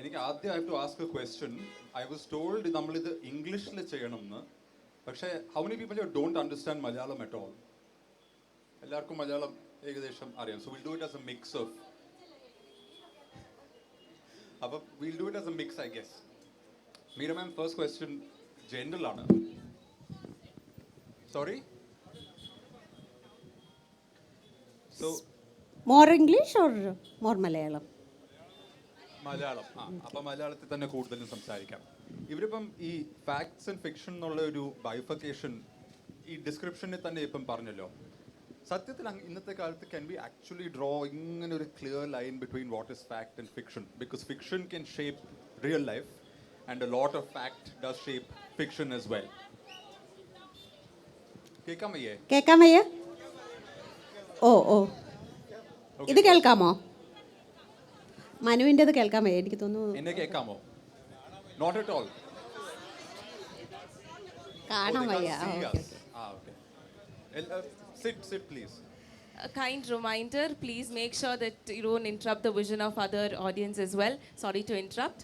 എനിക്ക് ആദ്യം I have to ask a question. I was told നമ്മളിത് ഇംഗ്ലീഷിൽ ചെയ്യണമെന്ന്. പക്ഷേ how many people you don't understand Malayalam at all? എല്ലാവർക്കും മലയാളം ഏകദേശം അറിയാം. So will do it as a mix of. അപ്പോൾ will do it as a mix I guess. Meera ma'am, first question general ആണ്. Sorry. So more English or more Malayalam? Malayalam. അപ്പം മലയാളത്തിൽ തന്നെ കൂടുതലും സംസാരിക്കാം. ഇവരിപ്പം ഈ ഫാക്ട്സ് ആൻഡ് ഫിക്ഷൻ എന്നുള്ള ഒരു ബൈഫക്കേഷൻ ഈ ഡിസ്ക്രിപ്ഷനിൽ തന്നെ ഇപ്പം പറഞ്ഞല്ലോ. സത്യത്തിൽ ഇന്നത്തെ കാലത്ത് ക്യാൻ ബി ആക്ച്വലി ഡ്രോ ഇങ്ങനെ ഒരു clear line between what is fact and fiction? Because fiction can shape real life and A lot of fact does shape fiction as well. കേൾക്കാൻ വയ്യേ? കേൾക്കാൻ വയ്യ? ഓ ഓ, ഇത് കേൾക്കാമോ? മനുവിൻ്റെത് കേൾക്കാൻ വയ്യ എനിക്ക് തോന്നുന്നു. എന്നെ കേൾക്കാമോ? Not at all. കാണാൻ വയ്യ. Sit please. A kind reminder, please make sure that you don't interrupt the vision of other audience as well. Sorry to interrupt.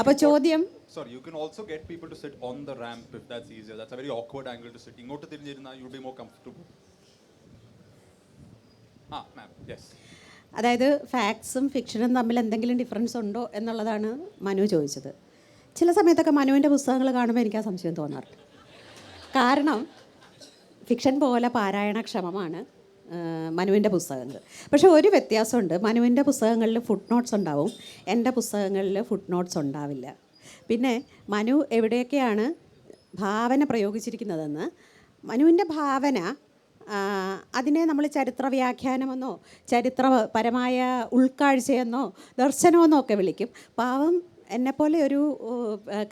അപ്പോൾ ചോദ്യം. Sorry, you can also get people to sit on the ramp if that's easier. That's a very awkward angle to sit. ഇങ്ങോട്ട് തിരിഞ്ഞിരുന്നാൽ you'll be more comfortable. Ma'am, yes. അതായത് ഫാക്ട്സും ഫിക്ഷനും തമ്മിൽ എന്തെങ്കിലും difference ഉണ്ടോ എന്നുള്ളതാണ് മനു ചോദിച്ചത്. ചില സമയത്തൊക്കെ മനുവിൻ്റെ പുസ്തകങ്ങൾ കാണുമ്പോൾ എനിക്ക് ആ സംശയം തോന്നാറുണ്ട്. കാരണം ഫിക്ഷൻ പോലെ പാരായണക്ഷമമാണ് മനുവിൻ്റെ പുസ്തകങ്ങൾ. പക്ഷേ ഒരു വ്യത്യാസമുണ്ട്. മനുവിൻ്റെ പുസ്തകങ്ങളിൽ ഫുട് നോട്ട്സ് ഉണ്ടാവും, എൻ്റെ പുസ്തകങ്ങളിൽ ഫുട് നോട്ട്സ് ഉണ്ടാവില്ല. പിന്നെ മനു എവിടെയൊക്കെയാണ് ഭാവന പ്രയോഗിച്ചിരിക്കുന്നതെന്ന്, മനുവിൻ്റെ ഭാവന അതിനെ നമ്മൾ ചരിത്ര വ്യാഖ്യാനമെന്നോ ചരിത്രപരമായ ഉൾക്കാഴ്ചയെന്നോ ദർശനമെന്നോ ഒക്കെ വിളിക്കും. പാവം എന്നെപ്പോലെ ഒരു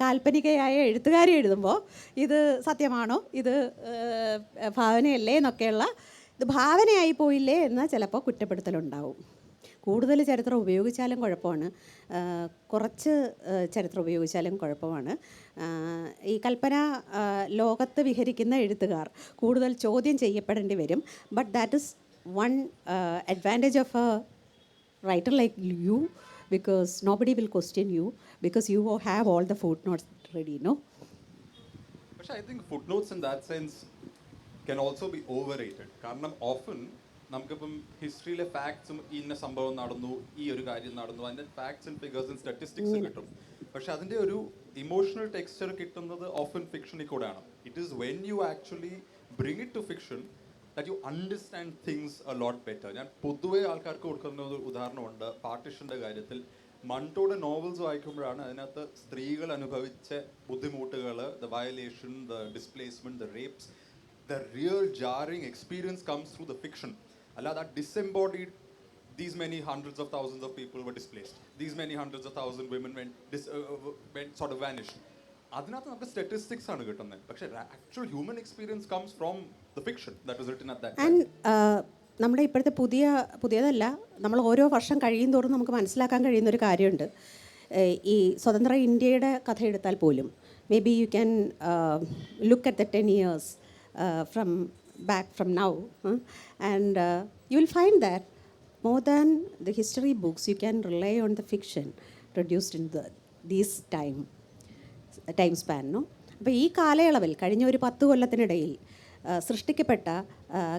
കാൽപ്പനികയായ എഴുത്തുകാരി എഴുതുമ്പോൾ ഇത് സത്യമാണോ, ഇത് ഭാവനയല്ലേ എന്നൊക്കെയുള്ള, ഇത് ഭാവനയായി പോയില്ലേ എന്ന് ചിലപ്പോൾ കുറ്റപ്പെടുത്തലുണ്ടാവും. കൂടുതൽ ചരിത്രം ഉപയോഗിച്ചാലും കുഴപ്പമാണ്, കുറച്ച് ചരിത്രം ഉപയോഗിച്ചാലും കുഴപ്പമാണ്. ഈ കൽപ്പന ലോകത്ത് വിഹരിക്കുന്ന എഴുത്തുകാർ കൂടുതൽ ചോദ്യം ചെയ്യപ്പെടേണ്ടി വരും. But that is one advantage of A writer like you, because nobody will question you because you have all the footnotes ready, no? But I think footnotes in that sense can also be overrated. കാരണം often നമുക്കിപ്പം ഹിസ്റ്ററിയിലെ ഫാക്ട്സും ഇന്ന സംഭവം നടന്നു, ഈ ഒരു കാര്യം നടന്നു, അതിൻ്റെ facts and figures and statistics കിട്ടും. പക്ഷെ അതിൻ്റെ ഒരു ഇമോഷണൽ ടെക്സ്ചർ കിട്ടുന്നത് ഓഫൻ ഫിക്ഷനിൽ കൂടെയാണ്. It is when you actually bring it to fiction that you understand things a lot better. ഞാൻ പൊതുവെ ആൾക്കാർക്ക് കൊടുക്കുന്ന ഒരു ഉദാഹരണമുണ്ട് പാർട്ടിഷൻ്റെ കാര്യത്തിൽ. മൺടോയുടെ നോവൽസ് വായിക്കുമ്പോഴാണ് അതിനകത്ത് സ്ത്രീകൾ അനുഭവിച്ച ബുദ്ധിമുട്ടുകൾ, the violation, the displacement, the rapes, the real jarring experience comes through the fiction. അല്ലാതെ disembodied these many hundreds of thousands of people were displaced, these many hundreds of thousand women went sort of vanished. അതിനകത്ത് നമുക്ക് statistics ആണ് കിട്ടുന്നത്. പക്ഷേ actual human experience comes from the fiction that was written at that time. And നമ്മുടെ ഇപ്പോഴത്തെ പുതിയതല്ല, നമ്മൾ ഓരോ വർഷം കഴിയും തോറും നമുക്ക് മനസ്സിലാക്കാൻ കഴിയുന്നൊരു കാര്യമുണ്ട്. ഈ സ്വതന്ത്ര ഇന്ത്യയുടെ കഥ എടുത്താൽ പോലും may be you can look at the 10 years from now and you will find that more than the history books you can rely on the fiction produced in this time span, no? അപ്പോൾ ഈ കാലയളവിൽ കഴിഞ്ഞ ഒരു 10 കൊല്ലത്തിനിടയിൽ സൃഷ്ടിക്കപ്പെട്ട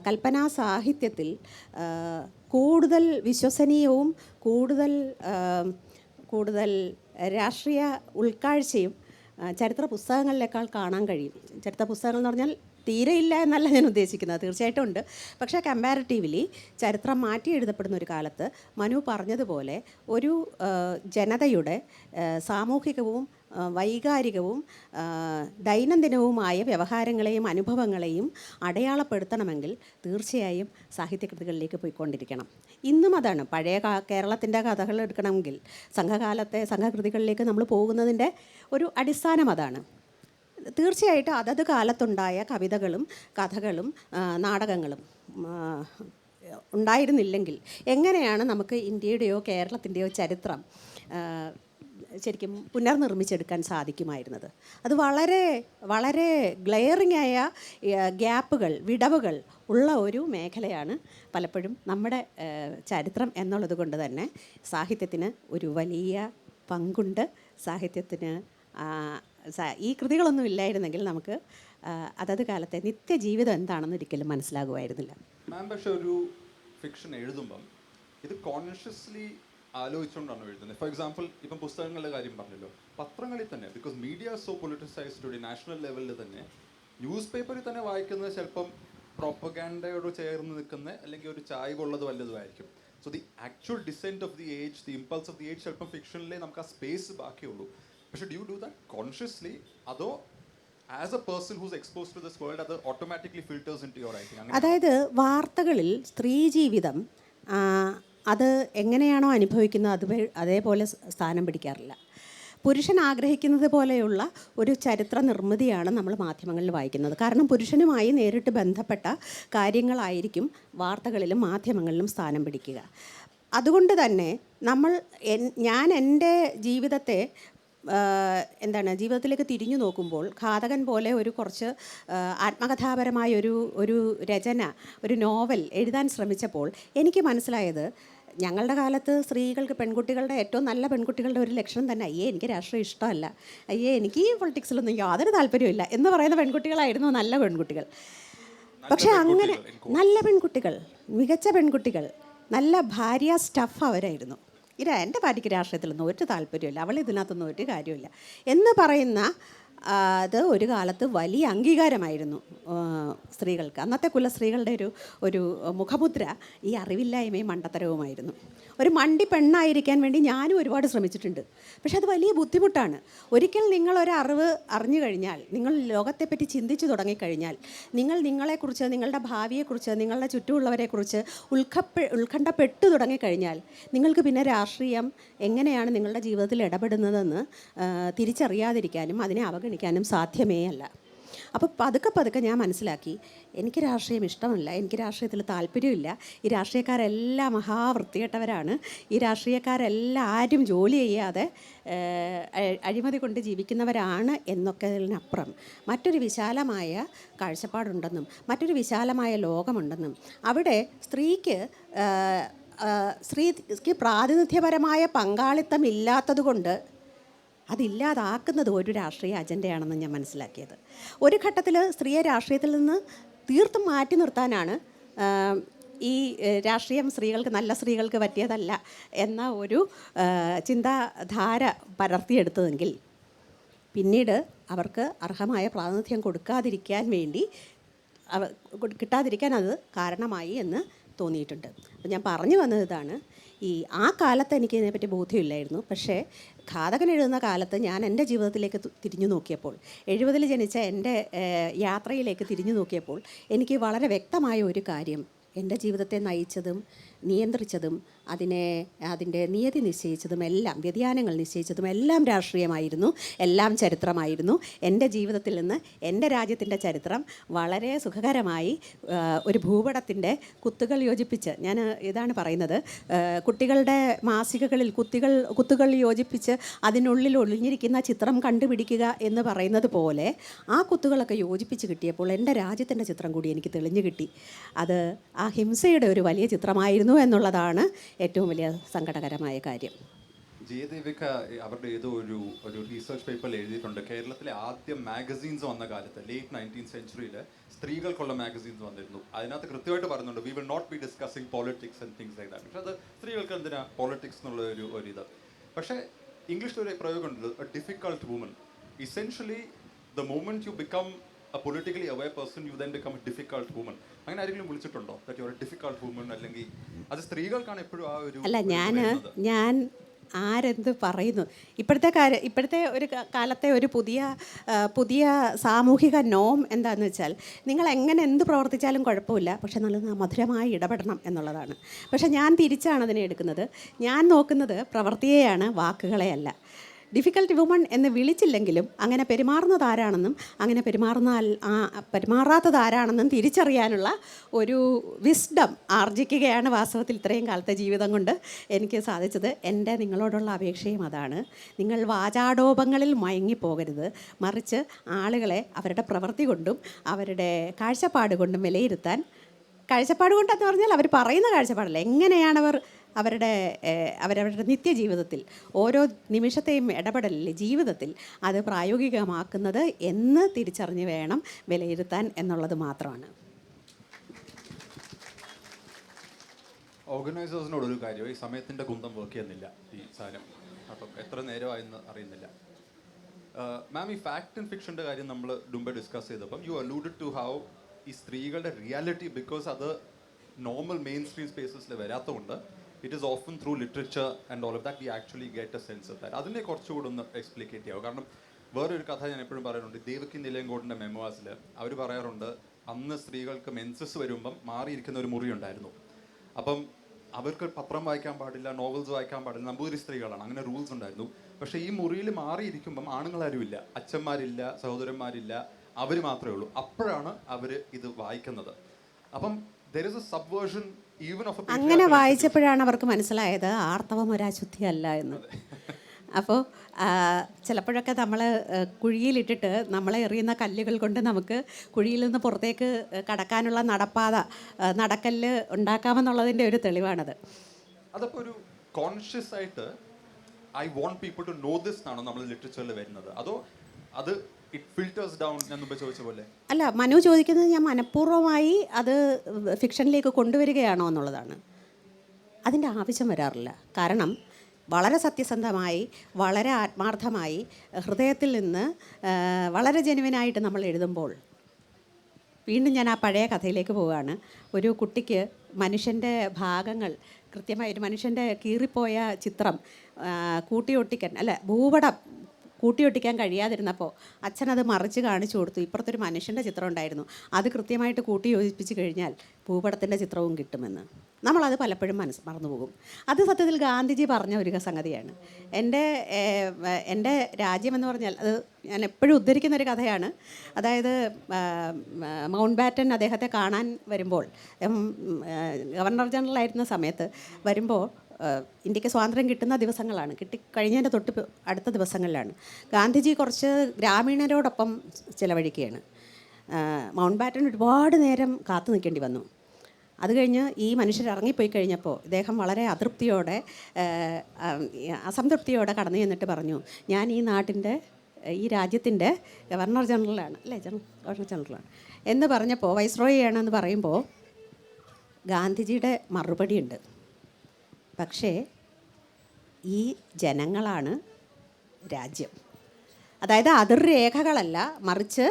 കൽപ്പനാ സാഹിത്യത്തിൽ കൂടുതൽ വിശ്വസനീയവും കൂടുതൽ രാഷ്ട്രീയ ഉൾക്കാഴ്ചയും ചരിത്ര പുസ്തകങ്ങളിലേക്കാൾ കാണാൻ കഴിയും. ചരിത്ര പുസ്തകങ്ങൾ എന്ന് പറഞ്ഞാൽ തീരെ ഇല്ല എന്നല്ല ഞാൻ ഉദ്ദേശിക്കുന്നത്, തീർച്ചയായിട്ടും ഉണ്ട്. പക്ഷേ കമ്പാരിറ്റീവ്ലി ചരിത്രം മാറ്റി എഴുതപ്പെടുന്ന ഒരു കാലത്ത് മനു പറഞ്ഞതുപോലെ ഒരു ജനതയുടെ സാമൂഹികവും വൈകാരികവും ദൈനംദിനവുമായ വ്യവഹാരങ്ങളെയും അനുഭവങ്ങളെയും അടയാളപ്പെടുത്തണമെങ്കിൽ തീർച്ചയായും സാഹിത്യകൃതികളിലേക്ക് പോയിക്കൊണ്ടിരിക്കണം. ഇന്നും അതാണ്. പഴയ കേരളത്തിൻ്റെ കഥകൾ എടുക്കണമെങ്കിൽ സംഘകൃതികളിലേക്ക് നമ്മൾ പോകുന്നതിൻ്റെ ഒരു അടിസ്ഥാനം അതാണ്. തീർച്ചയായിട്ടും അതത് കാലത്തുണ്ടായ കവിതകളും കഥകളും നാടകങ്ങളും ഉണ്ടായിരുന്നില്ലെങ്കിൽ എങ്ങനെയാണ് നമുക്ക് ഇന്ത്യയുടെയോ കേരളത്തിൻ്റെയോ ചരിത്രം ശരിക്കും പുനർനിർമ്മിച്ചെടുക്കാൻ സാധിക്കുമായിരുന്നത്? അത് വളരെ വളരെ ഗ്ലെയറിംഗ് ആയ വിടവുകൾ ഉള്ള ഒരു മേഖലയാണ് പലപ്പോഴും നമ്മുടെ ചരിത്രം എന്നുള്ളത് കൊണ്ട് തന്നെ സാഹിത്യത്തിന് ഒരു വലിയ പങ്കുണ്ട് സാഹിത്യത്തിന്. ഈ കൃതികളൊന്നും ഇല്ലായിരുന്നെങ്കിൽ നമുക്ക് അതത് കാലത്തെ നിത്യജീവിതം എന്താണെന്ന് ഒരിക്കലും മനസ്സിലാകുമായിരുന്നില്ല. മാം പക്ഷെ ഒരു ഫിക്ഷൻ എഴുതുമ്പം ഇത് കോൺഷ്യസ്ലി ആലോചിച്ചുകൊണ്ടാണ് എഴുതുന്നത്. ഫോർ എക്സാമ്പിൾ ഇപ്പം പുസ്തകങ്ങളുടെ കാര്യം പറഞ്ഞല്ലോ, പത്രങ്ങളിൽ തന്നെ, because media so politicised today, national ലെവലിൽ തന്നെ ന്യൂസ് പേപ്പറിൽ തന്നെ വായിക്കുന്നത് ചിലപ്പം പ്രോപ്പഗാൻഡയോട് ചേർന്ന് നിൽക്കുന്ന അല്ലെങ്കിൽ ഒരു ചായ്വുള്ളത് വല്ലതുമായിരിക്കും. So the actual descent of the age, the impulse of the age ചിലപ്പം ഫിക്ഷനിലേ നമുക്ക് ആ സ്പേസ് ബാക്കിയുള്ളൂ. പക്ഷേ do you do that consciously, അതോ as a person who's exposed to this world അത് automatically filters into your writing? അതായത് വാർത്തകളിൽ സ്ത്രീ ജീവിതം അത് എങ്ങനെയാണോ അനുഭവിക്കുന്നത് അതേപോലെ സ്ഥാനം പിടിക്കാറില്ല. പുരുഷൻ ആഗ്രഹിക്കുന്നത് പോലെയുള്ള ഒരു ചരിത്ര നിർമ്മിതിയാണ് നമ്മൾ മാധ്യമങ്ങളിൽ വായിക്കുന്നത്. കാരണം പുരുഷനുമായി നേരിട്ട് ബന്ധപ്പെട്ട കാര്യങ്ങളായിരിക്കും വാർത്തകളിലും മാധ്യമങ്ങളിലും സ്ഥാനം പിടിക്കുക. അതുകൊണ്ട് തന്നെ ഞാൻ എൻ്റെ ജീവിതത്തെ ജീവിതത്തിലേക്ക് തിരിഞ്ഞു നോക്കുമ്പോൾ ഘാതകൻ പോലെ ഒരു കുറച്ച് ആത്മകഥാപരമായ ഒരു രചന, ഒരു നോവൽ എഴുതാൻ ശ്രമിച്ചപ്പോൾ എനിക്ക് മനസ്സിലായത്, ഞങ്ങളുടെ കാലത്ത് സ്ത്രീകൾക്ക്, പെൺകുട്ടികളുടെ, ഏറ്റവും നല്ല പെൺകുട്ടികളുടെ ഒരു ലക്ഷണം തന്നെ അയ്യേ എനിക്ക് രാഷ്ട്രീയം ഇഷ്ടമല്ല, അയ്യേ എനിക്ക് ഈ പൊളിറ്റിക്സിലൊന്നും യാതൊരു താല്പര്യമില്ല എന്ന് പറയുന്ന പെൺകുട്ടികളായിരുന്നു നല്ല പെൺകുട്ടികൾ. പക്ഷേ അങ്ങനെ നല്ല പെൺകുട്ടികൾ, മികച്ച പെൺകുട്ടികൾ, നല്ല ഭാര്യ സ്റ്റഫ് അവരായിരുന്നു. എൻ്റെ ഭാര്യയ്ക്ക് രാഷ്ട്രീയത്തിലൊന്നും ഒരു താല്പര്യമില്ല, അവൾ ഇതിനകത്തൊന്നും ഒരു കാര്യമില്ല എന്ന് പറയുന്ന അത് ഒരു കാലത്ത് വലിയ അംഗീകാരമായിരുന്നു സ്ത്രീകൾക്ക്. അന്നത്തെ കുലസ്ത്രീകളുടെ ഒരു മുഖമുദ്ര ഈ അറിവില്ലായ്മയും മണ്ടത്തരവുമായിരുന്നു. ഒരു മണ്ടി പെണ്ണായിരിക്കാൻ വേണ്ടി ഞാനും ഒരുപാട് ശ്രമിച്ചിട്ടുണ്ട്. പക്ഷെ അത് വലിയ ബുദ്ധിമുട്ടാണ്. ഒരിക്കൽ നിങ്ങളൊരറിവ് അറിഞ്ഞു കഴിഞ്ഞാൽ, നിങ്ങൾ ലോകത്തെപ്പറ്റി ചിന്തിച്ചു തുടങ്ങിക്കഴിഞ്ഞാൽ, നിങ്ങളെക്കുറിച്ച്, നിങ്ങളുടെ ഭാവിയെക്കുറിച്ച്, നിങ്ങളുടെ ചുറ്റുമുള്ളവരെക്കുറിച്ച് ഉത്കണ്ഠപ്പെട്ടു തുടങ്ങിക്കഴിഞ്ഞാൽ നിങ്ങൾക്ക് പിന്നെ രാഷ്ട്രീയം എങ്ങനെയാണ് നിങ്ങളുടെ ജീവിതത്തിൽ ഇടപെടുന്നതെന്ന് തിരിച്ചറിയാതിരിക്കാനും അതിനെ അവഗണിക്കാനും സാധ്യമേ അല്ല. അപ്പോൾ പതുക്കെ ഞാൻ മനസ്സിലാക്കി, എനിക്ക് രാഷ്ട്രീയം ഇഷ്ടമല്ല, എനിക്ക് രാഷ്ട്രീയത്തിൽ താല്പര്യമില്ല, ഈ രാഷ്ട്രീയക്കാരെല്ലാം മഹാവൃത്തികെട്ടവരാണ്, ഈ രാഷ്ട്രീയക്കാരെല്ലാം ആരും ജോലി ചെയ്യാതെ അഴിമതി കൊണ്ട് ജീവിക്കുന്നവരാണ് എന്നൊക്കെതിനപ്പുറം മറ്റൊരു വിശാലമായ കാഴ്ചപ്പാടുണ്ടെന്നും മറ്റൊരു വിശാലമായ ലോകമുണ്ടെന്നും അവിടെ സ്ത്രീക്ക് പ്രാതിനിധ്യപരമായ പങ്കാളിത്തം ഇല്ലാത്തതുകൊണ്ട് അതില്ലാതാക്കുന്നത് ഒരു രാഷ്ട്രീയ അജണ്ടയാണെന്ന് ഞാൻ മനസ്സിലാക്കിയത്. ഒരു ഘട്ടത്തിൽ സ്ത്രീയെ രാഷ്ട്രീയത്തിൽ നിന്ന് തീർത്തും മാറ്റി നിർത്താനാണ് ഈ രാഷ്ട്രീയം നല്ല സ്ത്രീകൾക്ക് പറ്റിയതല്ല എന്ന ഒരു ചിന്താധാര പടർത്തിയെടുത്തതെങ്കിൽ പിന്നീട് അവർക്ക് അർഹമായ പ്രാതിനിധ്യം കിട്ടാതിരിക്കാൻ അത് കാരണമായി എന്ന് തോന്നിയിട്ടുണ്ട്. അപ്പോൾ ഞാൻ പറഞ്ഞു വന്നത് ഇതാണ്, ആ കാലത്ത് എനിക്ക് ഇതിനെപ്പറ്റി ബോധ്യമില്ലായിരുന്നു. പക്ഷേ ഘാതകൻ എഴുതുന്ന കാലത്ത് ഞാൻ എൻ്റെ ജീവിതത്തിലേക്ക് തിരിഞ്ഞു നോക്കിയപ്പോൾ, 70-ൽ ജനിച്ച എൻ്റെ യാത്രയിലേക്ക് തിരിഞ്ഞു നോക്കിയപ്പോൾ എനിക്ക് വളരെ വ്യക്തമായ ഒരു കാര്യം, എൻ്റെ ജീവിതത്തെ നയിച്ചതും നിയന്ത്രിച്ചതും അതിൻ്റെ നിയതി നിശ്ചയിച്ചതും എല്ലാം, വ്യതിയാനങ്ങൾ നിശ്ചയിച്ചതും എല്ലാം രാഷ്ട്രീയമായിരുന്നു, എല്ലാം ചരിത്രമായിരുന്നു. എൻ്റെ ജീവിതത്തിൽ നിന്ന് എൻ്റെ രാജ്യത്തിൻ്റെ ചരിത്രം വളരെ സുഖകരമായി ഒരു ഭൂപടത്തിൻ്റെ കുത്തുകൾ യോജിപ്പിച്ച്, ഞാൻ ഇതാണ് പറയുന്നത്, കുട്ടികളുടെ മാസികകളിൽ കുത്തുകൾ യോജിപ്പിച്ച് അതിനുള്ളിൽ ഒളിഞ്ഞിരിക്കുന്ന ചിത്രം കണ്ടുപിടിക്കുക എന്ന് പറയുന്നത് പോലെ ആ കുത്തുകളൊക്കെ യോജിപ്പിച്ച് കിട്ടിയപ്പോൾ എൻ്റെ രാജ്യത്തിൻ്റെ ചിത്രം കൂടി എനിക്ക് തെളിഞ്ഞു കിട്ടി. അത് ആ ഹിംസയുടെ ഒരു വലിയ ചിത്രമായിരുന്നു എന്നുള്ളതാണ് ഏറ്റവും വലിയ സങ്കടകരമായ കാര്യം. ജയദേവിക അവരുടെ ഏതോ ഒരു റീസെർച്ച് പേപ്പറിൽ എഴുതിയിട്ടുണ്ട്, കേരളത്തിലെ ആദ്യ മാഗസീൻസ് വന്ന കാലത്ത് ലേറ്റ് 19th century സ്ത്രീകൾക്കുള്ള മാഗസീൻസ് വന്നിരുന്നു. അതിനകത്ത് കൃത്യമായിട്ട് പറയുന്നുണ്ട്, we will not be discussing politics and things like that. പക്ഷെ അത് സ്ത്രീകൾക്ക് എന്തിനാ പോളിറ്റിക്സ് എന്നുള്ള ഒരു ഇത്. പക്ഷേ ഇംഗ്ലീഷിൽ ഒരു പ്രയോഗമുണ്ട്, a difficult woman. Essentially the moment you become a politically aware person, you then become a difficult woman. അങ്ങനെ ആരെങ്കിലും വിളിച്ചിട്ടുണ്ടോ that you are a difficult woman? അല്ലെങ്കിൽ അത് സ്ത്രീകൾക്കാണ് എപ്പോഴും ആ ഒരു അല്ല, ഞാൻ ആരെന്ത് പറയുന്നു, ഇപ്പോഴത്തെ ഒരു കാലത്തെ ഒരു പുതിയ സാമൂഹിക നോം എന്താണെന്ന് വെച്ചാൽ, നിങ്ങൾ എങ്ങനെ എന്ത് പ്രവർത്തിച്ചാലും കുഴപ്പമില്ല, പക്ഷെ നല്ല മധുരമായി ഇടപെടണം എന്നുള്ളതാണ്. പക്ഷെ ഞാൻ തിരിച്ചാണ് അതിനെ എടുക്കുന്നത്. ഞാൻ നോക്കുന്നത് പ്രവൃത്തിയെയാണ്, വാക്കുകളെയല്ല. ഡിഫിക്കൽട്ട് വുമൺ എന്ന് വിളിച്ചില്ലെങ്കിലും അങ്ങനെ പെരുമാറുന്നത് ആരാണെന്നും അങ്ങനെ പെരുമാറാത്തത് ആരാണെന്നും തിരിച്ചറിയാനുള്ള ഒരു വിസ്ഡം ആർജിക്കുകയാണ് വാസ്തവത്തിൽ ഇത്രയും കാലത്തെ ജീവിതം കൊണ്ട് എനിക്ക് സാധിച്ചത്. എൻ്റെ നിങ്ങളോടുള്ള അപേക്ഷയും അതാണ്. നിങ്ങൾ വാചാടോപങ്ങളിൽ മയങ്ങിപ്പോകരുത്, മറിച്ച് ആളുകളെ അവരുടെ പ്രവൃത്തി കൊണ്ടും അവരുടെ കാഴ്ചപ്പാട് കൊണ്ടും വിലയിരുത്താൻ. കാഴ്ചപ്പാട് കൊണ്ടെന്ന് പറഞ്ഞാൽ അവർ പറയുന്ന കാഴ്ചപ്പാടല്ല, എങ്ങനെയാണവർ അവരവരുടെ നിത്യജീവിതത്തിൽ ഓരോ നിമിഷത്തെയും ഇടപെടലിൽ ജീവിതത്തിൽ അത് പ്രായോഗികമാക്കുന്നത് എന്ന് തിരിച്ചറിഞ്ഞ് വേണം വിലയിരുത്താൻ എന്നുള്ളത് മാത്രമാണ്. ഓർഗനൈസേഴ്സിനോട് ഒരു കാര്യം, ഈ സമയത്തിൻ്റെ കുന്തം വർക്ക് ചെയ്യുന്നില്ല ഈ സാധനം, അപ്പം എത്ര നേരമായെന്ന് അറിയുന്നില്ല. മാം, ഈ ഫാക്ട് ആൻഡ് ഫിക്ഷൻ്റെ കാര്യം നമ്മൾ മുമ്പേ ഡിസ്കസ് ചെയ്തപ്പം യു അലൂഡഡ് ടു ഹൗ ഈ സ്ത്രീകളുടെ റിയാലിറ്റി, ബിക്കോസ് അത് നോർമൽ മെയിൻ സ്ട്രീം സ്പേസസിൽ വരാത്തതുകൊണ്ട് it is often through literature and all of that we actually get a sense of that. അതിനെ കുറച്ചുകൂടെ ഒന്ന് എക്സ്പ്ലിക്കേറ്റ് ചെയ്യാവും. കാരണം വേറൊരു കഥ ഞാൻ എപ്പോഴും പറയാറുണ്ട്, ദേവകി നിലയങ്കോടിൻ്റെ മെമ്മോസിൽ അവർ പറയാറുണ്ട്, അന്ന് സ്ത്രീകൾക്ക് മെൻസസ് വരുമ്പം മാറിയിരിക്കുന്ന ഒരു മുറി ഉണ്ടായിരുന്നു. അപ്പം അവർക്ക് പത്രം വായിക്കാൻ പാടില്ല, നോവൽസ് വായിക്കാൻ പാടില്ല, നമ്പൂതിരി സ്ത്രീകളാണ്, അങ്ങനെ റൂൾസ് ഉണ്ടായിരുന്നു. പക്ഷേ ഈ മുറിയിൽ മാറിയിരിക്കുമ്പം ആണുങ്ങളാരും ഇല്ല, അച്ഛന്മാരില്ല, സഹോദരന്മാരില്ല, അവർ മാത്രമേ ഉള്ളൂ. അപ്പോഴാണ് അവർ ഇത് വായിക്കുന്നത്. അപ്പം there is a subversion even of a patriarchal അങ്ങനെ വായിച്ചപ്പോഴാണ് അവർക്ക് മനസ്സിലായത് ആർത്തവം ഒരശുദ്ധിയല്ല എന്ന്. അപ്പോൾ ചിലപ്പോഴൊക്കെ നമ്മൾ കുഴിയിലിട്ടിട്ട് നമ്മളെ എറിയുന്ന കല്ലുകൾ കൊണ്ട് നമുക്ക് കുഴിയിൽ നിന്ന് പുറത്തേക്ക് കടക്കാനുള്ള നടക്കല്ല് ഉണ്ടാക്കാമെന്നുള്ളതിൻ്റെ ഒരു തെളിവാണത്. അതപ്പോൾ ഒരു കോൺഷ്യസ് ആയിട്ട് I want people to know this എന്നാണോ നമ്മൾ ലിറ്ററേച്ചറിൽ വരുന്നത്, അതോ അത് ഇറ്റ് ഫിൽറ്റേഴ്സ് ഡൗൺ ഞാൻ മുമ്പ് ചോദിച്ച പോലെ? അല്ല, മനു ചോദിക്കുന്നത് ഞാൻ മനഃപൂർവ്വമായി അത് ഫിക്ഷനിലേക്ക് കൊണ്ടുവരികയാണോ എന്നുള്ളതാണ്. അതിൻ്റെ ആവശ്യം വരാറില്ല. കാരണം വളരെ സത്യസന്ധമായി, വളരെ ആത്മാർത്ഥമായി, ഹൃദയത്തിൽ നിന്ന് വളരെ ജെനുവിനായിട്ട് നമ്മൾ എഴുതുമ്പോൾ, വീണ്ടും ഞാൻ ആ പഴയ കഥയിലേക്ക് പോവുകയാണ്. ഒരു കുട്ടിക്ക് മനുഷ്യൻ്റെ ഭാഗങ്ങൾ കൃത്യമായി, ഒരു മനുഷ്യൻ്റെ കീറിപ്പോയ ചിത്രം ഭൂപടം കൂട്ടിയൊട്ടിക്കാൻ കഴിയാതിരുന്നപ്പോൾ അച്ഛനത് മറിച്ച് കാണിച്ചു കൊടുത്തു. ഇപ്പുറത്തൊരു മനുഷ്യൻ്റെ ചിത്രം ഉണ്ടായിരുന്നു, അത് കൃത്യമായിട്ട് കൂട്ടി യോജിപ്പിച്ച് കഴിഞ്ഞാൽ ഭൂപടത്തിൻ്റെ ചിത്രവും കിട്ടുമെന്ന്. നമ്മളത് പലപ്പോഴും മറന്നുപോകും. അത് സത്യത്തിൽ ഗാന്ധിജി പറഞ്ഞ ഒരു സംഗതിയാണ്. എൻ്റെ രാജ്യമെന്ന് പറഞ്ഞാൽ അത് ഞാൻ എപ്പോഴും ഉദ്ധരിക്കുന്ന ഒരു കഥയാണ്. അതായത് മൗണ്ട് ബാറ്റൻ അദ്ദേഹത്തെ കാണാൻ വരുമ്പോൾ, ഗവർണർ ജനറൽ ആയിരുന്ന സമയത്ത് വരുമ്പോൾ, ഇന്ത്യക്ക് സ്വാതന്ത്ര്യം കിട്ടുന്ന ദിവസങ്ങളാണ്, കിട്ടിക്കഴിഞ്ഞതിൻ്റെ തൊട്ട് അടുത്ത ദിവസങ്ങളിലാണ്. ഗാന്ധിജി കുറച്ച് ഗ്രാമീണരോടൊപ്പം ചിലവഴിക്കുകയാണ്. മൗണ്ട് ബാറ്റൻ ഒരുപാട് നേരം കാത്തു നിൽക്കേണ്ടി വന്നു. അത് കഴിഞ്ഞ് ഈ മനുഷ്യർ ഇറങ്ങിപ്പോയി കഴിഞ്ഞപ്പോൾ ഇദ്ദേഹം വളരെ അസംതൃപ്തിയോടെ കടന്നു ചെന്നിട്ട് പറഞ്ഞു, ഞാൻ ഈ രാജ്യത്തിൻ്റെ ഗവർണർ ജനറലാണ് ഗവർണർ ജനറലാണ് എന്ന് പറഞ്ഞപ്പോൾ, വൈസ്രോയിയാണെന്ന് പറയുമ്പോൾ ഗാന്ധിജിയുടെ മറുപടിയുണ്ട്, പക്ഷേ ഈ ജനങ്ങളാണ് രാജ്യം. അതായത് അതിർരേഖകളല്ല, മറിച്ച്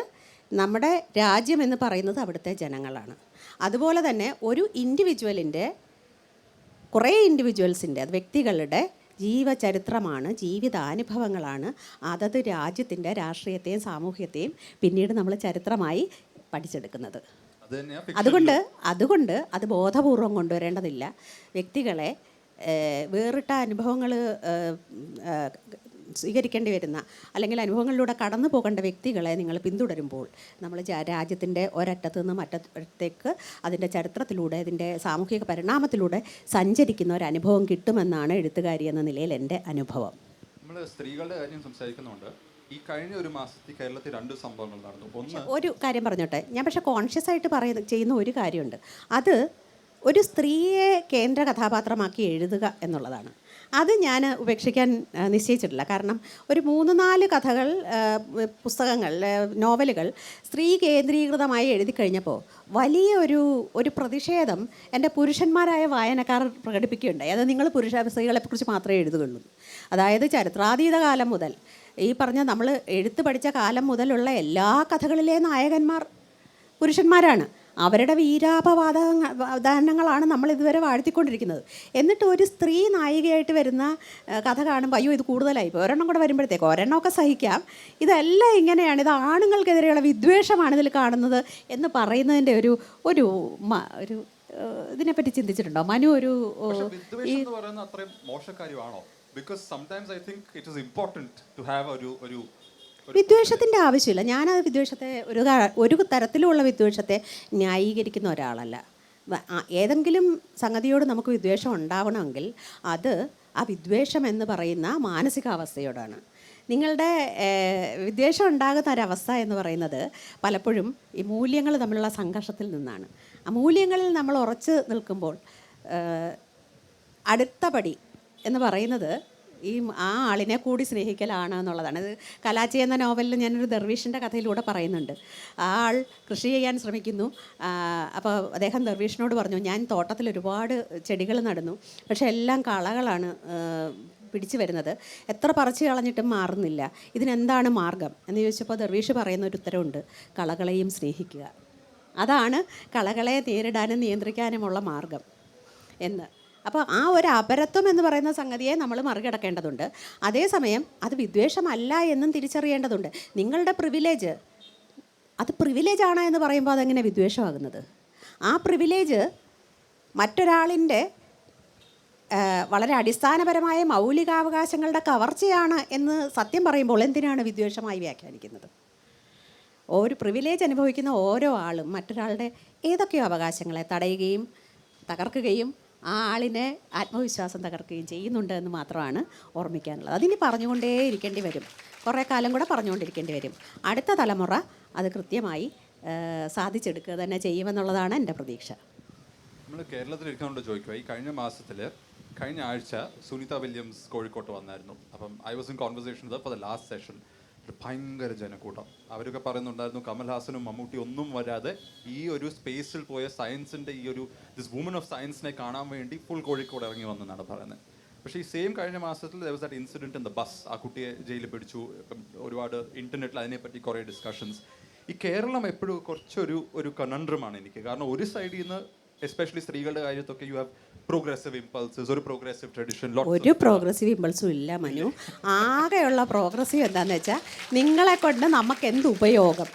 നമ്മുടെ രാജ്യം എന്ന് പറയുന്നത് അവിടുത്തെ ജനങ്ങളാണ്. അതുപോലെ തന്നെ ഒരു ഇൻഡിവിജ്വലിൻ്റെ, കുറേ ഇൻഡിവിജ്വൽസിൻ്റെ, അത് വ്യക്തികളുടെ ജീവചരിത്രമാണ്, ജീവിതാനുഭവങ്ങളാണ് അതത് രാജ്യത്തിൻ്റെ രാഷ്ട്രീയത്തെയും സാമൂഹ്യത്തെയും പിന്നീട് നമ്മൾ ചരിത്രമായി പഠിച്ചെടുക്കുന്നത്. അതുകൊണ്ട് അത് ബോധപൂർവം കൊണ്ടുവരേണ്ടതില്ല. വ്യക്തികളെ വേറിട്ട അനുഭവങ്ങൾ സ്വീകരിക്കേണ്ടി വരുന്ന, അല്ലെങ്കിൽ അനുഭവങ്ങളിലൂടെ കടന്നു പോകേണ്ട വ്യക്തികളെ നിങ്ങൾ പിന്തുടരുമ്പോൾ നമ്മൾ രാജ്യത്തിൻ്റെ ഒരറ്റത്ത് നിന്ന് മറ്റത്തേക്ക് അതിൻ്റെ ചരിത്രത്തിലൂടെ, അതിൻ്റെ സാമൂഹിക പരിണാമത്തിലൂടെ സഞ്ചരിക്കുന്ന ഒരു അനുഭവം കിട്ടുമെന്നാണ് എഴുത്തുകാരി എന്ന നിലയിൽ എൻ്റെ അനുഭവം. നമ്മൾ സ്ത്രീകളുടെ കാര്യം സംസാരിക്കുന്നുണ്ട്. ഈ കഴിഞ്ഞ ഒരു മാസത്തിൽ കേരളത്തിൽ 2 സംഭവങ്ങൾ നടന്നു. ഒന്ന്, ഒരു കാര്യം പറഞ്ഞോട്ടെ, ഞാൻ പക്ഷേ കോൺഷ്യസ് ആയിട്ട് ചെയ്യുന്ന ഒരു കാര്യമുണ്ട്. അത് ഒരു സ്ത്രീയെ കേന്ദ്ര കഥാപാത്രമാക്കി എഴുതുക എന്നുള്ളതാണ്. അത് ഞാൻ ഉപേക്ഷിക്കാൻ നിശ്ചയിച്ചിട്ടില്ല. കാരണം ഒരു 3-4 കഥകൾ, പുസ്തകങ്ങൾ, നോവലുകൾ സ്ത്രീ കേന്ദ്രീകൃതമായി എഴുതി കഴിഞ്ഞപ്പോൾ വലിയ ഒരു പ്രതിഷേധം എൻ്റെ പുരുഷന്മാരായ വായനക്കാർ പ്രകടിപ്പിക്കുകയുണ്ടായി. അത് നിങ്ങൾ സ്ത്രീകളെക്കുറിച്ച് മാത്രമേ എഴുതുകയുള്ളൂ. അതായത് ചരിത്രാതീത കാലം മുതൽ, ഈ പറഞ്ഞ നമ്മൾ എഴുത്ത് പഠിച്ച കാലം മുതലുള്ള എല്ലാ കഥകളിലെ നായകന്മാർ പുരുഷന്മാരാണ്. അവരുടെ വീരാപവാദങ്ങളാണ് നമ്മൾ ഇതുവരെ വാഴ്ത്തിക്കൊണ്ടിരിക്കുന്നത്. എന്നിട്ട് ഒരു സ്ത്രീ നായികയായിട്ട് വരുന്ന കഥ കാണുമ്പോൾ അയ്യോ ഇത് കൂടുതലായിപ്പോൾ, ഒരെണ്ണം കൂടെ വരുമ്പോഴത്തേക്ക് ഒരെണ്ണമൊക്കെ സഹിക്കാം, ഇതെല്ലാം ഇങ്ങനെയാണ്, ഇത് ആണുങ്ങൾക്കെതിരെയുള്ള വിദ്വേഷമാണ് ഇതിൽ കാണുന്നത് എന്ന് പറയുന്നതിൻ്റെ ഒരു ഇതിനെപ്പറ്റി ചിന്തിച്ചിട്ടുണ്ടോ Manu? മോശക്കാര്യമാണോ? Because sometimes I think it is important to have വിദ്വേഷത്തിൻ്റെ ആവശ്യമില്ല. ഞാനത് വിദ്വേഷത്തെ ഒരു തരത്തിലുള്ള വിദ്വേഷത്തെ ന്യായീകരിക്കുന്ന ഒരാളല്ല. ഏതെങ്കിലും സംഗതിയോട് നമുക്ക് വിദ്വേഷം ഉണ്ടാവണമെങ്കിൽ അത് ആ വിദ്വേഷം എന്ന് പറയുന്ന മാനസികാവസ്ഥയോടാണ്. നിങ്ങളുടെ വിദ്വേഷം ഉണ്ടാകുന്ന ഒരവസ്ഥ എന്ന് പറയുന്നത് പലപ്പോഴും ഈ മൂല്യങ്ങൾ തമ്മിലുള്ള സംഘർഷത്തിൽ നിന്നാണ്. ആ മൂല്യങ്ങളിൽ നമ്മൾ ഉറച്ചു നിൽക്കുമ്പോൾ അടുത്ത പടി എന്ന് പറയുന്നത് ഈ ആ ആളിനെ കൂടി സ്നേഹിക്കലാണ് എന്നുള്ളതാണ്. ഇത് കലാച്ചി എന്ന നോവലിൽ ഞാനൊരു ദർവീഷിൻ്റെ കഥയിലൂടെ പറയുന്നുണ്ട്. ആ ആൾ കൃഷി ചെയ്യാൻ ശ്രമിക്കുന്നു. അപ്പോൾ അദ്ദേഹം ദർവീഷിനോട് പറഞ്ഞു, ഞാൻ തോട്ടത്തിൽ ഒരുപാട് ചെടികൾ നടുന്നു, പക്ഷേ എല്ലാം കളകളാണ് പിടിച്ചു വരുന്നത്, എത്ര പറിച്ച് കളഞ്ഞിട്ടും മാറുന്നില്ല, ഇതിനെന്താണ് മാർഗം എന്ന് ചോദിച്ചപ്പോൾ ദർവീഷ് പറയുന്ന ഒരു ഉത്തരവുണ്ട്, കളകളെയും സ്നേഹിക്കുക. അതാണ് കളകളെ നേരിടാനും നിയന്ത്രിക്കാനുമുള്ള മാർഗം എന്ന്. അപ്പോൾ ആ ഒരു അപരത്വം എന്ന് പറയുന്ന സംഗതിയെ നമ്മൾ മറികടക്കേണ്ടതുണ്ട്. അതേസമയം അത് വിദ്വേഷമല്ല എന്നും തിരിച്ചറിയേണ്ടതുണ്ട്. നിങ്ങളുടെ പ്രിവിലേജ് അത് പ്രിവിലേജാണ് എന്ന് പറയുമ്പോൾ അതെങ്ങനെ വിദ്വേഷമാകുന്നത്? ആ പ്രിവിലേജ് മറ്റൊരാളിൻ്റെ വളരെ അടിസ്ഥാനപരമായ മൗലികാവകാശങ്ങളുടെ കവർച്ചയാണ് എന്ന് സത്യം പറയുമ്പോൾ എന്തിനാണ് വിദ്വേഷമായി വ്യാഖ്യാനിക്കുന്നത്? ഒരു പ്രിവിലേജ് അനുഭവിക്കുന്ന ഓരോ ആളും മറ്റൊരാളുടെ ഏതൊക്കെയോ അവകാശങ്ങളെ തടയുകയും തകർക്കുകയും ആ ആളിനെ ആത്മവിശ്വാസം തകർക്കുകയും ചെയ്യുന്നുണ്ട് എന്ന് മാത്രമാണ് ഓർമ്മിക്കാനുള്ളത്. അതിനി പറഞ്ഞുകൊണ്ടേ ഇരിക്കേണ്ടി വരും, കുറേ കാലം കൂടെ പറഞ്ഞുകൊണ്ടിരിക്കേണ്ടി വരും. അടുത്ത തലമുറ അത് കൃത്യമായി സാധിച്ചെടുക്കുക തന്നെ ചെയ്യുമെന്നുള്ളതാണ് എൻ്റെ പ്രതീക്ഷ. നമ്മൾ കേരളത്തിലിരിക്കുന്നതുകൊണ്ട് ചോദിക്കുക, ഈ കഴിഞ്ഞ ആഴ്ച സുനിത വില്യംസ് കോഴിക്കോട്ട് വന്നായിരുന്നു. അപ്പം I was in conversation for the last session. ഭയങ്കര ജനക്കൂട്ടം. അവരൊക്കെ പറയുന്നുണ്ടായിരുന്നു കമൽഹാസനും മമ്മൂട്ടി ഒന്നും വരാതെ ഈ ഒരു സ്പേസിൽ പോയ സയൻസിൻ്റെ ഈ ഒരു ദിസ് വുമൺ ഓഫ് സയൻസിനെ കാണാൻ വേണ്ടി ഫുൾ കോഴിക്കോട് ഇറങ്ങി വന്നെന്നാണ് പറയുന്നത്. പക്ഷേ ഈ സെയിം കഴിഞ്ഞ മാസത്തിൽ there was that incident in the bus. ആ കുട്ടിയെ ജയിലിൽ പിടിച്ചു. ഒരുപാട് ഇൻ്റർനെറ്റിൽ അതിനെപ്പറ്റി കുറേ ഡിസ്കഷൻസ്. ഈ കേരളം എപ്പോഴും കുറച്ചൊരു കണൻഡ്രമാണ് എനിക്ക്. കാരണം ഒരു സൈഡിൽ നിന്ന് എസ്പെഷ്യലി സ്ത്രീകളുടെ കാര്യത്തൊക്കെ യു ഹാവ് പ്രോഗ്രസീവ് ഇമ്പൾസസ്, ഒരു പ്രോഗ്രസീവ് ട്രഡീഷൻ. ഒരു പ്രോഗ്രസീവ് ഇമ്പൾസും ഇല്ല മനു. ആകെയുള്ള പ്രോഗ്രസീവ് എന്താണെന്ന് വെച്ചാൽ നിങ്ങളെ കൊണ്ട് നമുക്ക് എന്ത് ഉപയോഗം,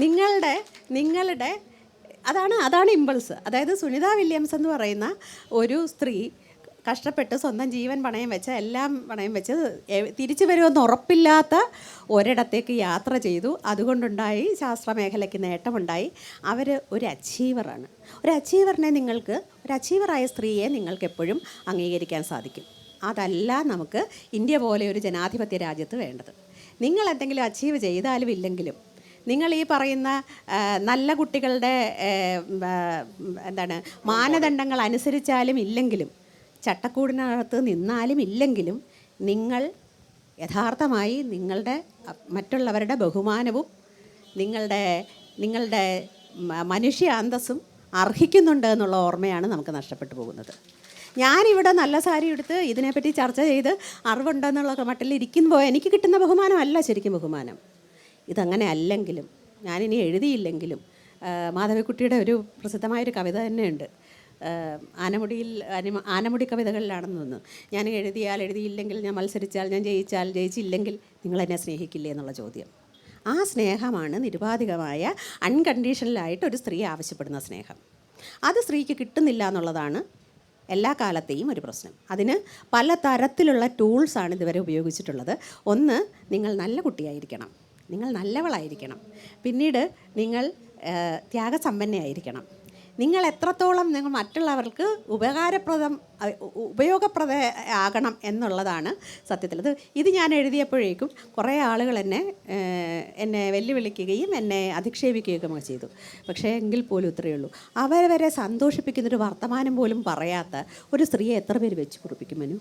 നിങ്ങളുടെ അതാണ് ഇമ്പൾസ്. അതായത് സുനിത വില്യംസ് എന്ന് പറയുന്ന ഒരു സ്ത്രീ കഷ്ടപ്പെട്ട് സ്വന്തം ജീവൻ പണയം വെച്ച് എല്ലാം പണയം വെച്ച് തിരിച്ചു വരുമെന്ന് ഉറപ്പില്ലാത്ത ഒരിടത്തേക്ക് യാത്ര ചെയ്തു. അതുകൊണ്ടുണ്ടായി ശാസ്ത്രമേഖലയ്ക്ക് നേട്ടമുണ്ടായി. അവർ ഒരു അച്ചീവറാണ്. ഒരു അച്ചീവറായ സ്ത്രീയെ നിങ്ങൾക്ക് എപ്പോഴും അംഗീകരിക്കാൻ സാധിക്കും. അതല്ല നമുക്ക് ഇന്ത്യ പോലെ ഒരു ജനാധിപത്യ രാജ്യത്ത് വേണ്ടത്. നിങ്ങൾ എന്തെങ്കിലും അച്ചീവ് ചെയ്താലും ഇല്ലെങ്കിലും, നിങ്ങൾ ഈ പറയുന്ന നല്ല കുട്ടികളുടെ മാനദണ്ഡങ്ങൾ അനുസരിച്ചാലും ഇല്ലെങ്കിലും, ചട്ടക്കൂടിനകത്ത് നിന്നാലും ഇല്ലെങ്കിലും, നിങ്ങൾ യഥാർത്ഥമായി നിങ്ങളുടെ മറ്റുള്ളവരുടെ ബഹുമാനവും നിങ്ങളുടെ മനുഷ്യ അന്തസ്സും അർഹിക്കുന്നുണ്ട് എന്നുള്ള ഓർമ്മയാണ് നമുക്ക് നഷ്ടപ്പെട്ടു പോകുന്നത്. ഞാനിവിടെ നല്ല സാരി എടുത്ത് ഇതിനെപ്പറ്റി ചർച്ച ചെയ്ത് അറിവുണ്ടെന്നുള്ള മട്ടിൽ ഇരിക്കുമ്പോൾ എനിക്ക് കിട്ടുന്ന ബഹുമാനമല്ല ശരിക്കും ബഹുമാനം. ഇതങ്ങനെ അല്ലെങ്കിലും, ഞാനിനി എഴുതിയില്ലെങ്കിലും, മാധവിക്കുട്ടിയുടെ ഒരു പ്രസിദ്ധമായൊരു കവിത തന്നെയുണ്ട്, ആനമുടി കവിതകളിലാണെന്ന് തോന്നുന്നു. ഞാൻ എഴുതിയില്ലെങ്കിൽ, ഞാൻ മത്സരിച്ചാൽ, ഞാൻ ജയിച്ചില്ലെങ്കിൽ നിങ്ങളെന്നെ സ്നേഹിക്കില്ലേ എന്നുള്ള ചോദ്യം. ആ സ്നേഹമാണ് നിരുപാധികമായ അൺകണ്ടീഷണലായിട്ട് ഒരു സ്ത്രീ ആവശ്യപ്പെടുന്ന സ്നേഹം. അത് സ്ത്രീക്ക് കിട്ടുന്നില്ല എന്നുള്ളതാണ് എല്ലാ കാലത്തെയും ഒരു പ്രശ്നം. അതിന് പല തരത്തിലുള്ള ടൂൾസാണ് ഇതുവരെ ഉപയോഗിച്ചിട്ടുള്ളത്. ഒന്ന്, നിങ്ങൾ നല്ല കുട്ടിയായിരിക്കണം, നിങ്ങൾ നല്ലവളായിരിക്കണം. പിന്നീട് നിങ്ങൾ ത്യാഗസമ്പന്നയായിരിക്കണം. നിങ്ങൾ എത്രത്തോളം നിങ്ങൾ മറ്റുള്ളവർക്ക് ഉപയോഗപ്രദമാകണം എന്നുള്ളതാണ് സത്യത്തിൽ. ഇത് ഞാൻ എഴുതിയപ്പോഴേക്കും കുറേ ആളുകൾ എന്നെ വെല്ലുവിളിക്കുകയും എന്നെ അധിക്ഷേപിക്കുകയൊക്കെ ചെയ്തു. പക്ഷേ എങ്കിൽ പോലും ഇത്രയേ ഉള്ളൂ, അവരെ സന്തോഷിപ്പിക്കുന്നൊരു വർത്തമാനം പോലും പറയാത്ത ഒരു സ്ത്രീയെ എത്ര പേര് വെച്ച് കുറിപ്പിക്കും മനു?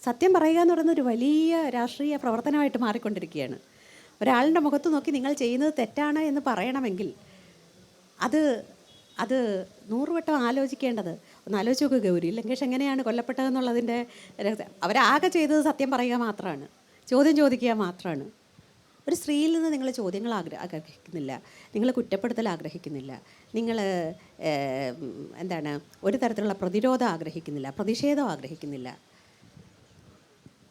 സത്യം പറയുക എന്ന് പറയുന്നൊരു വലിയ രാഷ്ട്രീയ പ്രവർത്തനമായിട്ട് മാറിക്കൊണ്ടിരിക്കുകയാണ്. ഒരാളുടെ മുഖത്ത് നോക്കി നിങ്ങൾ ചെയ്യുന്നത് തെറ്റാണ് എന്ന് പറയണമെങ്കിൽ അത് 100 വട്ടം ആലോചിക്കേണ്ടത്. ഒന്ന് ആലോചിച്ച് നോക്കുക ഗൗരി ലങ്കേഷ് എങ്ങനെയാണ് കൊല്ലപ്പെട്ടതെന്നുള്ളതിൻ്റെ അവരാകെ ചെയ്തത് സത്യം പറയുക മാത്രമാണ്, ചോദ്യം ചോദിക്കുക മാത്രമാണ്. ഒരു സ്ത്രീയിൽ നിന്ന് നിങ്ങൾ ചോദ്യങ്ങൾ ആഗ്രഹിക്കുന്നില്ല, നിങ്ങൾ കുറ്റപ്പെടുത്തൽ ആഗ്രഹിക്കുന്നില്ല, നിങ്ങൾ ഒരു തരത്തിലുള്ള പ്രതിരോധം ആഗ്രഹിക്കുന്നില്ല, പ്രതിഷേധം ആഗ്രഹിക്കുന്നില്ല.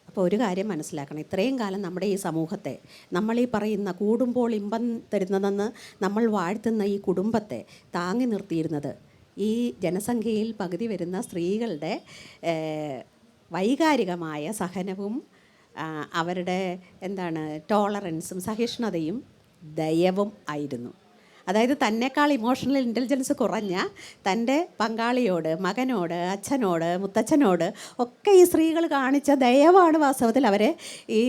അപ്പോൾ ഒരു കാര്യം മനസ്സിലാക്കണം, ഇത്രയും കാലം നമ്മുടെ ഈ സമൂഹത്തെ, നമ്മളീ പറയുന്ന കൂടുമ്പോൾ ഇമ്പം തരുന്നതെന്ന് നമ്മൾ വാഴ്ത്തുന്ന ഈ കുടുംബത്തെ താങ്ങി നിർത്തിയിരുന്നത് ഈ ജനസംഖ്യയിൽ പകുതി വരുന്ന സ്ത്രീകളുടെ വൈകാരികമായ സഹനവും അവരുടെ ടോളറൻസും സഹിഷ്ണുതയും ദയവും ആയിരുന്നു. അതായത് തന്നെക്കാൾ ഇമോഷണൽ ഇൻ്റലിജൻസ് കുറഞ്ഞ തൻ്റെ പങ്കാളിയോട്, മകനോട്, അച്ഛനോട്, മുത്തച്ഛനോട് ഒക്കെ ഈ സ്ത്രീകൾ കാണിച്ച ദയവാണ് വാസ്തവത്തിൽ അവരെ ഈ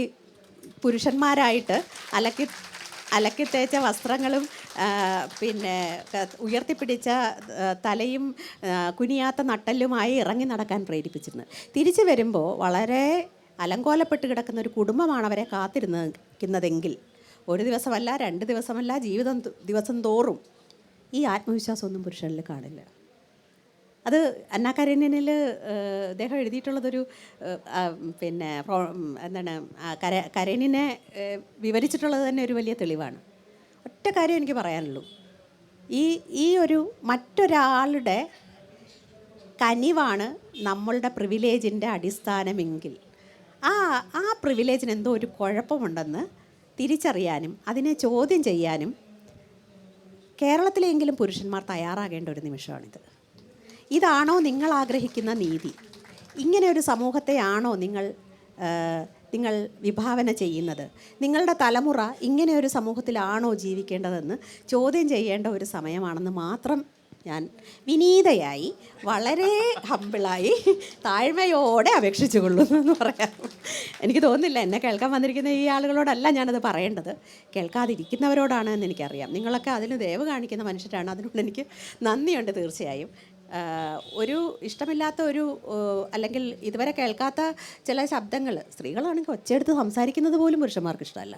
പുരുഷന്മാരായിട്ട് അലക്കി തേച്ച വസ്ത്രങ്ങളും പിന്നെ ഉയർത്തിപ്പിടിച്ച തലയും കുനിയാത്ത നട്ടല്ലുമായി ഇറങ്ങി നടക്കാൻ പ്രേരിപ്പിച്ചിരുന്നത്. തിരിച്ചു വരുമ്പോൾ വളരെ അലങ്കോലപ്പെട്ട് കിടക്കുന്ന ഒരു കുടുംബമാണ് അവരെ കാത്തിരുന്നതെങ്കിൽ ഒരു ദിവസമല്ല 2 ദിവസമല്ല ദിവസം തോറും ഈ ആത്മവിശ്വാസമൊന്നും പുരുഷനിൽ കാണില്ല. അത് അന്നാ കരേനിയനിൽ അദ്ദേഹം എഴുതിയിട്ടുള്ളതൊരു പിന്നെ എന്താണ് കരേനിനെ വിവരിച്ചിട്ടുള്ളത് തന്നെ ഒരു വലിയ തെളിവാണ്. ഒറ്റ കാര്യം എനിക്ക് പറയാനുള്ളൂ, ഈ ഒരു മറ്റൊരാളുടെ കനിവാണ് നമ്മളുടെ പ്രിവിലേജിൻ്റെ അടിസ്ഥാനമെങ്കിൽ ആ പ്രിവിലേജിന് എന്തോ ഒരു കുഴപ്പമുണ്ടെന്ന് തിരിച്ചറിയാനും അതിനെ ചോദ്യം ചെയ്യാനും കേരളത്തിലെങ്കിലും പുരുഷന്മാർ തയ്യാറാകേണ്ട ഒരു നിമിഷമാണിത്. ഇതാണോ നിങ്ങൾ ആഗ്രഹിക്കുന്ന നീതി? ഇങ്ങനെ ഒരു സമൂഹത്തെയാണോ നിങ്ങൾ വിഭാവന ചെയ്യുന്നത്? നിങ്ങളുടെ തലമുറ ഇങ്ങനെ ഒരു സമൂഹത്തിലാണോ ജീവിക്കേണ്ടതെന്ന് ചോദ്യം ചെയ്യേണ്ട ഒരു സമയമാണെന്ന് മാത്രം ഞാൻ വിനീതയായി വളരെ ഹമ്പിളായി താഴ്മയോടെ അപേക്ഷിച്ചു കൊള്ളുന്നു എന്ന് പറയാം. എനിക്ക് തോന്നുന്നില്ല എന്നെ കേൾക്കാൻ വന്നിരിക്കുന്ന ഈ ആളുകളോടല്ല ഞാനത് പറയേണ്ടത്, കേൾക്കാതിരിക്കുന്നവരോടാണ് എന്ന് എനിക്കറിയാം. നിങ്ങളൊക്കെ അതിന് ദയവ് കാണിക്കുന്ന മനുഷ്യരാണ്, അതിനോട് എനിക്ക് നന്ദിയുണ്ട് തീർച്ചയായും. ഒരു ഇഷ്ടമില്ലാത്ത അല്ലെങ്കിൽ ഇതുവരെ കേൾക്കാത്ത ചില ശബ്ദങ്ങൾ, സ്ത്രീകളാണെങ്കിൽ ഒച്ചയെടുത്ത് സംസാരിക്കുന്നത് പോലും പുരുഷന്മാർക്ക് ഇഷ്ടമല്ല.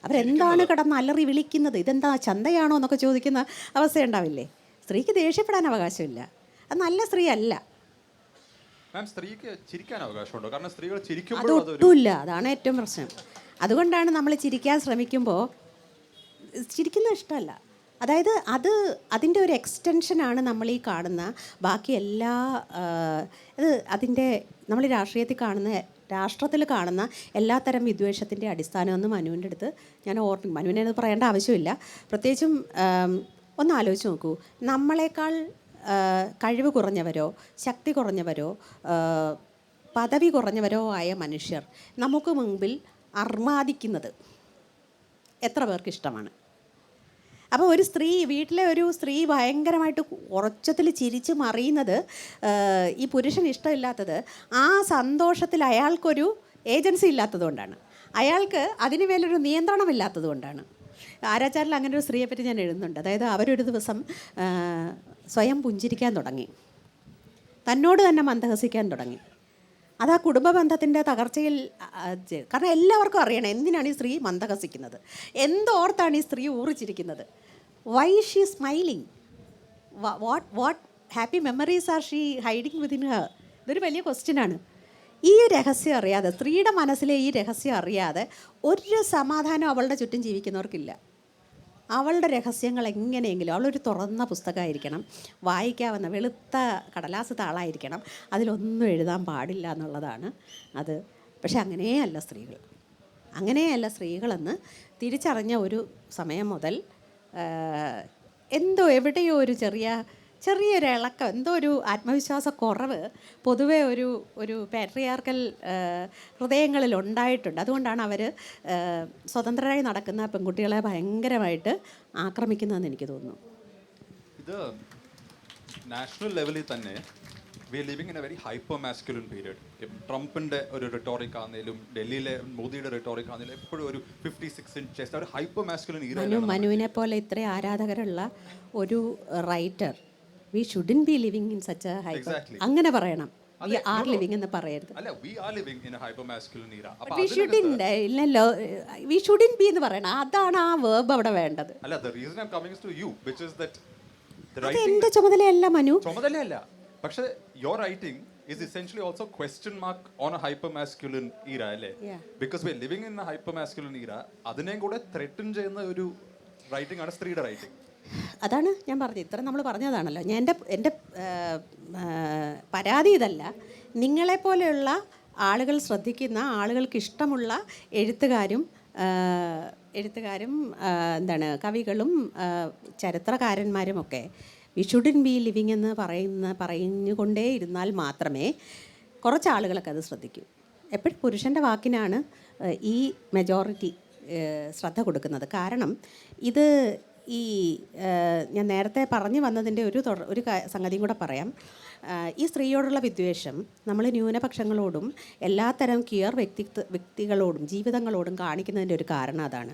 അവരെന്താണ് കിടന്ന് അലറി വിളിക്കുന്നത്, ഇതെന്താ ചന്തയാണോ എന്നൊക്കെ ചോദിക്കുന്ന അവസ്ഥയുണ്ടാവില്ലേ? സ്ത്രീക്ക് ദേഷ്യപ്പെടാൻ അവകാശമില്ല, അത് നല്ല സ്ത്രീ അല്ല. സ്ത്രീക്ക് ചിരിക്കാൻ അവകാശമുണ്ടോ? കാരണം സ്ത്രീകൾ ചിരിക്കുമ്പോൾ അതൊട്ടുമില്ല, അതാണ് ഏറ്റവും പ്രശ്നം. അതുകൊണ്ടാണ് നമ്മൾ ചിരിക്കാൻ ശ്രമിക്കുമ്പോൾ ചിരിക്കുന്നത് ഇഷ്ടമല്ല. അതായത് അതിൻ്റെ ഒരു എക്സ്റ്റൻഷനാണ് നമ്മൾ ഈ കാണുന്ന ബാക്കി എല്ലാ അതിൻ്റെ നമ്മൾ രാഷ്ട്രത്തിൽ കാണുന്ന എല്ലാത്തരം വിദ്വേഷത്തിൻ്റെ അടിസ്ഥാനമെന്ന് മനുവിൻ്റെ അടുത്ത് ഞാൻ മനുവിനെ അത് പറയേണ്ട ആവശ്യമില്ല. പ്രത്യേകിച്ചും ഒന്ന് ആലോചിച്ച് നോക്കൂ, നമ്മളെക്കാൾ കഴിവ് കുറഞ്ഞവരോ ശക്തി കുറഞ്ഞവരോ പദവി കുറഞ്ഞവരോ ആയ മനുഷ്യർ നമുക്ക് മുമ്പിൽ അർമാദിക്കുന്നത് എത്ര പേർക്ക് ഇഷ്ടമാണ്? അപ്പോൾ വീട്ടിലെ ഒരു സ്ത്രീ ഭയങ്കരമായിട്ട് ഉറച്ചത്തിൽ ചിരിച്ച് മറിയുന്നത് ഈ പുരുഷൻ ഇഷ്ടമില്ലാത്തത് ആ സന്തോഷത്തിൽ അയാൾക്കൊരു ഏജൻസി ഇല്ലാത്തതുകൊണ്ടാണ്, അയാൾക്ക് അതിന് മേലൊരു നിയന്ത്രണമില്ലാത്തത് കൊണ്ടാണ്. ആരാച്ചാരിൽ അങ്ങനെ ഒരു സ്ത്രീയെ പറ്റി ഞാൻ എഴുതുന്നുണ്ട്. അതായത് അവരൊരു ദിവസം സ്വയം പുഞ്ചിരിക്കാൻ തുടങ്ങി, തന്നോട് തന്നെ മന്ദഹസിക്കാൻ തുടങ്ങി. അത് ആ കുടുംബ ബന്ധത്തിൻ്റെ തകർച്ചയിൽ, കാരണം എല്ലാവർക്കും അറിയണം എന്തിനാണ് ഈ സ്ത്രീ മന്ദഹസിക്കുന്നത്, എന്തോർത്താണ് ഈ സ്ത്രീ ഊറിച്ചിരിക്കുന്നത്. Why she smiling, what happy memories are she hiding within her? ഇതൊരു വലിയ ക്വസ്റ്റ്യനാണ്. ഈ രഹസ്യം അറിയാതെ, സ്ത്രീയുടെ മനസ്സിലെ ഈ രഹസ്യം അറിയാതെ ഒരു സമാധാനം അവളുടെ ചുറ്റും ജീവിക്കുന്നവർക്കില്ല. അവളുടെ രഹസ്യങ്ങൾ എങ്ങനെയെങ്കിലും, അവളൊരു തുറന്ന പുസ്തകമായിരിക്കണം, വായിക്കാവുന്ന വെളുത്ത കടലാസ് താളായിരിക്കണം, അതിലൊന്നും എഴുതാൻ പാടില്ല എന്നുള്ളതാണ് അത്. പക്ഷെ അങ്ങനെയല്ല സ്ത്രീകളെന്ന് തിരിച്ചറിഞ്ഞ ഒരു സമയം മുതൽ എവിടെയോ ഒരു ചെറിയൊരു ഇളക്കം, എന്തോ ഒരു ആത്മവിശ്വാസക്കുറവ് പൊതുവെ ഒരു പാട്രിയാർക്കൽ ഹൃദയങ്ങളിൽ ഉണ്ടായിട്ടുണ്ട്. അതുകൊണ്ടാണ് അവർ സ്വതന്ത്രരായി നടക്കുന്ന പെൺകുട്ടികളെ ഭയങ്കരമായിട്ട് ആക്രമിക്കുന്നതെന്ന് എനിക്ക് തോന്നുന്നു. ഇത് നാഷണൽ ലെവലിൽ തന്നെ we are living in a very hyper masculine period. ട്രംപിൻ്റെ ഒരു റിട്ടോറിക് ആണെങ്കിലും ഡൽഹിയിലെ മോദിയുടെ റിട്ടോറിക് ആണെങ്കിലും എപ്പോഴും ഒരു 56 inch ചെസ്റ്റ്, ഒരു ഹൈപ്പർ മാസ്കുലിൻ ഈറ. മനുവിനെ പോലെ ഇത്രയും ആരാധകരുള്ള ഒരു writer, we shouldn't be living in such a hyper. Exactly. അങ്ങനെ പറയണം. We are living എന്ന് പറയരുത്. അല്ല, we are living in a hyper masculine era. We shouldn't be എന്ന് പറയണം. അതാണ് ആ verb അവിടെ വേണ്ടത്. അല്ല, the reason I'm coming is to you, which is that the അത് writing എന്റെ ചുമതലയല്ല മനു. ചുമതലയല്ല, പക്ഷേ your writing is essentially also question mark on a hyper masculine era, അല്ലേ? Because we are living in a hyper masculine era. അതിനെയും കൂടെ threaten ചെയ്യുന്ന ഒരു writing ആണ് സ്ത്രീയുടെ റൈറ്റിംഗ്. അതാണ് ഞാൻ പറഞ്ഞത്, ഇത്ര നമ്മൾ പറഞ്ഞതാണല്ലോ. എൻ്റെ പരാതി ഇതല്ല. നിങ്ങളെപ്പോലെയുള്ള ആളുകൾ ശ്രദ്ധിക്കുന്ന, ആളുകൾക്ക് ഇഷ്ടമുള്ള എഴുത്തുകാരും കവികളും ചരിത്രകാരന്മാരുമൊക്കെ വി ഷുഡിൻ ബി ലിവിങ് എന്ന് പറഞ്ഞുകൊണ്ടേ ഇരുന്നാൽ മാത്രമേ കുറച്ച് ആളുകളൊക്കെ അത് ശ്രദ്ധിക്കൂ. എപ്പോഴും പുരുഷൻ്റെ വാക്കിനാണ് ഈ മെജോറിറ്റി ശ്രദ്ധ കൊടുക്കുന്നത്. കാരണം ഇത് ഞാൻ നേരത്തെ പറഞ്ഞു വന്നതിൻ്റെ ഒരു സംഗതിയും കൂടെ പറയാം. ഈ സ്ത്രീയോടുള്ള വിദ്വേഷം നമ്മൾ ന്യൂനപക്ഷങ്ങളോടും എല്ലാത്തരം ക്യൂർ വ്യക്തികളോടും ജീവിതങ്ങളോടും കാണിക്കുന്നതിൻ്റെ ഒരു കാരണം അതാണ്.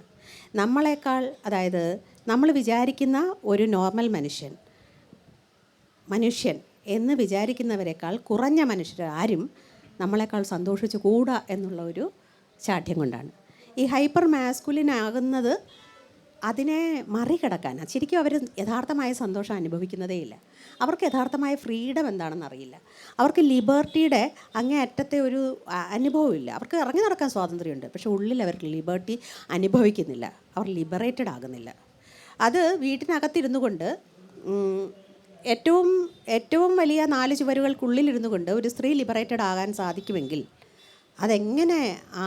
നമ്മളെക്കാൾ, അതായത് നമ്മൾ വിചാരിക്കുന്ന ഒരു നോർമൽ മനുഷ്യൻ എന്ന് വിചാരിക്കുന്നവരെക്കാൾ കുറഞ്ഞ മനുഷ്യർ ആരും നമ്മളെക്കാൾ സന്തോഷിച്ച് കൂടാ എന്നുള്ള ഒരു ശാഠ്യം കൊണ്ടാണ്. ഈ ഹൈപ്പർ മാസ്കുലിൻ ആകുന്നത് അതിനെ മറികടക്കാനാണ്. ശരിക്കും അവർ യഥാർത്ഥമായ സന്തോഷം അനുഭവിക്കുന്നതേയില്ല. അവർക്ക് യഥാർത്ഥമായ ഫ്രീഡം എന്താണെന്ന് അറിയില്ല. അവർക്ക് ലിബർട്ടിയുടെ അങ്ങേയറ്റത്തെ ഒരു അനുഭവമില്ല. അവർക്ക് ഇറങ്ങി നടക്കാൻ സ്വാതന്ത്ര്യമുണ്ട്, പക്ഷേ ഉള്ളിൽ അവർ ലിബർട്ടി അനുഭവിക്കുന്നില്ല. അവർ ലിബറേറ്റഡ് ആകുന്നില്ല. അത് വീട്ടിനകത്തിരുന്നു കൊണ്ട് ഏറ്റവും വലിയ 4 ചുവരുകൾക്കുള്ളിലിരുന്നു കൊണ്ട് ഒരു സ്ത്രീ ലിബറേറ്റഡ് ആകാൻ സാധിക്കുമെങ്കിൽ അതെങ്ങനെ ആ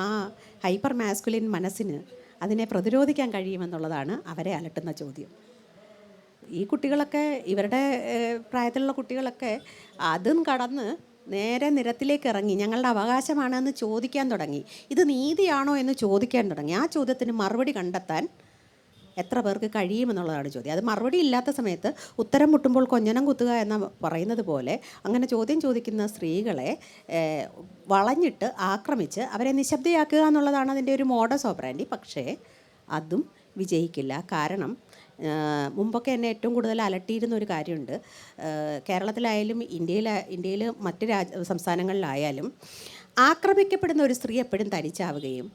ഹൈപ്പർ മാസ്കുലിൻ മനസ്സിന് അതിനെ പ്രതിരോധിക്കാൻ കഴിയുമെന്നുള്ളതാണ് അവരെ അലട്ടുന്ന ചോദ്യം. ഈ കുട്ടികളൊക്കെ, ഇവരുടെ പ്രായത്തിലുള്ള കുട്ടികളൊക്കെ അതും കടന്ന് നേരെ നിരത്തിലേക്ക് ഇറങ്ങി ഞങ്ങളുടെ അവകാശമാണെന്ന് ചോദിക്കാൻ തുടങ്ങി. ഇത് നീതിയാണോ എന്ന് ചോദിക്കാൻ തുടങ്ങി. ആ ചോദ്യത്തിന് മറുപടി കണ്ടെത്താൻ എത്ര പേർക്ക് കഴിയുമെന്നുള്ളതാണ് ചോദ്യം. അത് മറുപടി ഇല്ലാത്ത സമയത്ത് ഉത്തരം മുട്ടുമ്പോൾ കൊഞ്ഞനം കുത്തുക എന്ന് പറയുന്നത് പോലെ അങ്ങനെ ചോദ്യം ചോദിക്കുന്ന സ്ത്രീകളെ വളഞ്ഞിട്ട് ആക്രമിച്ച് അവരെ നിശബ്ദയാക്കുക എന്നുള്ളതാണ് അതിൻ്റെ ഒരു മോഡസ് ഓപ്പറാൻഡി. പക്ഷേ അതും വിജയിക്കില്ല. കാരണം മുമ്പൊക്കെ എന്നെ ഏറ്റവും കൂടുതൽ അലട്ടിയിരുന്ന ഒരു കാര്യമുണ്ട്. കേരളത്തിലായാലും ഇന്ത്യയിൽ മറ്റ് സംസ്ഥാനങ്ങളിലായാലും ആക്രമിക്കപ്പെടുന്ന ഒരു സ്ത്രീ എപ്പോഴും തനിച്ചാവുകയും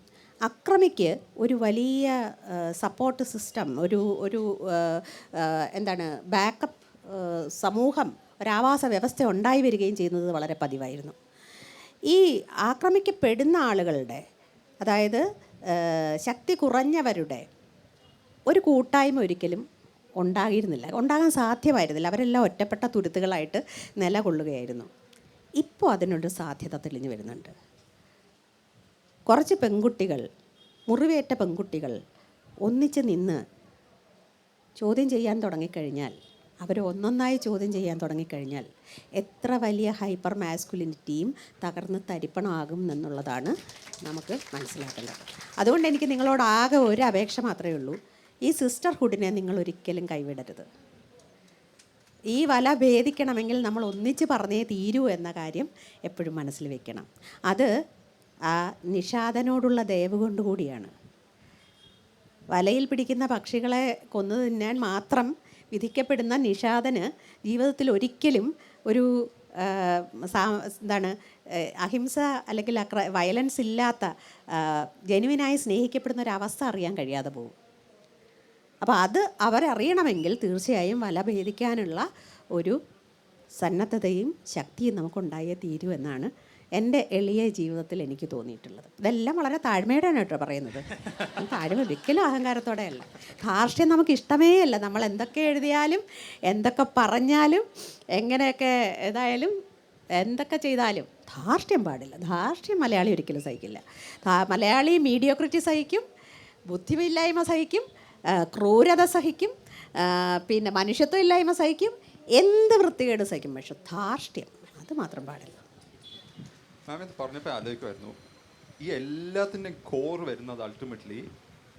അക്രമിക്ക് ഒരു വലിയ സപ്പോർട്ട് സിസ്റ്റം, ഒരു ബാക്കപ്പ് സമൂഹം, ഒരാവാസ വ്യവസ്ഥ ഉണ്ടായി വരികയും ചെയ്യുന്നത് വളരെ പതിവായിരുന്നു. ഈ ആക്രമിക്കപ്പെടുന്ന ആളുകളുടെ, അതായത് ശക്തി കുറഞ്ഞവരുടെ ഒരു കൂട്ടായ്മ ഒരിക്കലും ഉണ്ടാകാൻ സാധ്യമായിരുന്നില്ല. അവരെല്ലാം ഒറ്റപ്പെട്ട തുരുത്തുകളായിട്ട് നിലകൊള്ളുകയായിരുന്നു. ഇപ്പോൾ അതിനൊരു സാധ്യത തെളിഞ്ഞു വരുന്നുണ്ട്. കുറച്ച് പെൺകുട്ടികൾ, മുറിവേറ്റ പെൺകുട്ടികൾ ഒന്നിച്ച് നിന്ന് ചോദ്യം ചെയ്യാൻ തുടങ്ങിക്കഴിഞ്ഞാൽ, അവർ ഒന്നൊന്നായി ചോദ്യം ചെയ്യാൻ തുടങ്ങിക്കഴിഞ്ഞാൽ എത്ര വലിയ ഹൈപ്പർ മാസ്കുലിനിറ്റിയും തകർന്ന് തരിപ്പണമാകും എന്നുള്ളതാണ് നമുക്ക് മനസ്സിലാക്കേണ്ടത്. അതുകൊണ്ട് എനിക്ക് നിങ്ങളോട് ആകെ ഒരു അപേക്ഷ മാത്രമേ ഉള്ളൂ. ഈ സിസ്റ്റർഹുഡിനെ നിങ്ങൾ ഒരിക്കലും കൈവിടരുത്. ഈ വല ഭേദിക്കണമെങ്കിൽ നമ്മൾ ഒന്നിച്ച് പറഞ്ഞേ തീരൂ എന്ന കാര്യം എപ്പോഴും മനസ്സിൽ വെക്കണം. അത് ആ നിഷാദനോടുള്ള ദയവ് കൊണ്ടുകൂടിയാണ്. വലയിൽ പിടിക്കുന്ന പക്ഷികളെ കൊന്നു തിന്നാൻ മാത്രം വിധിക്കപ്പെടുന്ന നിഷാദന് ജീവിതത്തിൽ ഒരിക്കലും ഒരു അഹിംസ അല്ലെങ്കിൽ വയലൻസ് ഇല്ലാത്ത ജെനുവിനായി സ്നേഹിക്കപ്പെടുന്ന ഒരവസ്ഥ അറിയാൻ കഴിയാതെ പോകും. അപ്പോൾ അത് അവരറിയണമെങ്കിൽ തീർച്ചയായും വല ഭേദിക്കാനുള്ള ഒരു സന്നദ്ധതയും ശക്തിയും നമുക്കുണ്ടായേ തീരൂ എന്നാണ് എൻ്റെ എളിയ ജീവിതത്തിൽ എനിക്ക് തോന്നിയിട്ടുള്ളത്. ഇതെല്ലാം വളരെ താഴ്മയോടെയാണ് കേട്ടോ പറയുന്നത്. താഴ്മ ഒരിക്കലും അഹങ്കാരത്തോടെയല്ല. ധാർഷ്ട്യം നമുക്ക് ഇഷ്ടമേ അല്ല. നമ്മൾ എന്തൊക്കെ എഴുതിയാലും എന്തൊക്കെ പറഞ്ഞാലും എങ്ങനെയൊക്കെ ഏതായാലും എന്തൊക്കെ ചെയ്താലും ധാർഷ്ട്യം പാടില്ല. ധാർഷ്ട്യം മലയാളി ഒരിക്കലും സഹിക്കില്ല. മലയാളി മീഡിയോക്രിറ്റി സഹിക്കും, ബുദ്ധിമില്ലായ്മ സഹിക്കും, ക്രൂരത സഹിക്കും, പിന്നെ മനുഷ്യത്വം ഇല്ലായ്മ സഹിക്കും, എന്ത് വൃത്തികേട് സഹിക്കും. പക്ഷെ ധാർഷ്ട്യം അത് മാത്രം പാടില്ല. മാം ഇത് പറഞ്ഞപ്പോൾ ആലോചിക്കുമായിരുന്നു, ഈ എല്ലാത്തിൻ്റെ കോർ വരുന്നത് അൾട്ടിമേറ്റ്ലി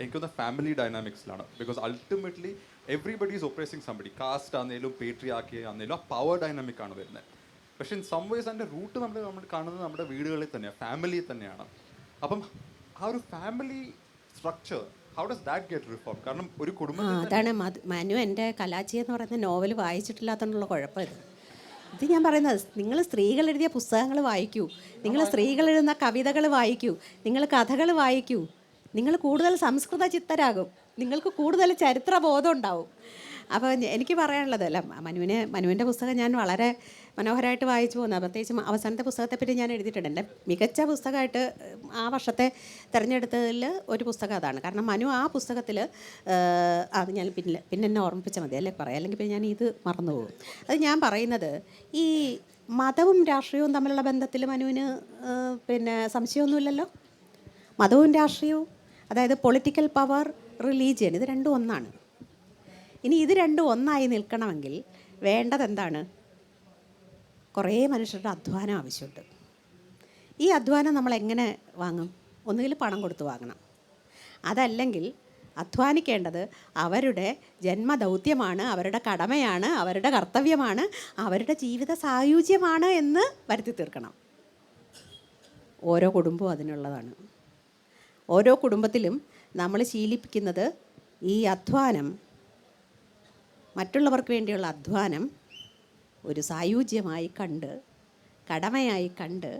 എനിക്കൊന്ന് ഫാമിലി ഡൈനാമിക്സിലാണ്. Because ultimately everybody is oppressing somebody. Caste ആണെങ്കിലും പേട്രിയാർക്കി ആണെങ്കിലും ആ പവർ ഡൈനാമിക് ആണ് വരുന്നത്. പക്ഷെ ഇൻ സം വേസ് അതിൻ്റെ റൂട്ട് നമ്മൾ കാണുന്നത് നമ്മുടെ വീടുകളിൽ തന്നെയാണ്, ഫാമിലി തന്നെയാണ്. അപ്പം ആ ഒരു family structure, how does that get reform? കാരണം ഒരു കുടുംബം, അതാണ് മനു എൻ്റെ കലാച്ചി എന്ന് പറയുന്ന നോവൽ വായിച്ചിട്ടില്ലാത്തതിനുള്ള കുഴപ്പം. ഇത് ഞാൻ പറയുന്നത്, നിങ്ങൾ സ്ത്രീകൾ എഴുതിയ പുസ്തകങ്ങൾ വായിക്കൂ, നിങ്ങൾ സ്ത്രീകൾ എഴുതുന്ന കവിതകൾ വായിക്കൂ, നിങ്ങൾ കഥകൾ വായിക്കൂ. നിങ്ങൾ കൂടുതൽ സംസ്കൃത ചിത്തരാകും, നിങ്ങൾക്ക് കൂടുതൽ ചരിത്രബോധം ഉണ്ടാവും. അപ്പോൾ എനിക്ക് പറയാനുള്ളത്, അല്ല മനുവിൻ്റെ പുസ്തകം ഞാൻ വളരെ മനോഹരമായിട്ട് വായിച്ചു പോകുന്നത്. പ്രത്യേകിച്ചും അവസാനത്തെ പുസ്തകത്തെപ്പറ്റി ഞാൻ എഴുതിയിട്ടുണ്ട്. എൻ്റെ മികച്ച പുസ്തകമായിട്ട് ആ വർഷത്തെ തിരഞ്ഞെടുത്തതിൽ ഒരു പുസ്തകം അതാണ്. കാരണം മനു ആ പുസ്തകത്തിൽ, അത് ഞാൻ പിന്നെ എന്നെ ഓർമ്മിപ്പിച്ചാൽ മതി അല്ലേ പറയാം, അല്ലെങ്കിൽ പിന്നെ ഞാൻ ഇത് മറന്നുപോകും. അത് ഞാൻ പറയുന്നത്, ഈ മതവും രാഷ്ട്രീയവും തമ്മിലുള്ള ബന്ധത്തിൽ മനുവിന് പിന്നെ സംശയമൊന്നുമില്ലല്ലോ. മതവും രാഷ്ട്രീയവും, അതായത് പൊളിറ്റിക്കൽ പവർ, റിലീജിയൻ, ഇത് രണ്ടും ഒന്നാണ്. ഇനി ഇത് രണ്ടും ഒന്നായി നിൽക്കണമെങ്കിൽ വേണ്ടത് എന്താണ്? കുറേ മനുഷ്യരുടെ അധ്വാനം ആവശ്യമുണ്ട്. ഈ അധ്വാനം നമ്മൾ എങ്ങനെ വാങ്ങും? ഒന്നുകിൽ പണം കൊടുത്ത് വാങ്ങണം, അതല്ലെങ്കിൽ അധ്വാനിക്കേണ്ടത് അവരുടെ ജന്മദൗത്യമാണ്, അവരുടെ കടമയാണ്, അവരുടെ കർത്തവ്യമാണ്, അവരുടെ ജീവിത സായുജ്യമാണ് എന്ന് വരുത്തി തീർക്കണം. ഓരോ കുടുംബവും അതിനുള്ളതാണ്. ഓരോ കുടുംബത്തിലും നമ്മൾ ശീലിപ്പിക്കുന്നത് ഈ അധ്വാനം മറ്റുള്ളവർക്ക് വേണ്ടിയുള്ള അധ്വാനം ഒരു സായുജ്യമായി കണ്ട്, കടമയായി കണ്ട്,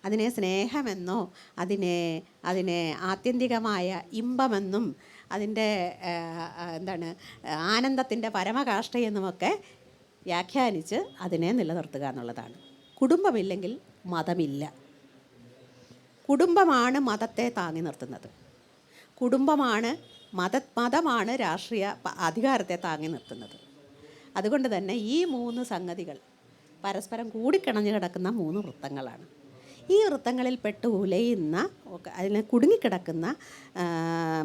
അതിനെ സ്നേഹമെന്നോ അതിനെ ആത്യന്തികമായ ഇമ്പമെന്നും അതിൻ്റെ ആനന്ദത്തിൻ്റെ പരമകാഷ്ഠയെന്നുമൊക്കെ വ്യാഖ്യാനിച്ച് അതിനെ നിലനിർത്തുക എന്നുള്ളതാണ്. കുടുംബമില്ലെങ്കിൽ മതമില്ല. കുടുംബമാണ് മതത്തെ താങ്ങി നിർത്തുന്നത്. കുടുംബമാണ് മതമാണ് രാഷ്ട്രീയ അധികാരത്തെ താങ്ങി നിർത്തുന്നത്. അതുകൊണ്ട് തന്നെ ഈ 3 സംഗതികൾ പരസ്പരം കൂടിക്കിണഞ്ഞു കിടക്കുന്ന 3 വൃത്തങ്ങളാണ്. ഈ വൃത്തങ്ങളിൽ പെട്ട് ഉലയുന്ന, അതിനെ കുടുങ്ങിക്കിടക്കുന്ന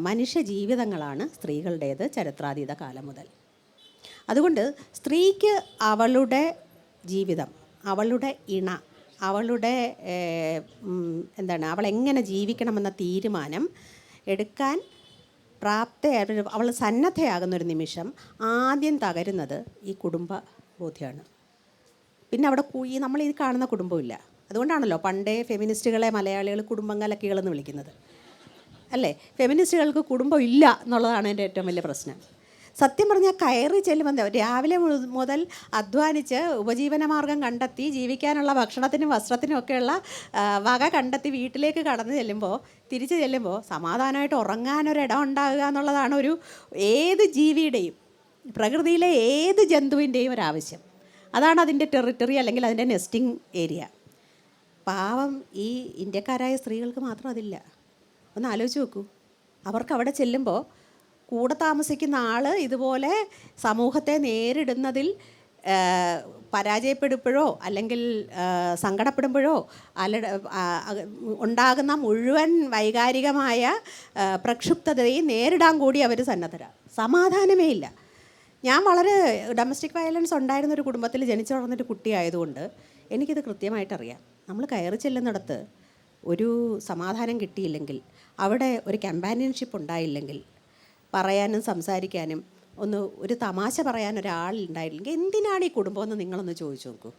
മനുഷ്യ ജീവിതങ്ങളാണ് സ്ത്രീകളുടേത് ചരിത്രാതീത കാലം മുതൽ. അതുകൊണ്ട് സ്ത്രീക്ക് അവളുടെ ജീവിതം, അവളുടെ ഇണ, അവളുടെ അവളെങ്ങനെ ജീവിക്കണമെന്ന തീരുമാനം എടുക്കാൻ അവൾ സന്നദ്ധയാകുന്നൊരു നിമിഷം ആദ്യം തകരുന്നത് ഈ കുടുംബ ബോധ്യമാണ്. പിന്നെ അവിടെ നമ്മൾ ഈ കാണുന്ന കുടുംബമില്ല. അതുകൊണ്ടാണല്ലോ പണ്ടേ ഫെമിനിസ്റ്റുകളെ മലയാളികൾ കുടുംബം കലക്കികളെന്ന് വിളിക്കുന്നത്, അല്ലേ? ഫെമിനിസ്റ്റുകൾക്ക് കുടുംബം ഇല്ല എന്നുള്ളതാണ് എൻ്റെ ഏറ്റവും വലിയ പ്രശ്നം. സത്യം പറഞ്ഞാൽ കയറി ചെല്ലുമ്പോൾ രാവിലെ മുതൽ അധ്വാനിച്ച് ഉപജീവനമാർഗം കണ്ടെത്തി ജീവിക്കാനുള്ള ഭക്ഷണത്തിനും വസ്ത്രത്തിനും ഒക്കെയുള്ള വക കണ്ടെത്തി വീട്ടിലേക്ക് കടന്നു ചെല്ലുമ്പോൾ, തിരിച്ചു ചെല്ലുമ്പോൾ സമാധാനമായിട്ട് ഉറങ്ങാനൊരിടം ഉണ്ടാകുക എന്നുള്ളതാണ് ഏത് ജീവിയുടെയും, പ്രകൃതിയിലെ ഏത് ജന്തുവിൻ്റെയും ഒരാവശ്യം. അതാണ് അതിൻ്റെ ടെറിട്ടറി, അല്ലെങ്കിൽ അതിൻ്റെ നെസ്റ്റിംഗ് ഏരിയ. പാവം ഈ ഇന്ത്യക്കാരായ സ്ത്രീകൾക്ക് മാത്രം അതില്ല. ഒന്ന് ആലോചിച്ച് നോക്കൂ. അവർക്ക് അവിടെ ചെല്ലുമ്പോൾ കൂടെ താമസിക്കുന്ന ആൾ ഇതുപോലെ സമൂഹത്തെ നേരിടുന്നതിൽ പരാജയപ്പെടുമ്പോഴോ അല്ലെങ്കിൽ സങ്കടപ്പെടുമ്പോഴോ ഉണ്ടാകുന്ന മുഴുവൻ വൈകാരികമായ പ്രക്ഷുബ്ധതയും നേരിടാൻ കൂടി അവർ സന്നദ്ധരാണ്. സമാധാനമേ ഇല്ല. ഞാൻ വളരെ ഡൊമസ്റ്റിക് വയലൻസ് ഉണ്ടായിരുന്നൊരു കുടുംബത്തിൽ ജനിച്ചു വളർന്നൊരു കുട്ടിയായതുകൊണ്ട് എനിക്കിത് കൃത്യമായിട്ടറിയാം. നമ്മൾ കയറി ചെല്ലുന്നിടത്ത് ഒരു സമാധാനം കിട്ടിയില്ലെങ്കിൽ, അവിടെ ഒരു കമ്പാനിയൻഷിപ്പ് ഉണ്ടായില്ലെങ്കിൽ, പറയാനും സംസാരിക്കാനും ഒരു തമാശ പറയാൻ ഒരാളുണ്ടായില്ലെങ്കിൽ എന്തിനാണ് ഈ കുടുംബമെന്ന് നിങ്ങളൊന്ന് ചോദിച്ചു നോക്കൂ.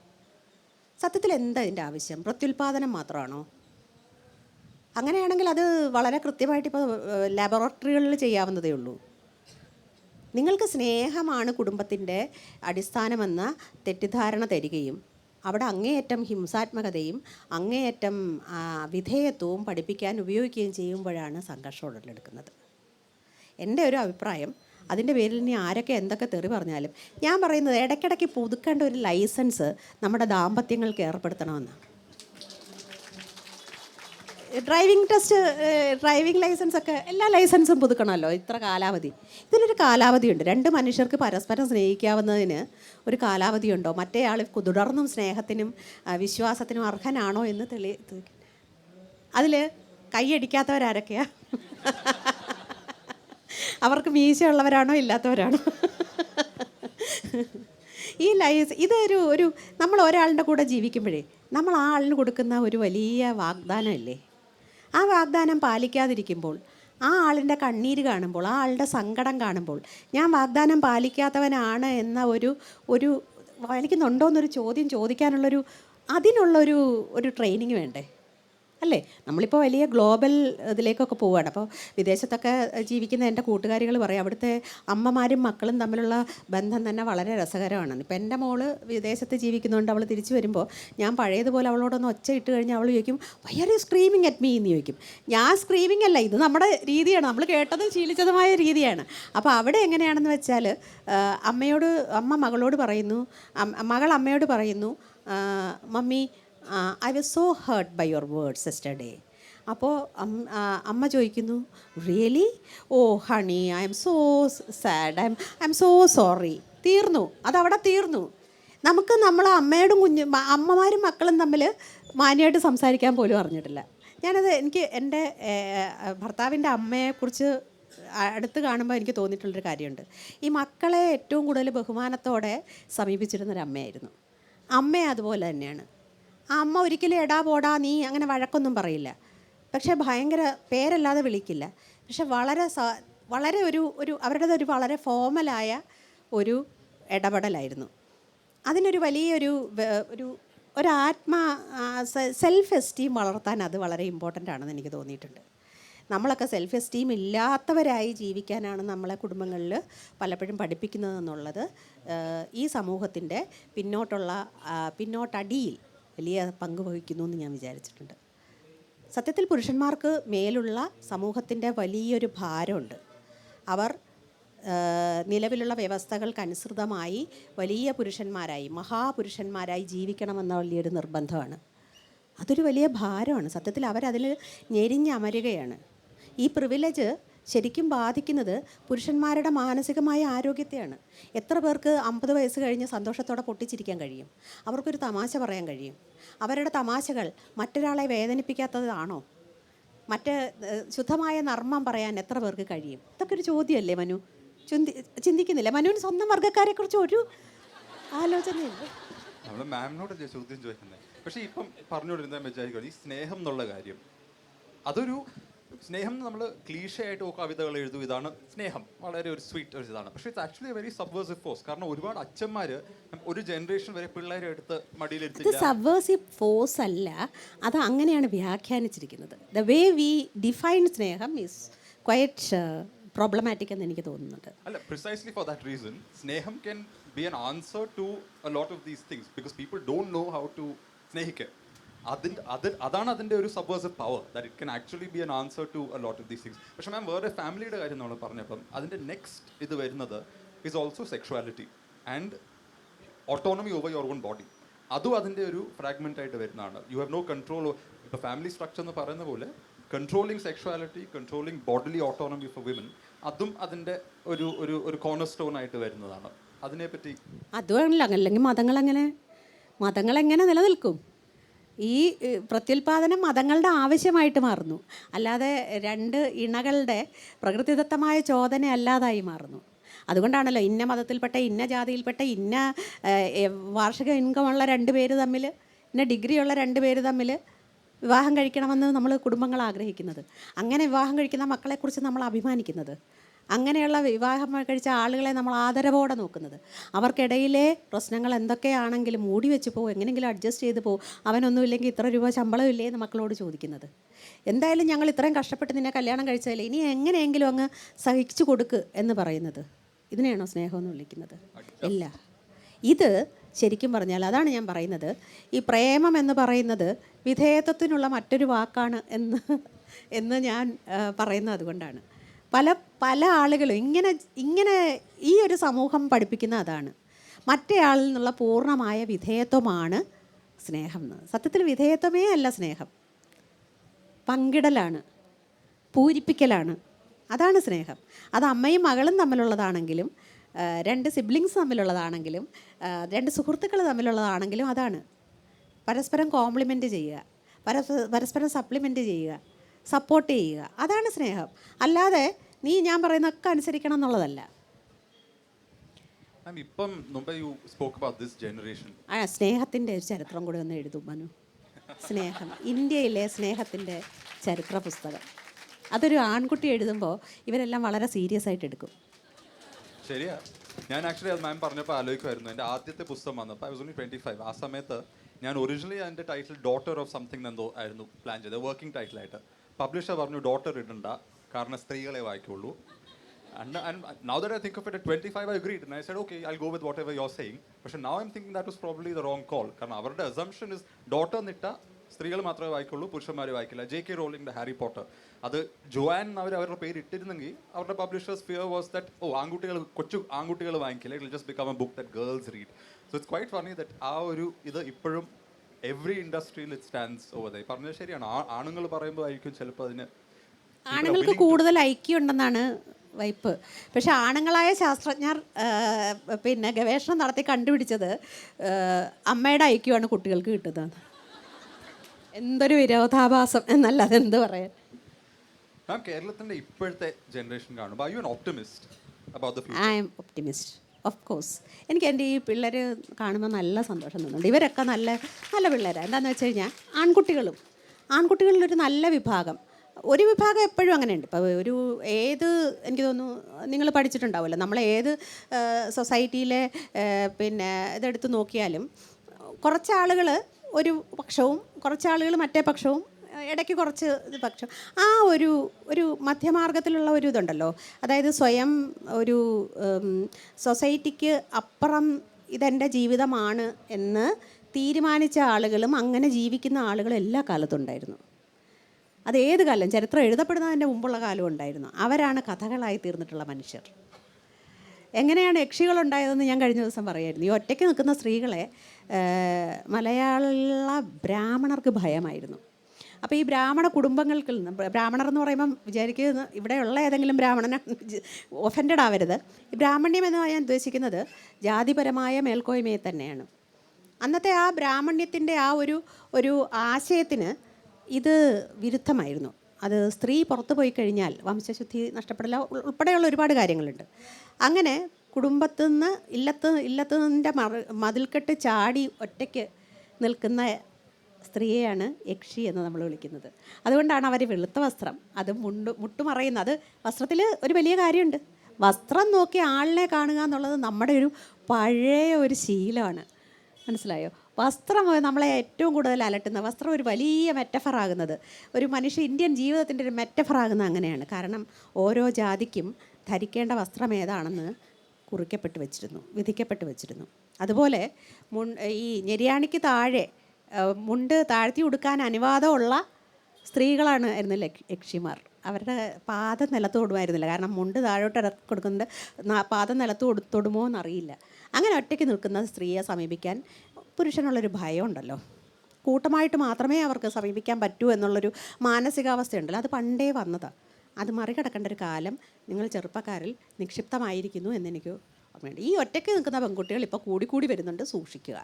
സത്യത്തിൽ എന്താ ഇതിൻ്റെ ആവശ്യം? പ്രത്യുൽപാദനം മാത്രമാണോ? അങ്ങനെയാണെങ്കിൽ അത് വളരെ കൃത്യമായിട്ട് ഇപ്പോൾ ലാബോറട്ടറികളിൽ ചെയ്യാവുന്നതേ ഉള്ളൂ. നിങ്ങൾക്ക് സ്നേഹമാണ് കുടുംബത്തിൻ്റെ അടിസ്ഥാനമെന്ന തെറ്റിദ്ധാരണ തരികയും അവിടെ അങ്ങേയറ്റം ഹിംസാത്മകതയും അങ്ങേയറ്റം വിധേയത്വവും പഠിപ്പിക്കാൻ ഉപയോഗിക്കുകയും ചെയ്യുമ്പോഴാണ് സംഘർഷം ഉടലെടുക്കുന്നത്. എൻ്റെ ഒരു അഭിപ്രായം, അതിൻ്റെ പേരിൽ ഇനി ആരൊക്കെ എന്തൊക്കെ തെറി പറഞ്ഞാലും ഞാൻ പറയുന്നത് ഇടയ്ക്കിടയ്ക്ക് പുതുക്കേണ്ട ഒരു ലൈസൻസ് നമ്മുടെ ദാമ്പത്യങ്ങൾക്ക് ഏർപ്പെടുത്തണമെന്നാണ്. ഡ്രൈവിംഗ് ലൈസൻസ് ഒക്കെ എല്ലാ ലൈസൻസും പുതുക്കണമല്ലോ. ഇത്ര കാലാവധി, ഇതിനൊരു കാലാവധിയുണ്ട്. 2 മനുഷ്യർക്ക് പരസ്പരം സ്നേഹിക്കാവുന്നതിന് ഒരു കാലാവധിയുണ്ടോ? മറ്റേ ആൾ തുടർന്നും സ്നേഹത്തിനും വിശ്വാസത്തിനും അർഹനാണോ എന്ന് അതിൽ കൈയടിക്കാത്തവരാരൊക്കെയാ? അവർക്ക് മീശയുള്ളവരാണോ ഇല്ലാത്തവരാണോ? ഈ ഇതൊരു നമ്മൾ ഒരാളുടെ കൂടെ ജീവിക്കുമ്പോഴേ നമ്മൾ ആ ആളിന് കൊടുക്കുന്ന ഒരു വലിയ വാഗ്ദാനമല്ലേ. ആ വാഗ്ദാനം പാലിക്കാതിരിക്കുമ്പോൾ, ആ ആളിൻ്റെ കണ്ണീര് കാണുമ്പോൾ, ആ ആളുടെ സങ്കടം കാണുമ്പോൾ, ഞാൻ വാഗ്ദാനം പാലിക്കാത്തവനാണ് എന്ന ഒരു പാലിക്കുന്നുണ്ടോ എന്നൊരു ചോദ്യം ചോദിക്കാനുള്ളൊരു അതിനുള്ളൊരു ട്രെയിനിങ് വേണ്ടേ, അല്ലേ? നമ്മളിപ്പോൾ വലിയ ഗ്ലോബൽ ഇതിലേക്കൊക്കെ പോവുകയാണ്. അപ്പോൾ വിദേശത്തൊക്കെ ജീവിക്കുന്ന എൻ്റെ കൂട്ടുകാരികൾ പറയും അവിടുത്തെ അമ്മമാരും മക്കളും തമ്മിലുള്ള ബന്ധം തന്നെ വളരെ രസകരമാണ്. ഇപ്പോൾ എൻ്റെ മോള് വിദേശത്ത് ജീവിക്കുന്നതുകൊണ്ട് അവൾ തിരിച്ചു വരുമ്പോൾ ഞാൻ പഴയതുപോലെ അവളോടൊന്ന് ഒച്ച ഇട്ട് കഴിഞ്ഞാൽ അവൾ ചോദിക്കും, why are you screaming at me എന്ന് ചോദിക്കും. ഞാൻ സ്ക്രീമിങ് അല്ല, ഇത് നമ്മുടെ രീതിയാണ്, നമ്മൾ കേട്ടതും ശീലിച്ചതുമായ രീതിയാണ്. അപ്പോൾ അവിടെ എങ്ങനെയാണെന്ന് വെച്ചാൽ അമ്മ മകളോട് പറയുന്നു, മകൾ അമ്മയോട് പറയുന്നു, mummy I was so hurt by your words yesterday. അപ്പോൾ അമ്മ ചോദിക്കുന്നു, really? Oh honey, I am so sad, I am so sorry. തീർന്നു, അതവിടെ തീർന്നു. നമുക്ക് അമ്മയോടും അമ്മമാരും മക്കളും തമ്മിൽ മാന്യമായിട്ട് സംസാരിക്കാൻ പോലും അറിഞ്ഞിട്ടില്ല. എനിക്ക് എൻ്റെ ഭർത്താവിൻ്റെ അമ്മയെക്കുറിച്ച് അടുത്ത് കാണുമ്പോൾ എനിക്ക് തോന്നിയിട്ടുള്ളൊരു കാര്യമുണ്ട്. ഈ മക്കളെ ഏറ്റവും കൂടുതൽ ബഹുമാനത്തോടെ സമീപിച്ചിരുന്നൊരു അമ്മയായിരുന്നു. അമ്മ അതുപോലെ തന്നെയാണ്. ആ അമ്മ ഒരിക്കലും എടാ പോടാ നീ അങ്ങനെ വഴക്കൊന്നും പറയില്ല, പക്ഷേ ഭയങ്കര പേരല്ലാതെ വിളിക്കില്ല. പക്ഷെ വളരെ അവരുടേത് ഒരു വളരെ ഫോമലായ ഒരു ഇടപെടലായിരുന്നു. അതിനൊരു വലിയൊരു സെൽഫ് എസ്റ്റീം വളർത്താൻ അത് വളരെ ഇമ്പോർട്ടൻ്റ് ആണെന്ന് എനിക്ക് തോന്നിയിട്ടുണ്ട്. നമ്മളൊക്കെ സെൽഫ് എസ്റ്റീം ഇല്ലാത്തവരായി ജീവിക്കാനാണ് നമ്മളെ കുടുംബങ്ങളിൽ പലപ്പോഴും പഠിപ്പിക്കുന്നതെന്നുള്ളത് ഈ സമൂഹത്തിൻ്റെ പിന്നോട്ടടിയിൽ വലിയ പങ്ക് വഹിക്കുന്നു എന്ന് ഞാൻ വിചാരിച്ചിട്ടുണ്ട്. സത്യത്തിൽ പുരുഷന്മാർക്ക് മേലുള്ള സമൂഹത്തിൻ്റെ വലിയൊരു ഭാരമുണ്ട്. അവർ നിലവിലുള്ള വ്യവസ്ഥകൾക്കനുസൃതമായി വലിയ പുരുഷന്മാരായി മഹാപുരുഷന്മാരായി ജീവിക്കണമെന്ന വലിയൊരു നിർബന്ധമാണ്. അതൊരു വലിയ ഭാരമാണ്. സത്യത്തിൽ അവരതിൽ ഞെരിഞ്ഞമരുകയാണ്. ഈ പ്രിവിലേജ് ശരിക്കും ബാധിക്കുന്നത് പുരുഷന്മാരുടെ മാനസികമായ ആരോഗ്യത്തെയാണ്. എത്ര പേർക്ക് 50 വയസ്സ് കഴിഞ്ഞ് സന്തോഷത്തോടെ പൊട്ടിച്ചിരിക്കാൻ കഴിയും? അവർക്കൊരു തമാശ പറയാൻ കഴിയും. അവരുടെ തമാശകൾ മറ്റൊരാളെ വേദനിപ്പിക്കാത്തതാണോ? ശുദ്ധമായ നർമ്മം പറയാൻ എത്ര പേർക്ക് കഴിയും? ഇതൊക്കെ ഒരു ചോദ്യമല്ലേ മനു? ചിന്തിക്കുന്നില്ല? മനുവിന് സ്വന്തം വർഗ്ഗക്കാരെക്കുറിച്ച് ഒരു ആലോചനയില്ല. നമ്മൾ മാമിനോടല്ലേ ചോദ്യം ചോദിക്കുന്നത്. പക്ഷേ ഇപ്പം പറഞ്ഞുകൊണ്ടിരുന്ന വിചാരിക്കണം, ഈ സ്നേഹം എന്നുള്ള കാര്യം, അതൊരു സ്നേഹം നമ്മൾ ക്ലീഷയായിട്ട് കവിതകൾ എഴുതും, ഇതാണ് സ്നേഹം, വളരെ ഒരു സ്വീറ്റ് ഒരു ഇതാണ്. പക്ഷേ it's actually a very subversive force. കാരണം ഒരുപാട് അച്ഛന്മാർ ഒരു ജനറേഷൻ വരെ പിള്ളേരെ എടുത്ത് മടിയിലെടുത്തില്ല. ഇത് സബ്വേഴ്സീവ് ഫോഴ്സ് അല്ല, അത് അങ്ങനെയാണ് വ്യാഖ്യാനിച്ചിരിക്കുന്നത്. ദ വേ വി ഡിഫൈൻ സ്നേഹം ഈസ് ക്വയറ്റ് പ്രോബ്ലമാറ്റിക് എന്ന് എനിക്ക് തോന്നുന്നുണ്ട്. അല്ല, പ്രിസൈസ്ലി ഫോർ ദാറ്റ് റീസൺ സ്നേഹം can be an answer to a lot of these things because people don't know how to സ്നേഹിക്കുക. അതാണ് അതിൻ്റെ ഒരു subversive power, that it can actually be an answer to a lot of these things. പക്ഷേ ma'am വേറെ ഫാമിലിയുടെ കാര്യം നമ്മൾ പറഞ്ഞപ്പം അതിൻ്റെ നെക്സ്റ്റ് ഇത് വരുന്നത് is also sexuality and autonomy over your own body. അതും അതിൻ്റെ ഒരു ഫ്രാഗ്മെൻ്റ് ആയിട്ട് വരുന്നതാണ്. You have no control. ഇപ്പോൾ ഫാമിലി സ്ട്രക്ചർ എന്ന് പറയുന്ന പോലെ controlling sexuality, controlling bodily autonomy for women, അതും അതിൻ്റെ ഒരു കോർണർ സ്റ്റോൺ ആയിട്ട് വരുന്നതാണ്. അതിനെപ്പറ്റി അതുമല്ല, അല്ലെങ്കിൽ മതങ്ങളെങ്ങനെ നിലനിൽക്കും? ഈ പ്രത്യുൽപാദനം മതങ്ങളുടെ ആവശ്യമായിട്ട് മാറുന്നു, അല്ലാതെ 2 ഇണകളുടെ പ്രകൃതിദത്തമായ ചോദന അല്ലാതായി മാറുന്നു. അതുകൊണ്ടാണല്ലോ ഇന്ന മതത്തിൽപ്പെട്ട, ഇന്ന ജാതിയിൽപ്പെട്ട, ഇന്ന വാർഷിക ഇൻകമുള്ള 2 പേര് തമ്മിൽ, ഇന്ന ഡിഗ്രിയുള്ള 2 പേര് തമ്മിൽ വിവാഹം കഴിക്കണമെന്ന് നമ്മൾ കുടുംബങ്ങൾ ആഗ്രഹിക്കുന്നത്. അങ്ങനെ വിവാഹം കഴിക്കുന്ന മക്കളെക്കുറിച്ച് നമ്മൾ അഭിമാനിക്കുന്നത്. അങ്ങനെയുള്ള വിവാഹം കഴിച്ച ആളുകളെ നമ്മൾ ആദരവോടെ നോക്കുന്നത്. അവർക്കിടയിലെ പ്രശ്നങ്ങൾ എന്തൊക്കെയാണെങ്കിലും മൂടി വെച്ച് പോകും, എങ്ങനെയെങ്കിലും അഡ്ജസ്റ്റ് ചെയ്ത് പോകും. അവനൊന്നുമില്ലെങ്കിൽ ഇത്ര രൂപ ശമ്പളം ഇല്ലേ എന്ന് മക്കളോട് ചോദിക്കുന്നത്. എന്തായാലും ഞങ്ങൾ ഇത്രയും കഷ്ടപ്പെട്ട് നിന്നെ കല്യാണം കഴിച്ചതല്ലേ, ഇനി എങ്ങനെയെങ്കിലും അങ്ങ് സഹിച്ചു കൊടുക്ക് എന്ന് പറയുന്നത്. ഇതിനെയാണോ സ്നേഹമെന്ന് വിളിക്കുന്നത്? ഇല്ല. ഇത് ശരിക്കും പറഞ്ഞാൽ അതാണ് ഞാൻ പറയുന്നത്, ഈ പ്രേമം എന്ന് പറയുന്നത് വിധേയത്വത്തിനുള്ള മറ്റൊരു വാക്കാണ് എന്ന് ഞാൻ പറയുന്നത് അതുകൊണ്ടാണ്. പല ആളുകളും ഇങ്ങനെ ഈ ഒരു സമൂഹം പഠിപ്പിക്കുന്ന അതാണ്. മറ്റേയാളിൽ നിന്നുള്ള പൂർണ്ണമായ വിധേയത്വമാണ് സ്നേഹം എന്ന്. സത്യത്തിൽ വിധേയത്വമേ അല്ല സ്നേഹം, പങ്കിടലാണ്, പൂരിപ്പിക്കലാണ്. അതാണ് സ്നേഹം. അത് അമ്മയും മകളും തമ്മിലുള്ളതാണെങ്കിലും, 2 സിബ്ലിങ്സ് തമ്മിലുള്ളതാണെങ്കിലും, 2 സുഹൃത്തുക്കൾ തമ്മിലുള്ളതാണെങ്കിലും അതാണ്. പരസ്പരം കോംപ്ലിമെൻറ്റ് ചെയ്യുക, പരസ്പരം സപ്ലിമെൻറ്റ് ചെയ്യുക, സപ്പോർട്ട് ചെയ്യുക, അതാണ് സ്നേഹം. അല്ലാതെ ഞാൻ പറയുന്നതൊക്കെ അനുസരിക്കണം എന്നുള്ളതല്ല. ഇപ്പം സ്നേഹത്തിൻ്റെ ഒരു ചരിത്രം കൂടെ ഒന്ന് എഴുതും മനു. സ്നേഹം, ഇന്ത്യയിലെ സ്നേഹത്തിൻ്റെ ചരിത്ര പുസ്തകം. അതൊരു ആൺകുട്ടി എഴുതുമ്പോൾ ഇവരെല്ലാം വളരെ സീരിയസ് ആയിട്ട് എടുക്കും. ശരിയാ. ഞാൻ ആക്ച്വലി അത് മാം പറഞ്ഞപ്പോൾ ആലോചിക്കുമായിരുന്നു. എൻ്റെ ആദ്യത്തെ പുസ്തകം വന്നപ്പോൾ ഐ വാസ് ഓൺലി 25. ആ സമയത്ത് ഞാൻ ഒറിജിനലി അതിൻ്റെ ടൈറ്റിൽ ഡോട്ടർ ഓഫ് സംതിങ് എന്തോ ആയിരുന്നു പ്ലാൻ ചെയ്തത്, വർക്കിംഗ് ടൈറ്റിലായിട്ട്. പബ്ലിഷർ പറഞ്ഞു ഡോട്ടർ ഇടണ്ട, കാരണം സ്ത്രീകളെ വായിക്കുള്ളൂ. And now that I think of it, at 25 I agreed and I said okay, I'll go with whatever you're saying. But now I'm thinking that was probably the wrong call. കാരണം അവരുടെ assumption is daughter നിട്ട സ്ത്രീകൾ മാത്രമേ വായിക്കുള്ളൂ, പുരുഷന്മാരെ വായിക്കില്ല. JK rolling Harry Potter, അത് Joan അവരുടെ പേര് ഇട്ടിരുന്നെങ്കിൽ അവരുടെ publishers fear was that കൊച്ചു ആൺകുട്ടികൾ വാങ്ങിക്കില്ല, it will just become a book that girls read. So it's quite funny that ആ ഒരു ഇത് ഇപ്പോഴും എവറി ഇൻഡസ്ട്രിയിൽ ഇറ്റ് സ്റ്റാൻഡ്സ് ഓവർ ദാറ്റ്. പറഞ്ഞത് ശരിയാണ്. ആണുങ്ങൾ പറയുമ്പോൾ ആയിരിക്കും ചിലപ്പോൾ അതിന് ആണുങ്ങൾക്ക് കൂടുതൽ ഐക്യമുണ്ടെന്നാണ് വൈപ്പ്. പക്ഷെ ആണുങ്ങളായ ശാസ്ത്രജ്ഞർ ഗവേഷണം നടത്തി കണ്ടുപിടിച്ചത് അമ്മയുടെ ഐക്യമാണ് കുട്ടികൾക്ക് കിട്ടുന്നത്. എന്തൊരു വിരോധാഭാസം എന്നല്ല, അതെന്ത് പറയാൻ. കേരളത്തിന്റെ ഇപ്പോഴത്തെ ജനറേഷൻ കാണുമ്പോൾ I am optimist of course. എനിക്ക് എൻ്റെ ഈ പിള്ളേർ കാണുമ്പോൾ നല്ല സന്തോഷം തോന്നുന്നുണ്ട്. ഇവരൊക്കെ നല്ല നല്ല പിള്ളേരാണ്. എന്താണെന്ന് വെച്ച് കഴിഞ്ഞാൽ ആൺകുട്ടികളിലൊരു നല്ല വിഭാഗം, ഒരു വിഭാഗം എപ്പോഴും അങ്ങനെയുണ്ട്. ഇപ്പോൾ എനിക്ക് തോന്നുന്നു നിങ്ങൾ പഠിച്ചിട്ടുണ്ടാവുമല്ലോ, നമ്മളേത് സൊസൈറ്റിയിലെ ഇതെടുത്ത് നോക്കിയാലും കുറച്ചാളുകൾ ഒരു പക്ഷവും കുറച്ചാളുകൾ മറ്റേ പക്ഷവും ഇടയ്ക്ക് കുറച്ച് പക്ഷം ആ ഒരു മധ്യമാർഗത്തിലുള്ള ഒരു ഇതുണ്ടല്ലോ, അതായത് സ്വയം ഒരു സൊസൈറ്റിക്ക് അപ്പുറം ഇതെൻ്റെ ജീവിതമാണ് എന്ന് തീരുമാനിച്ച ആളുകളും അങ്ങനെ ജീവിക്കുന്ന ആളുകളും എല്ലാ കാലത്തും ഉണ്ടായിരുന്നു. അത് ഏത് കാലം, ചരിത്രം എഴുതപ്പെടുന്നതിൻ്റെ മുമ്പുള്ള കാലം ഉണ്ടായിരുന്നു. അവരാണ് കഥകളായി തീർന്നിട്ടുള്ള മനുഷ്യർ. എങ്ങനെയാണ് യക്ഷികളുണ്ടായതെന്ന് ഞാൻ കഴിഞ്ഞ ദിവസം പറയായിരുന്നു. ഈ ഒറ്റയ്ക്ക് നിൽക്കുന്ന സ്ത്രീകളെ മലയാള ബ്രാഹ്മണർക്ക് ഭയമായിരുന്നു. അപ്പോൾ ഈ ബ്രാഹ്മണ കുടുംബങ്ങൾക്ക് നിന്ന്, ബ്രാഹ്മണർ എന്ന് പറയുമ്പം വിചാരിക്കുന്ന ഇവിടെയുള്ള ഏതെങ്കിലും ബ്രാഹ്മണനാണ്, ഒഫൻഡഡ് ആവരുത്. ഈ ബ്രാഹ്മണ്യം എന്ന് ഞാൻ ഉദ്ദേശിക്കുന്നത് ജാതിപരമായ മേൽക്കോയ്മയെ തന്നെയാണ്. അന്നത്തെ ആ ബ്രാഹ്മണ്യത്തിൻ്റെ ആ ഒരു ആശയത്തിന് ഇത് വിരുദ്ധമായിരുന്നു. അത് സ്ത്രീ പുറത്തു പോയി കഴിഞ്ഞാൽ വംശശുദ്ധി നഷ്ടപ്പെടില്ല ഉൾപ്പെടെയുള്ള ഒരുപാട് കാര്യങ്ങളുണ്ട്. അങ്ങനെ കുടുംബത്തിൽ നിന്ന് ഇല്ലത്തിൻ്റെ മതിൽക്കെട്ട് ചാടി ഒറ്റയ്ക്ക് നിൽക്കുന്ന സ്ത്രീയെയാണ് യക്ഷി എന്ന് നമ്മൾ വിളിക്കുന്നത്. അതുകൊണ്ടാണ് അവർ വെളുത്ത വസ്ത്രം, അത് മുട്ടുമറയുന്നത്. അത് വസ്ത്രത്തിൽ ഒരു വലിയ കാര്യമുണ്ട്. വസ്ത്രം നോക്കി ആളിനെ കാണുക എന്നുള്ളത് നമ്മുടെ ഒരു പഴയ ഒരു ശീലമാണ്. മനസ്സിലായോ? വസ്ത്രം നമ്മളെ ഏറ്റവും കൂടുതൽ അലട്ടുന്ന, വസ്ത്രം ഒരു വലിയ മെറ്റഫറാകുന്നത്, ഒരു ഇന്ത്യൻ ജീവിതത്തിൻ്റെ ഒരു മെറ്റഫറാകുന്നത് അങ്ങനെയാണ്. കാരണം ഓരോ ജാതിക്കും ധരിക്കേണ്ട വസ്ത്രം ഏതാണെന്ന് കുറിക്കപ്പെട്ട് വെച്ചിരുന്നു, വിധിക്കപ്പെട്ട് വെച്ചിരുന്നു. അതുപോലെ ഈ ഞെരിയാണിക്ക് താഴെ മുണ്ട് താഴ്ത്തി ഉടുക്കാൻ അനുവാദമുള്ള സ്ത്രീകളാണ് ആയിരുന്നില്ല യക്ഷിമാർ. അവരുടെ പാദം നിലത്ത് തൊടുമായിരുന്നില്ല. കാരണം മുണ്ട് താഴോട്ട് ഇറക്കി കൊടുക്കുന്നത് പാദം നിലത്ത് തൊടുമോ എന്നറിയില്ല. അങ്ങനെ ഒറ്റയ്ക്ക് നിൽക്കുന്ന സ്ത്രീയെ സമീപിക്കാൻ പുരുഷനുള്ളൊരു ഭയമുണ്ടല്ലോ. കൂട്ടമായിട്ട് മാത്രമേ അവർക്ക് സമീപിക്കാൻ പറ്റൂ എന്നുള്ളൊരു മാനസികാവസ്ഥയുണ്ടല്ലോ. അത് പണ്ടേ വന്നതാണ്. അത് മറികടക്കേണ്ട ഒരു കാലം നിങ്ങൾ ചെറുപ്പക്കാരിൽ നിക്ഷിപ്തമായിരിക്കുന്നു എന്നെനിക്ക് ഓർമ്മയുണ്ട്. ഈ ഒറ്റയ്ക്ക് നിൽക്കുന്ന പെൺകുട്ടികൾ ഇപ്പോൾ കൂടിക്കൂടി വരുന്നുണ്ട്. സൂക്ഷിക്കുക.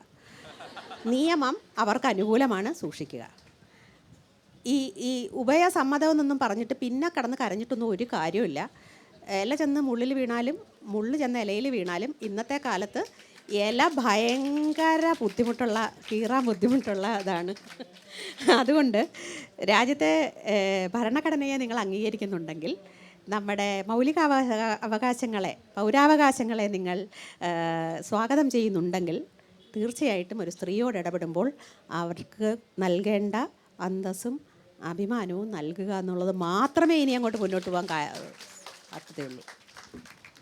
നിയമം അവർക്ക് അനുകൂലമാണ്. സൂക്ഷിക്കുക. ഈ ഉഭയസമ്മതം എന്നൊന്നും പറഞ്ഞിട്ട് പിന്നെ കടന്ന് കരഞ്ഞിട്ടൊന്നും ഒരു കാര്യമില്ല. ഇല ചെന്ന് മുള്ളിൽ വീണാലും മുള്ള് ചെന്ന് ഇലയിൽ വീണാലും ഇന്നത്തെ കാലത്ത് ഇല ഭയങ്കര ബുദ്ധിമുട്ടുള്ള, കീറാൻ ബുദ്ധിമുട്ടുള്ള ഇതാണ്. അതുകൊണ്ട് രാജ്യത്തെ ഭരണഘടനയെ നിങ്ങൾ അംഗീകരിക്കുന്നുണ്ടെങ്കിൽ നമ്മുടെ മൗലിക അവകാശങ്ങളെ, പൗരാവകാശങ്ങളെ നിങ്ങൾ സ്വാഗതം ചെയ്യുന്നുണ്ടെങ്കിൽ തീർച്ചയായിട്ടും ഒരു സ്ത്രീയോട് ഇടപെടുമ്പോൾ അവർക്ക് നൽകേണ്ട അന്തസ്സും അഭിമാനവും നൽകുക എന്നുള്ളത് മാത്രമേ ഇനി അങ്ങോട്ട് മുന്നോട്ട് പോകാൻ സാധ്യതയുള്ളൂ.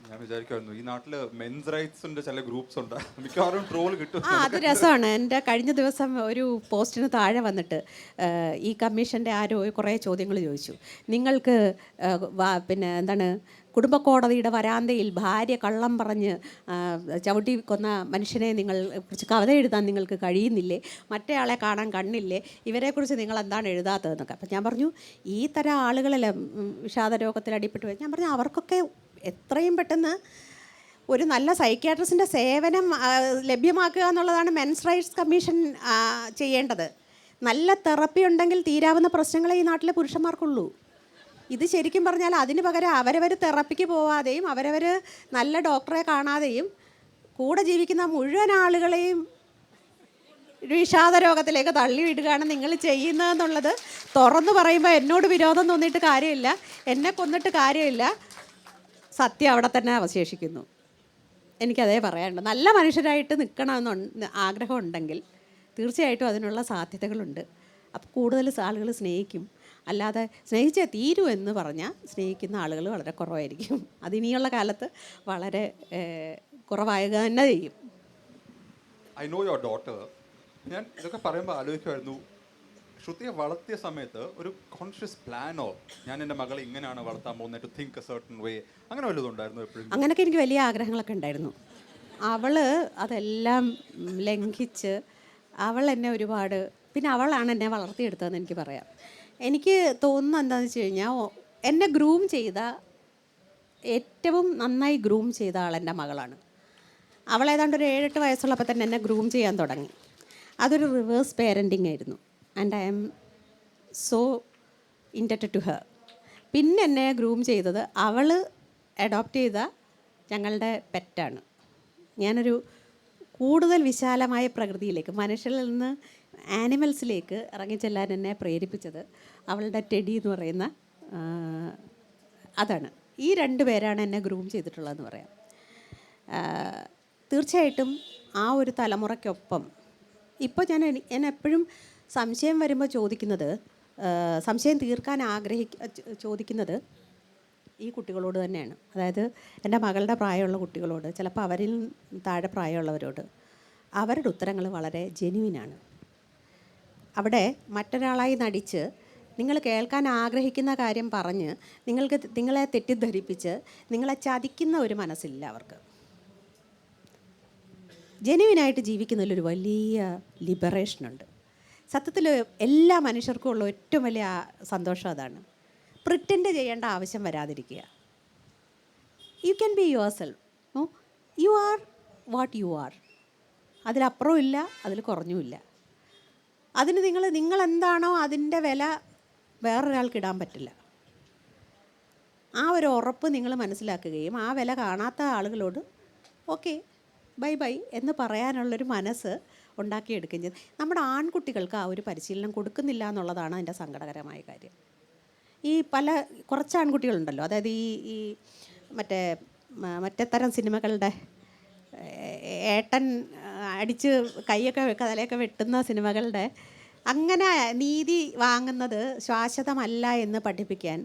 ഞാൻ വിചാരിക്കുമായിരുന്നു ഈ നാട്ടില് മെൻസ് റൈറ്റ്സിന്റെ ചില ഗ്രൂപ്പ്സ് ഉണ്ട്, മിക്കവാറും ട്രോൾ കിട്ടും. അത് രസമാണ്. എൻ്റെ കഴിഞ്ഞ ദിവസം ഒരു പോസ്റ്റിന് താഴെ വന്നിട്ട് ഈ കമ്മീഷൻ്റെ ആരോ കുറേ ചോദ്യങ്ങൾ ചോദിച്ചു. നിങ്ങൾക്ക് പിന്നെ എന്താണ്, കുടുംബക്കോടതിയുടെ വരാന്തയിൽ ഭാര്യ കള്ളം പറഞ്ഞ് ചവിട്ടി കൊന്ന മനുഷ്യനെ നിങ്ങൾ കുറിച്ച് കവിത എഴുതാൻ നിങ്ങൾക്ക് കഴിയുന്നില്ലേ? മറ്റേയാളെ കാണാൻ കണ്ണില്ലേ? ഇവരെക്കുറിച്ച് നിങ്ങൾ എന്താണ് എഴുതാത്തതെന്നൊക്കെ. അപ്പം ഞാൻ പറഞ്ഞു, ഈ തരം ആളുകളല്ല വിഷാദ രോഗത്തിൽ അടിപ്പെട്ട് പോയി. ഞാൻ പറഞ്ഞു, അവർക്കൊക്കെ എത്രയും പെട്ടെന്ന് ഒരു നല്ല സൈക്യാട്രിസ്റ്റിൻ്റെ സേവനം ലഭ്യമാക്കുക എന്നുള്ളതാണ് മെൻസ് റൈറ്റ്സ് കമ്മീഷൻ ചെയ്യേണ്ടത്. നല്ല തെറപ്പി ഉണ്ടെങ്കിൽ തീരാവുന്ന പ്രശ്നങ്ങളെ ഈ നാട്ടിലെ പുരുഷന്മാർക്കുള്ളൂ. ഇത് ശരിക്കും പറഞ്ഞാൽ അതിന് പകരം അവരവർ തെറപ്പിക്ക് പോവാതെയും അവരവർ നല്ല ഡോക്ടറെ കാണാതെയും കൂടെ ജീവിക്കുന്ന മുഴുവൻ ആളുകളെയും വിഷാദ രോഗത്തിലേക്ക് തള്ളിവിടുകയാണ് നിങ്ങൾ ചെയ്യുന്നതെന്നുള്ളത് തുറന്നു പറയുമ്പോൾ എന്നോട് വിരോധം തോന്നിയിട്ട് കാര്യമില്ല, എന്നെ കൊന്നിട്ട് കാര്യമില്ല. സത്യം അവിടെ തന്നെ അവശേഷിക്കുന്നു. എനിക്കതേ പറയാനുണ്ട്. നല്ല മനുഷ്യരായിട്ട് നിൽക്കണമെന്ന് ആഗ്രഹമുണ്ടെങ്കിൽ തീർച്ചയായിട്ടും അതിനുള്ള സാധ്യതകളുണ്ട്. അപ്പോൾ കൂടുതൽ ആളുകൾ സ്നേഹിക്കും. അല്ലാതെ സ്നേഹിച്ചേ തീരൂ എന്ന് പറഞ്ഞാൽ സ്നേഹിക്കുന്ന ആളുകൾ വളരെ കുറവായിരിക്കും. അതിനിയുള്ള കാലത്ത് വളരെ കുറവാകുക തന്നെ ചെയ്യും. I know your daughter. ഞാൻ ഇതൊക്കെ പറയുമ്പോൾ ആലോചിക്കുമായിരുന്നു, ശ്രുതിയെ വളർത്തിയ സമയത്ത് ഒരു കോൺഷ്യസ് പ്ലാനോ ഞാൻ എൻ്റെ മകളെ ഇങ്ങനെയാണ് വളർത്താൻ പോകുന്നത്, to think a certain way, അങ്ങനെ വല്ലതും ഉണ്ടായിരുന്നു എപ്പോഴും? അങ്ങനെയൊക്കെ എനിക്ക് വലിയ ആഗ്രഹങ്ങളൊക്കെ ഉണ്ടായിരുന്നു. അവൾ അതെല്ലാം ലംഘിച്ച് അവൾ എന്നെ ഒരുപാട്, പിന്നെ അവളാണ് എന്നെ വളർത്തിയെടുത്തതെന്ന് എനിക്ക് പറയാം. എനിക്ക് തോന്നുന്നത് എന്താണെന്ന് വെച്ച് കഴിഞ്ഞാൽ, എന്നെ ഗ്രൂം ചെയ്ത, ഏറ്റവും നന്നായി ഗ്രൂം ചെയ്ത ആൾ എൻ്റെ മകളാണ്. അവൾ ഏതാണ്ട് ഒരു 7-8 വയസ്സുള്ളപ്പോൾ തന്നെ എന്നെ ഗ്രൂം ചെയ്യാൻ തുടങ്ങി. അതൊരു റിവേഴ്സ് പേരൻറ്റിങ് ആയിരുന്നു. And I am so indebted to her. പിന്നെ എന്നെ ഗ്രൂം ചെയ്തത് അവൾ അഡോപ്റ്റ് ചെയ്ത ഞങ്ങളുടെ പെറ്റാണ്. ഞാനൊരു കൂടുതൽ വിശാലമായ പ്രകൃതിയിലേക്ക്, മനുഷ്യരിൽ നിന്ന് ആനിമൽസിലേക്ക് ഇറങ്ങിച്ചെല്ലാൻ എന്നെ പ്രേരിപ്പിച്ചത് അവളുടെ ടെഡി എന്ന് പറയുന്ന അതാണ്. ഈ 2 പേരാണ് എന്നെ ഗ്രൂം ചെയ്തിട്ടുള്ളതെന്ന് പറയാം. തീർച്ചയായിട്ടും ആ ഒരു തലമുറയ്ക്കൊപ്പം ഇപ്പോൾ ഞാൻ എപ്പോഴും സംശയം വരുമ്പോൾ ചോദിക്കുന്നത്, സംശയം തീർക്കാൻ ചോദിക്കുന്നത് ഈ കുട്ടികളോട് തന്നെയാണ്. അതായത് എൻ്റെ മകളുടെ പ്രായമുള്ള കുട്ടികളോട്, ചിലപ്പോൾ അവരിൽ താഴെ പ്രായമുള്ളവരോട്. അവരുടെ ഉത്തരങ്ങൾ വളരെ ജെന്യുവിനാണ്. അവിടെ മറ്റൊരാളായി നടിച്ച് നിങ്ങൾ കേൾക്കാൻ ആഗ്രഹിക്കുന്ന കാര്യം പറഞ്ഞ് നിങ്ങളെ തെറ്റിദ്ധരിപ്പിച്ച് നിങ്ങളെ ചതിക്കുന്ന ഒരു മനസ്സില്ല അവർക്ക്. ജെന്യുവിനായിട്ട് ജീവിക്കുന്നതിലൊരു വലിയ ലിബറേഷനുണ്ട്. സത്യത്തിൽ എല്ലാ മനുഷ്യർക്കും ഉള്ള ഏറ്റവും വലിയ സന്തോഷം അതാണ്. പ്രിറ്റൻഡ് ചെയ്യേണ്ട ആവശ്യം വരാതിരിക്കുക. You can be yourself. No, you are what you are. അതിലപ്പുറവും ഇല്ല, അതിൽ കുറഞ്ഞുമില്ല. അതിന് നിങ്ങളെന്താണോ അതിൻ്റെ വില വേറൊരാൾക്ക് ഇടാൻ പറ്റില്ല. ആ ഒരു ഉറപ്പ് നിങ്ങൾ മനസ്സിലാക്കുകയും ആ വില കാണാത്ത ആളുകളോട് ഓക്കെ ബൈ ബൈ എന്ന് പറയാനുള്ളൊരു മനസ്സ് ഉണ്ടാക്കിയെടുക്കുകയും ചെയ്ത് നമ്മുടെ ആൺകുട്ടികൾക്ക് ആ ഒരു പരിശീലനം കൊടുക്കുന്നില്ല എന്നുള്ളതാണ് അതിൻ്റെ സങ്കടകരമായ കാര്യം. കുറച്ച് ആൺകുട്ടികളുണ്ടല്ലോ, അതായത് ഈ മറ്റേ തരം സിനിമകളുടെ ഏട്ടൻ അടിച്ച് കൈയൊക്കെ തലയൊക്കെ വെട്ടുന്ന സിനിമകളുടെ അങ്ങനെ നീതി വാങ്ങുന്നത് ശാശ്വതമല്ല എന്ന് പഠിക്കാൻ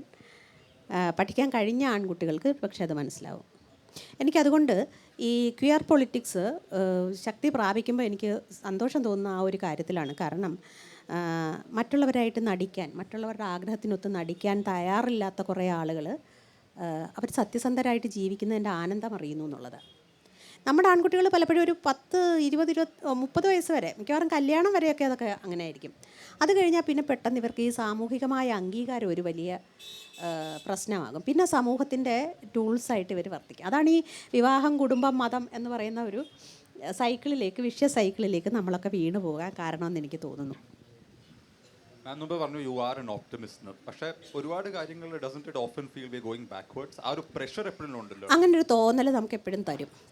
കഴിഞ്ഞ ആൺകുട്ടികൾക്ക് പക്ഷേ അത് മനസ്സിലാവും. എനിക്കതുകൊണ്ട് ഈ ക്വിയർ പൊളിറ്റിക്സ് ശക്തി പ്രാപിക്കുമ്പോൾ എനിക്ക് സന്തോഷം തോന്നുന്ന ആ ഒരു കാര്യത്തിലാണ്. കാരണം മറ്റുള്ളവരായിട്ട് നടിക്കാൻ, മറ്റുള്ളവരുടെ ആഗ്രഹത്തിനൊത്ത് നടിക്കാൻ തയ്യാറില്ലാത്ത കുറേ ആളുകൾ അവർ സത്യസന്ധരായിട്ട് ജീവിക്കുന്നതിൻ്റെ ആനന്ദം അറിയുന്നു എന്നുള്ളത്. നമ്മുടെ ആൺകുട്ടികൾ പലപ്പോഴും ഒരു 10, 20, 30 വയസ്സ് വരെ, മിക്കവാറും കല്യാണം വരെയൊക്കെ അതൊക്കെ അങ്ങനെ ആയിരിക്കും. അത് കഴിഞ്ഞാൽ പിന്നെ പെട്ടെന്ന് ഇവർക്ക് ഈ സാമൂഹികമായ അംഗീകാരം ഒരു വലിയ പ്രശ്നമാകും. പിന്നെ സമൂഹത്തിൻ്റെ ടൂൾസായിട്ട് ഇവർ വർത്തിക്കും. അതാണ് ഈ വിവാഹം, കുടുംബം, മതം എന്ന് പറയുന്ന ഒരു വിഷ്യ സൈക്കിളിലേക്ക് നമ്മളൊക്കെ വീണു പോകാൻ കാരണമെന്ന് എനിക്ക് തോന്നുന്നു. ഞാൻ മുമ്പ് പറഞ്ഞു യു ആർ എൻ ഓപ്റ്റിമിസ്റ്റ്. പക്ഷേ ഒരുപാട് കാര്യങ്ങൾ doesn't it often feel we going backwards. ആ ഒരു പ്രഷർ എപ്പോഴും ഉണ്ടല്ലോ. അങ്ങനെ ഒരു തോന്നൽ നമുക്ക് എപ്പോഴും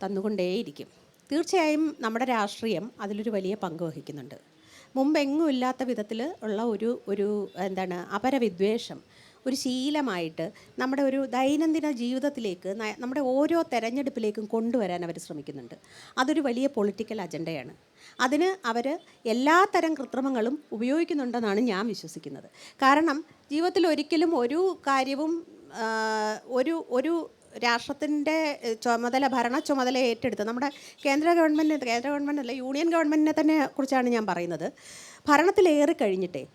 തന്നുകൊണ്ടേയിരിക്കും. തീർച്ചയായും നമ്മുടെ രാഷ്ട്രീയം അതിലൊരു വലിയ പങ്ക് വഹിക്കുന്നുണ്ട്. മുമ്പെങ്ങും ഇല്ലാത്ത വിധത്തിൽ ഉള്ള ഒരു അപരവിദ്വേഷം ഒരു ശീലമായിട്ട് നമ്മുടെ ഒരു ദൈനംദിന ജീവിതത്തിലേക്ക്, നമ്മുടെ ഓരോ തെരഞ്ഞെടുപ്പിലേക്കും കൊണ്ടുവരാൻ അവർ ശ്രമിക്കുന്നുണ്ട്. അതൊരു വലിയ പൊളിറ്റിക്കൽ അജണ്ടയാണ്. അതിന് അവർ എല്ലാ തരം കൃത്രിമങ്ങളും ഉപയോഗിക്കുന്നുണ്ടെന്നാണ് ഞാൻ വിശ്വസിക്കുന്നത്. കാരണം ജീവിതത്തിൽ ഒരിക്കലും ഒരു കാര്യവും ഒരു രാഷ്ട്രത്തിൻ്റെ ഭരണ ചുമതല ഏറ്റെടുത്ത് നമ്മുടെ കേന്ദ്ര ഗവൺമെൻറ് അല്ല, യൂണിയൻ ഗവൺമെൻറ്റിനെ തന്നെ കുറിച്ചാണ് ഞാൻ പറയുന്നത്. ഭരണത്തിലേറി കഴിഞ്ഞിട്ടേ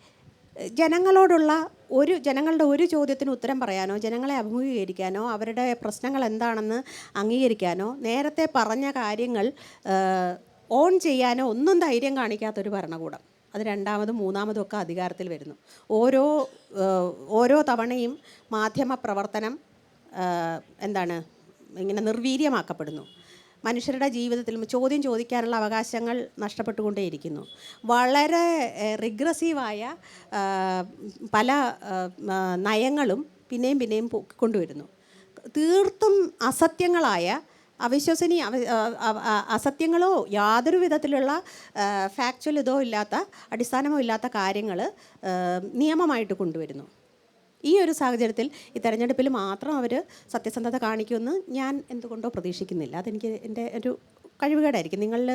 ജനങ്ങളുടെ ഒരു ചോദ്യത്തിന് ഉത്തരം പറയാനോ, ജനങ്ങളെ അഭിമുഖീകരിക്കാനോ, അവരുടെ പ്രശ്നങ്ങൾ എന്താണെന്ന് അംഗീകരിക്കാനോ, നേരത്തെ പറഞ്ഞ കാര്യങ്ങൾ ഓൺ ചെയ്യാനോ ഒന്നും ധൈര്യം കാണിക്കാത്തൊരു ഭരണകൂടം അത് രണ്ടാമതും മൂന്നാമതും ഒക്കെ അധികാരത്തിൽ വരുന്നു. ഓരോ തവണയും മാധ്യമ പ്രവർത്തനം ഇങ്ങനെ നിർവീര്യമാക്കപ്പെടുന്നു. മനുഷ്യരുടെ ജീവിതത്തിൽ ചോദ്യം ചോദിക്കാനുള്ള അവകാശങ്ങൾ നഷ്ടപ്പെട്ടുകൊണ്ടേയിരിക്കുന്നു. വളരെ റിഗ്രസീവായ പല നയങ്ങളും പിന്നെയും കൊണ്ടുവരുന്നു. തീർത്തും അസത്യങ്ങളായ അസത്യങ്ങളോ യാതൊരു വിധത്തിലുള്ള ഫാക്ച്വൽ അടിസ്ഥാനമോ ഇല്ലാത്ത കാര്യങ്ങൾ നിയമമായിട്ട് കൊണ്ടുവരുന്നു. ഈ ഒരു സാഹചര്യത്തിൽ ഈ തെരഞ്ഞെടുപ്പിൽ മാത്രം അവർ സത്യസന്ധത കാണിക്കുമെന്ന് ഞാൻ എന്തുകൊണ്ടോ പ്രതീക്ഷിക്കുന്നില്ല. അതെനിക്ക് എൻ്റെ ഒരു കഴിവുകേടായിരിക്കും. നിങ്ങളിൽ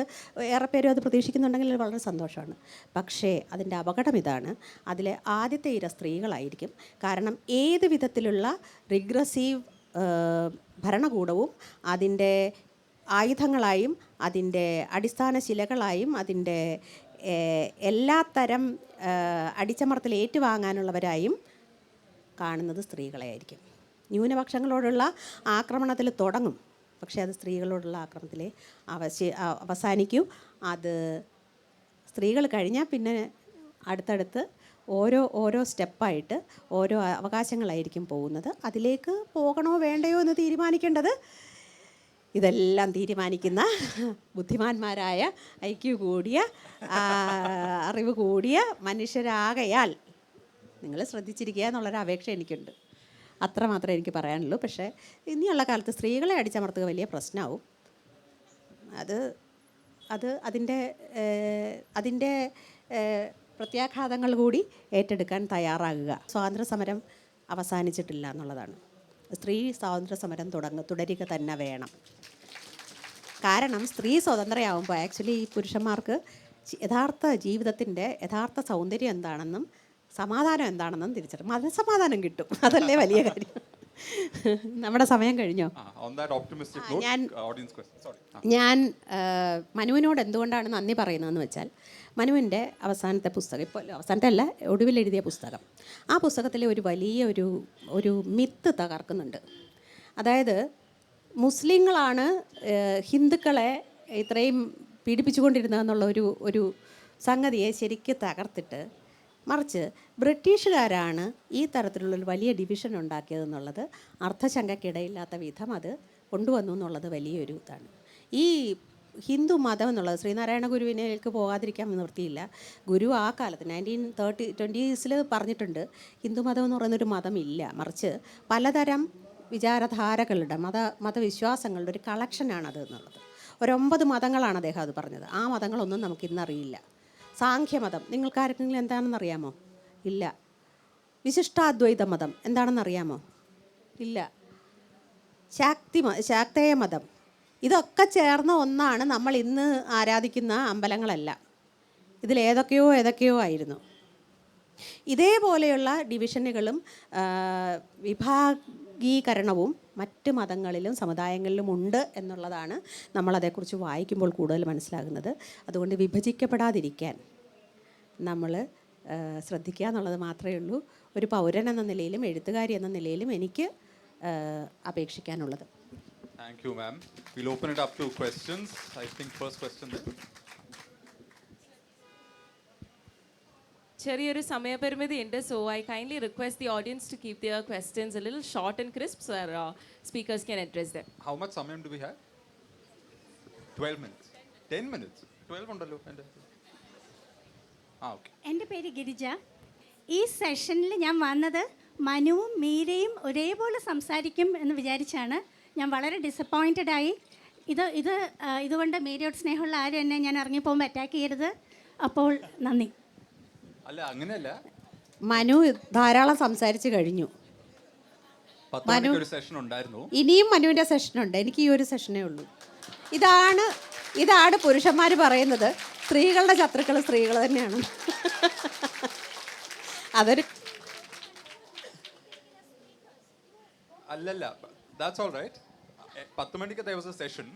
ഏറെ പേരും അത് പ്രതീക്ഷിക്കുന്നുണ്ടെങ്കിൽ വളരെ സന്തോഷമാണ്. പക്ഷേ അതിൻ്റെ അപകടം ഇതാണ്, അതിലെ ആദ്യത്തെ ഇര സ്ത്രീകളായിരിക്കും. കാരണം ഏത് വിധത്തിലുള്ള റിഗ്രസീവ് ഭരണകൂടവും അതിൻ്റെ ആയുധങ്ങളായും അതിൻ്റെ അടിസ്ഥാന ശിലകളായും അതിൻ്റെ എല്ലാത്തരം അടിച്ചമർത്തൽ ഏറ്റുവാങ്ങാനുള്ളവരായും കാണുന്നത് സ്ത്രീകളെയായിരിക്കും. ന്യൂനപക്ഷങ്ങളോടുള്ള ആക്രമണത്തിൽ തുടങ്ങും, പക്ഷേ അത് സ്ത്രീകളോടുള്ള ആക്രമണത്തിലേ അവസാനിക്കൂ. അത് സ്ത്രീകൾ കഴിഞ്ഞാൽ പിന്നെ അടുത്തടുത്ത് ഓരോ സ്റ്റെപ്പായിട്ട് ഓരോ അവകാശങ്ങളായിരിക്കും പോകുന്നത്. അതിലേക്ക് പോകണോ വേണ്ടയോ എന്ന് തീരുമാനിക്കേണ്ടത് ഇതെല്ലാം തീരുമാനിക്കുന്ന ബുദ്ധിമാന്മാരായ ഐക്യു കൂടിയ അറിവ് കൂടിയ മനുഷ്യരാകയാൽ നിങ്ങൾ ശ്രദ്ധിച്ചിരിക്കുക എന്നുള്ളൊരു അപേക്ഷ എനിക്കുണ്ട്. അത്രമാത്രമേ എനിക്ക് പറയാനുള്ളൂ. പക്ഷേ ഇനിയുള്ള കാലത്ത് സ്ത്രീകളെ അടിച്ചമർത്തുക വലിയ പ്രശ്നമാവും. അത് അതിൻ്റെ പ്രത്യാഘാതങ്ങൾ കൂടി ഏറ്റെടുക്കാൻ തയ്യാറാകുക. സ്വാതന്ത്ര്യ സമരം അവസാനിച്ചിട്ടില്ല എന്നുള്ളതാണ്. സ്ത്രീ സ്വാതന്ത്ര്യ സമരം തുടരുക തന്നെ വേണം. കാരണം സ്ത്രീ സ്വതന്ത്രയാവുമ്പോൾ ആക്ച്വലി ഈ പുരുഷന്മാർക്ക് യഥാർത്ഥ ജീവിതത്തിൻ്റെ യഥാർത്ഥ സൗന്ദര്യം എന്താണെന്നും സമാധാനം എന്താണെന്നും തിരിച്ചറിയും. മനസ്സമാധാനം കിട്ടും, അതല്ലേ വലിയ കാര്യം. നമ്മുടെ സമയം കഴിഞ്ഞോ? On that optimistic note, audience question. Sorry. ഞാൻ മനുവിനോട് എന്തുകൊണ്ടാണ് നന്ദി പറയുന്നതെന്ന് വെച്ചാൽ, മനുവിൻ്റെ അവസാനത്തെ പുസ്തകം, ഇപ്പോൾ അവസാനത്തെ അല്ല, ഒടുവിൽ എഴുതിയ പുസ്തകം, ആ പുസ്തകത്തിലെ ഒരു വലിയ ഒരു മിത്ത് തകർക്കുന്നുണ്ട്. അതായത് മുസ്ലിങ്ങളാണ് ഹിന്ദുക്കളെ ഇത്രയും പീഡിപ്പിച്ചുകൊണ്ടിരുന്നതെന്നുള്ള ഒരു സംഗതിയെ ശരിക്കും തകർത്തിട്ട്, മറിച്ച് ബ്രിട്ടീഷുകാരാണ് ഈ തരത്തിലുള്ളൊരു വലിയ ഡിവിഷൻ ഉണ്ടാക്കിയതെന്നുള്ളത് അർത്ഥശങ്കയ്ക്കിടയില്ലാത്ത വിധം അത് കൊണ്ടുവന്നു എന്നുള്ളത് വലിയൊരു ഇതാണ്. ഈ ഹിന്ദു മതം എന്നുള്ളത്, ശ്രീനാരായണ ഗുരുവിനേക്ക് പോകാതിരിക്കാൻ നിവൃത്തിയില്ല. ഗുരു ആ കാലത്ത് 1920s പറഞ്ഞിട്ടുണ്ട്, ഹിന്ദു മതം എന്ന് പറയുന്നൊരു മതമില്ല, മറിച്ച് പലതരം വിചാരധാരകളുടെ മതവിശ്വാസങ്ങളുടെ ഒരു കളക്ഷനാണത് എന്നുള്ളത്. 9 മതങ്ങളാണ് അദ്ദേഹം അത് പറഞ്ഞത്. ആ മതങ്ങളൊന്നും നമുക്കിന്നറിയില്ല. സാഖ്യമതം നിങ്ങൾക്കാർക്കെങ്കിലും എന്താണെന്നറിയാമോ? ഇല്ല. വിശിഷ്ടാദ്വൈത മതം എന്താണെന്നറിയാമോ? ഇല്ല. ശാക്തേയ മതം, ഇതൊക്കെ ചേർന്ന ഒന്നാണ് നമ്മൾ ഇന്ന് ആരാധിക്കുന്ന അമ്പലങ്ങളെല്ലാം. ഇതിലേതൊക്കെയോ ആയിരുന്നു. ഇതേപോലെയുള്ള ഡിവിഷനുകളും വിഭാഗീകരണവും മറ്റ് മതങ്ങളിലും സമുദായങ്ങളിലും ഉണ്ട് എന്നുള്ളതാണ് നമ്മളതേക്കുറിച്ച് വായിക്കുമ്പോൾ കൂടുതൽ മനസ്സിലാകുന്നത്. അതുകൊണ്ട് വിഭജിക്കപ്പെടാതിരിക്കാൻ നമ്മൾ ശ്രദ്ധിക്കുക എന്നുള്ളത് മാത്രമേ ഉള്ളൂ ഒരു പൗരൻ എന്ന നിലയിലും എഴുത്തുകാരി എന്ന നിലയിലും എനിക്ക് അപേക്ഷിക്കാനുള്ളത്. Thank you, ma'am. We'll open it up to questions. I think first question there. ചെറിയൊരു സമയപരിമിതിയുണ്ട്, so I kindly request the audience to keep their questions a little short and crisp so speakers can address them. How much സമയം do we have? 12 minutes. 10 minutes. 12 ഉണ്ടല്ലോ എൻ്റെ. Okay. എൻ്റെ പേര് ഗിരിജ. ഈ സെഷനിൽ ഞാൻ വന്നത് മനുവും മീരയും ഒരേപോലെ സംസാരിക്കും എന്ന് വിചാരിച്ചാണ്. ഞാൻ വളരെ ഡിസപ്പോയിൻറ്റഡ് ആയി. ഇതുകൊണ്ട് മീരയോട് സ്നേഹമുള്ള ആരും എന്നെ ഞാൻ ഇറങ്ങിപ്പോകുമ്പോൾ അറ്റാക്ക് ചെയ്യരുത്. അപ്പോൾ നന്ദി. അല്ല അങ്ങനെയല്ല, മനു ധാരാളം സംസാരിച്ച് കഴിഞ്ഞു. 10 മണിക്ക് ഒരു സെഷൻ ഉണ്ടായിരുന്നു. ഇനിയും മനുവിൻ്റെ സെഷനുണ്ട്. എനിക്ക് ഈ ഒരു സെഷനേ ഉള്ളൂ. ഇതാണ് പുരുഷന്മാർ പറയുന്നത്, സ്ത്രീകളുടെ ശത്രുക്കൾ സ്ത്രീകൾ തന്നെയാണ്. അതൊരു അല്ലല്ല, that's all right. 10 മണിക്ക് there was a session.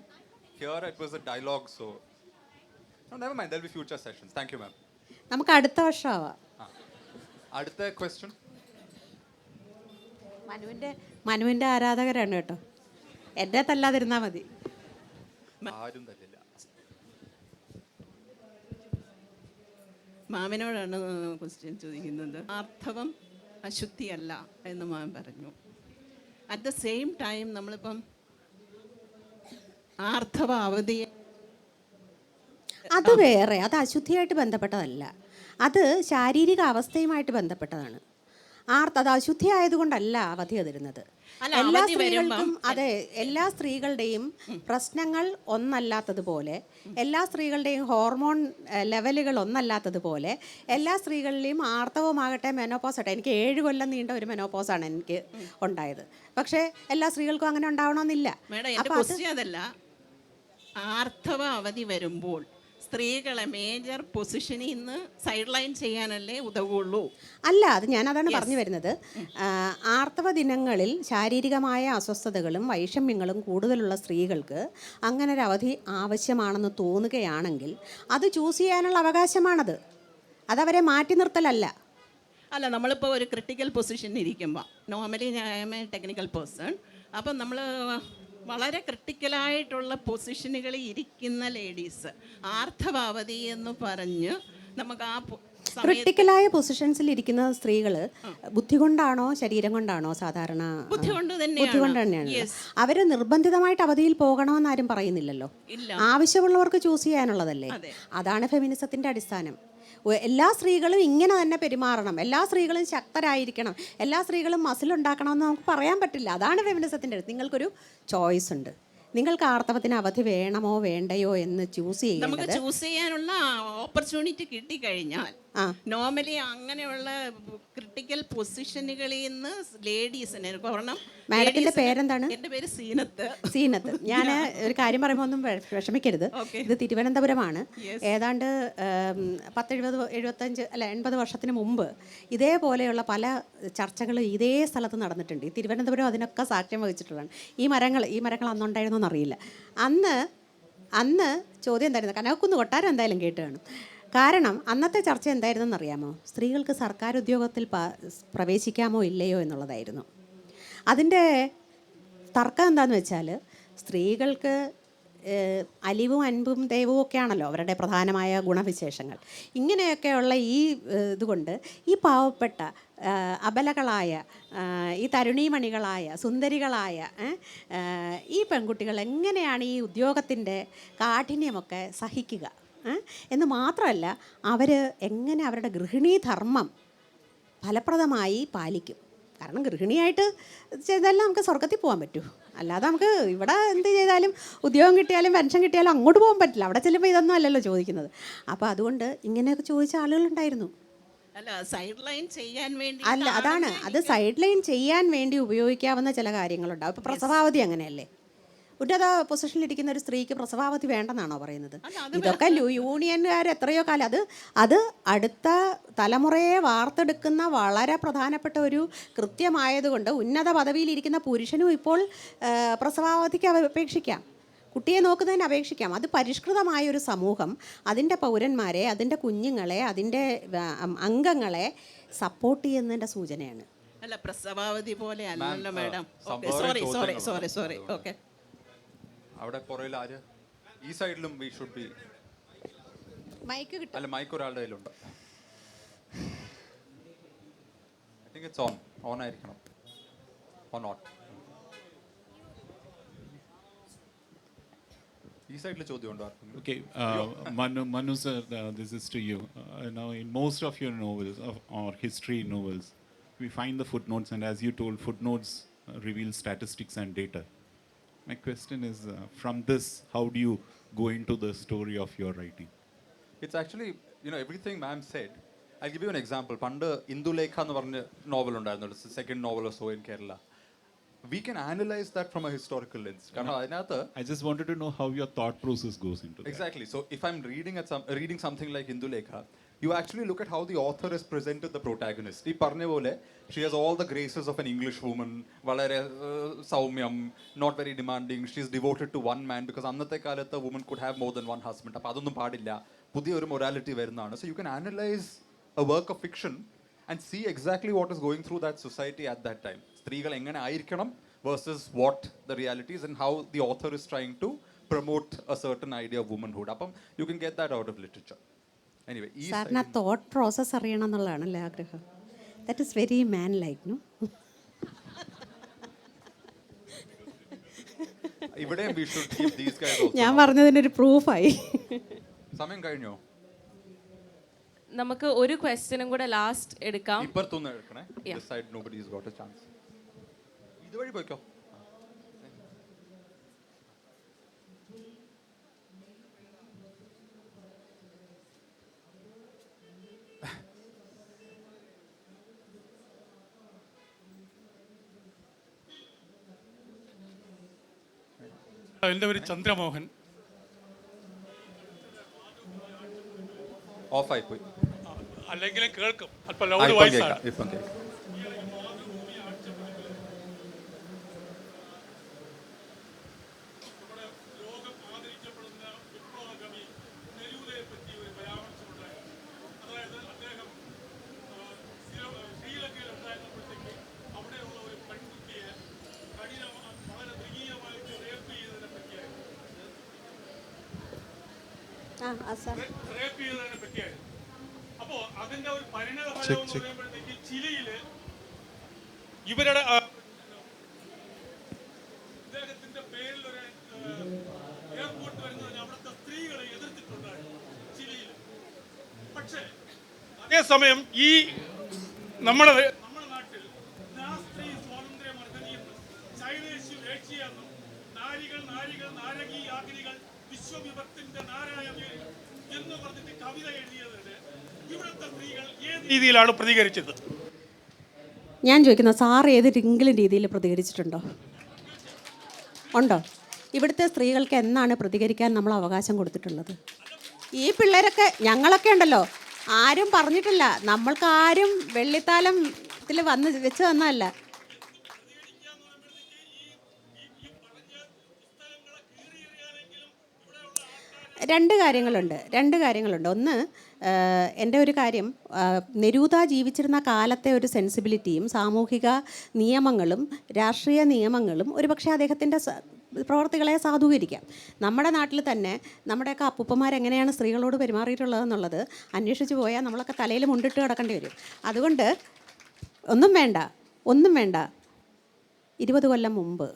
Here it was a dialogue, so no, never mind, there'll be future sessions. Thank you, ma'am. നമുക്ക് അടുത്ത വർഷമാവാം. അടുത്ത ക്വസ്റ്റ്യൻ. മനുവിൻ്റെ ആരാധകരാണ് കേട്ടോ, എന്നെ തല്ലാതിരുന്നാൽ മതി. ആരും തല്ലില്ല. മാമിനോടാണ് ക്വസ്റ്റ്യൻ ചോദിക്കുന്നത്. ആർത്തവം അശുദ്ധിയല്ല എന്ന് മാം പറഞ്ഞു. അറ്റ് ദ സെയിം ടൈം നമ്മളിപ്പം ആർത്തവ അവധിയെ, അത് വേറെ, അത് അശുദ്ധിയായിട്ട് ബന്ധപ്പെട്ടതല്ല, അത് ശാരീരിക അവസ്ഥയുമായിട്ട് ബന്ധപ്പെട്ടതാണ്. അത് അശുദ്ധി ആയതുകൊണ്ടല്ല അവധി തരുന്നത്. എല്ലാ സ്ത്രീകൾക്കും, അതെ, എല്ലാ സ്ത്രീകളുടെയും പ്രശ്നങ്ങൾ ഒന്നല്ലാത്തതുപോലെ, എല്ലാ സ്ത്രീകളുടെയും ഹോർമോൺ ലെവലുകൾ ഒന്നല്ലാത്തതുപോലെ, എല്ലാ സ്ത്രീകളിലെയും ആർത്തവമാകട്ടെ മെനോപോസ് ആട്ടെ, എനിക്ക് 7 കൊല്ലം നീണ്ട ഒരു മെനോപോസാണ് എനിക്ക് ഉണ്ടായത്. പക്ഷേ എല്ലാ സ്ത്രീകൾക്കും അങ്ങനെ ഉണ്ടാവണമെന്നില്ല. അതല്ല, ആർത്തവ അവധി വരുമ്പോൾ സ്ത്രീകളെ മേജർ പൊസിഷനിൽ നിന്ന് സൈഡ് ലൈൻ ചെയ്യാനല്ലേ ഉതവുള്ളൂ? അല്ല, അതാണ് പറഞ്ഞു വരുന്നത്. ആർത്തവ ദിനങ്ങളിൽ ശാരീരികമായ അസ്വസ്ഥതകളും വൈഷമ്യങ്ങളും കൂടുതലുള്ള സ്ത്രീകൾക്ക് അങ്ങനെ ഒരു അവധി ആവശ്യമാണെന്ന് തോന്നുകയാണെങ്കിൽ അത് ചൂസ് ചെയ്യാനുള്ള അവകാശമാണത്. അതവരെ മാറ്റി നിർത്തലല്ല. അല്ല, നമ്മളിപ്പോൾ ഒരു ക്രിട്ടിക്കൽ പൊസിഷനിൽ ഇരിക്കുമ്പോൾ, നോർമലി ഞാൻ എം എ ടെക്നിക്കൽ പേഴ്സൺ, അപ്പം നമ്മൾ വളരെ ക്രിട്ടിക്കലായിട്ടുള്ള പൊസിഷനുകളിൽ ഇരിക്കുന്ന ലേഡീസ് ആർത്തവാവധി എന്ന് പറഞ്ഞ് നമുക്ക് ആ ക്രിട്ടിക്കലായ പൊസിഷൻസിൽ ഇരിക്കുന്ന സ്ത്രീകൾ ബുദ്ധി കൊണ്ടാണോ ശരീരം കൊണ്ടാണോ? സാധാരണ ബുദ്ധി കൊണ്ട് തന്നെയാണ്. അവര് നിർബന്ധിതമായിട്ട് അവധിയിൽ പോകണമെന്ന് ആരും പറയുന്നില്ലല്ലോ. ആവശ്യമുള്ളവർക്ക് ചൂസ് ചെയ്യാനുള്ളതല്ലേ. അതാണ് ഫെമിനിസത്തിന്റെ അടിസ്ഥാനം. എല്ലാ സ്ത്രീകളും ഇങ്ങനെ തന്നെ പെരുമാറണം, എല്ലാ സ്ത്രീകളും ശക്തരായിരിക്കണം, എല്ലാ സ്ത്രീകളും മസിലുണ്ടാക്കണമെന്ന് നമുക്ക് പറയാൻ പറ്റില്ല. അതാണ് ഫെമിനിസത്തിൻ്റെ. നിങ്ങൾക്കൊരു ചോയ്സ് ഉണ്ട്. നിങ്ങൾക്ക് ആർത്തവത്തിന് അവധി വേണമോ വേണ്ടയോ എന്ന് ചൂസ് നമുക്ക് ചെയ്യേണ്ടത് ചൂസ് ചെയ്യാനുള്ള ഓപ്പർച്യൂണിറ്റി കിട്ടിക്കഴിഞ്ഞാൽ ആ. നോർമലി അങ്ങനെയുള്ള ക്രിട്ടിക്കൽ പൊസിഷനുകളിൽ നിന്ന് ലേഡീസിന് കാരണം മാഡത്തിൻ്റെ പേരെന്താണ്? എൻ്റെ പേര് സീനത്ത്. സീനത്ത്. ഞാൻ ഒരു കാര്യം പറയുമ്പോൾ ഒന്നും വിഷമിക്കരുത്. ഇത് തിരുവനന്തപുരമാണ്. ഏതാണ്ട് 75 അല്ല 80 വർഷത്തിന് മുമ്പ് ഇതേപോലെയുള്ള പല ചർച്ചകളും ഇതേ സ്ഥലത്ത് നടന്നിട്ടുണ്ട്. ഈ തിരുവനന്തപുരം അതിനൊക്കെ സാക്ഷ്യം വഹിച്ചിട്ടുള്ളതാണ്. ഈ മരങ്ങൾ അന്നുണ്ടായിരുന്നോ എന്നറിയില്ല. അന്ന് ചോദ്യം എന്തായിരുന്നു? കനകക്കുന്ന് കൊട്ടാരം എന്തായാലും കേട്ട് കാണും. കാരണം അന്നത്തെ ചർച്ച എന്തായിരുന്നെന്ന് അറിയാമോ? സ്ത്രീകൾക്ക് സർക്കാർ ഉദ്യോഗത്തിൽ പ്രവേശിക്കാമോ ഇല്ലയോ എന്നുള്ളതായിരുന്നു. അതിൻ്റെ തർക്കം എന്താണെന്ന് വെച്ചാൽ, സ്ത്രീകൾക്ക് അലിവും അൻപും ദൈവവും ഒക്കെയാണല്ലോ അവരുടെ പ്രധാനമായ ഗുണവിശേഷങ്ങൾ. ഇങ്ങനെയൊക്കെയുള്ള ഈ ഇതുകൊണ്ട് ഈ പാവപ്പെട്ട അബലകളായ ഈ തരുണീമണികളായ സുന്ദരികളായ ഈ പെൺകുട്ടികൾ എങ്ങനെയാണ് ഈ ഉദ്യോഗത്തിൻ്റെ കാഠിന്യമൊക്കെ സഹിക്കുക എന്ന് മാത്രമല്ല, അവർ എങ്ങനെ അവരുടെ ഗൃഹിണീധർമ്മം ഫലപ്രദമായി പാലിക്കും. കാരണം ഗൃഹിണിയായിട്ട് ചെയ്താലും നമുക്ക് സ്വർഗത്തിൽ പോകാൻ പറ്റൂ. അല്ലാതെ നമുക്ക് ഇവിടെ എന്ത് ചെയ്താലും ഉദ്യോഗം കിട്ടിയാലും പെൻഷൻ കിട്ടിയാലും അങ്ങോട്ട് പോകാൻ പറ്റില്ല. അവിടെ ചെല്ലുമ്പോൾ ഇതൊന്നും അല്ലല്ലോ ചോദിക്കുന്നത്. അപ്പോൾ അതുകൊണ്ട് ഇങ്ങനെയൊക്കെ ചോദിച്ച ആളുകളുണ്ടായിരുന്നു. അല്ല, സൈഡ് ലൈൻ ചെയ്യാൻ വേണ്ടി അല്ല, അതാണ് അത് സൈഡ് ലൈൻ ചെയ്യാൻ വേണ്ടി ഉപയോഗിക്കാവുന്ന ചില കാര്യങ്ങളുണ്ടാവും. ഇപ്പോൾ പ്രസവാവധി അങ്ങനെയല്ലേ? ഉന്നത പൊസിഷനിലിരിക്കുന്ന ഒരു സ്ത്രീക്ക് പ്രസവാവധി വേണ്ടെന്നാണോ പറയുന്നത്? ഇതൊക്കെ യൂണിയൻകാർ എത്രയോ കാലം അത് അടുത്ത തലമുറയെ വാർത്തെടുക്കുന്ന വളരെ പ്രധാനപ്പെട്ട ഒരു കൃത്യമായതുകൊണ്ട് ഉന്നത പദവിയിലിരിക്കുന്ന പുരുഷനും ഇപ്പോൾ പ്രസവാവധിക്ക് അപേക്ഷിക്കാം, കുട്ടിയെ നോക്കുന്നതിന് അപേക്ഷിക്കാം. അത് പരിഷ്കൃതമായ ഒരു സമൂഹം അതിൻ്റെ പൗരന്മാരെ, അതിൻ്റെ കുഞ്ഞുങ്ങളെ, അതിൻ്റെ അംഗങ്ങളെ സപ്പോർട്ട് ചെയ്യുന്നതിൻ്റെ സൂചനയാണ്. അല്ല, പ്രസവാവധി പോലെ അല്ലല്ലോ മാഡം. സോറി. ഓക്കെ, അവിടെ പുറയിൽ ആര്? ഈ സൈഡിലും വി ഷുഡ് ബി. മൈക്ക് കിട്ടും. അല്ല, മൈക്ക് ഒരാളുടെ കയ്യിലുണ്ട്. ഐ തിങ്ക് ഇറ്റ്സ് ഓൺ ആയിരിക്കണം. Or not? ഈ സൈഡിൽ ചോദ്യമുണ്ടോ? Okay, Manu sir, this is to you. Now, in most of your novels or history novels, we find the footnotes, and as you told, footnotes reveal statistics and data. My question is, from this, how do you go into the story of your writing? It's actually, everything ma'am said. I'll give you an example. Panda Indulekha ennu parna novel undairunnu. It's the second novel or so in Kerala. We can analyze that from a historical lens. I just wanted to know how your thought process goes into that. Exactly. So if I'm reading something like Indulekha, you actually look at how the author has presented the protagonist. Ee parne pole, she has all the graces of an English woman, valare saumyam, not very demanding. She's devoted to one man because annathe kalathe a woman could have more than one husband. Appo adonnum paadilla. Pudhiya oru morality varunnaanu. So you can analyze a work of fiction and see exactly what is going through that society at that time. സ്ത്രീകൾ എങ്ങനെ ആയിരിക്കണം versus what the reality is and how the author is trying to promote a certain idea of womanhood. അപ്പം you can get that out of literature. Anyway, സാറിന് ആ thought process അറിയണം എന്നുള്ളതാണല്ലേ ആഗ്രഹം? That is very man like, no? ഇവിടെ we should keep these guys also. ഞാൻ പറഞ്ഞതിനൊരു പ്രൂഫായി. സമയം കഴിഞ്ഞോ? നമുക്ക് ഒരു ക്വസ്റ്റ്യനും കൂടെ ലാസ്റ്റ് എടുക്കാം. ഇപ്പുറത്തൊന്ന് എടുക്കണേ. This side nobody has got a chance. ഇതുവഴി പോയിക്കോ. എൻ്റെ പേര് ചന്ദ്രമോഹൻ. ഓഫായി പോയി. അല്ലെങ്കിലും കേൾക്കും, അല്പം ലൗഡ് വോയിസ് ആണ്. ഇപ്പം കേൾക്കാം. അപ്പോ അതിന്റെ ഒരു പരിണത ഫലം എന്ന് പറയുമ്പോഴത്തേക്ക് ചിലിയില് ഇവരുടെ ഇദ്ദേഹത്തിന്റെ പേരിൽ ഒരു എയർപോർട്ട് വരുന്നതിന് അവിടുത്തെ സ്ത്രീകളെ എതിർത്തിട്ടുണ്ടായിരുന്നു ചിലിയിൽ. പക്ഷേ അതേസമയം ഈ നമ്മുടെ നാട്ടിൽ സ്ത്രീ സ്വാതന്ത്ര്യമർദ്ദനിയെന്നും ചൈനീസ് വേശ്യയെന്നും നാരികൾ നാരികൾ നാരകീയാഗ്നികൾ വിശ്വവിപത്തിന്റെ നാരായണ എന്ന് പറഞ്ഞിട്ട് കവിത എഴുതിയതിന് ഇവിടുത്തെ സ്ത്രീകൾ ഏത് രീതിയിലാണ് പ്രതികരിച്ചത്? ഞാൻ ചോദിക്കുന്ന സാർ ഏതെങ്കിലും രീതിയിൽ പ്രതികരിച്ചിട്ടുണ്ടോ? ഉണ്ടോ? ഇവിടുത്തെ സ്ത്രീകൾക്ക് എന്നാണ് പ്രതികരിക്കാൻ നമ്മൾ അവകാശം കൊടുത്തിട്ടുള്ളത്? ഈ പിള്ളേരൊക്കെ ഞങ്ങളൊക്കെ ഉണ്ടല്ലോ, ആരും പറഞ്ഞിട്ടില്ല, നമ്മൾക്ക് ആരും വെള്ളിത്താലത്തിൽ വന്ന് വെച്ച് തന്നതല്ല. രണ്ട് കാര്യങ്ങളുണ്ട്. ഒന്ന്, എൻ്റെ ഒരു കാര്യം, നെരൂദ ജീവിച്ചിരുന്ന കാലത്തെ ഒരു സെൻസിബിലിറ്റിയും സാമൂഹിക നിയമങ്ങളും രാഷ്ട്രീയ നിയമങ്ങളും ഒരുപക്ഷെ അദ്ദേഹത്തിൻ്റെ പ്രവർത്തികളെ സാധൂകരിക്കാം. നമ്മുടെ നാട്ടിൽ തന്നെ നമ്മുടെയൊക്കെ അപ്പൂപ്പന്മാരെങ്ങനെയാണ് സ്ത്രീകളോട് പെരുമാറിയിട്ടുള്ളതെന്നുള്ളത് അന്വേഷിച്ച് പോയാൽ നമ്മളൊക്കെ തലയിൽ മുണ്ടിട്ട് കിടക്കേണ്ടി വരും. അതുകൊണ്ട് ഒന്നും വേണ്ട 20 കൊല്ലം മുമ്പ്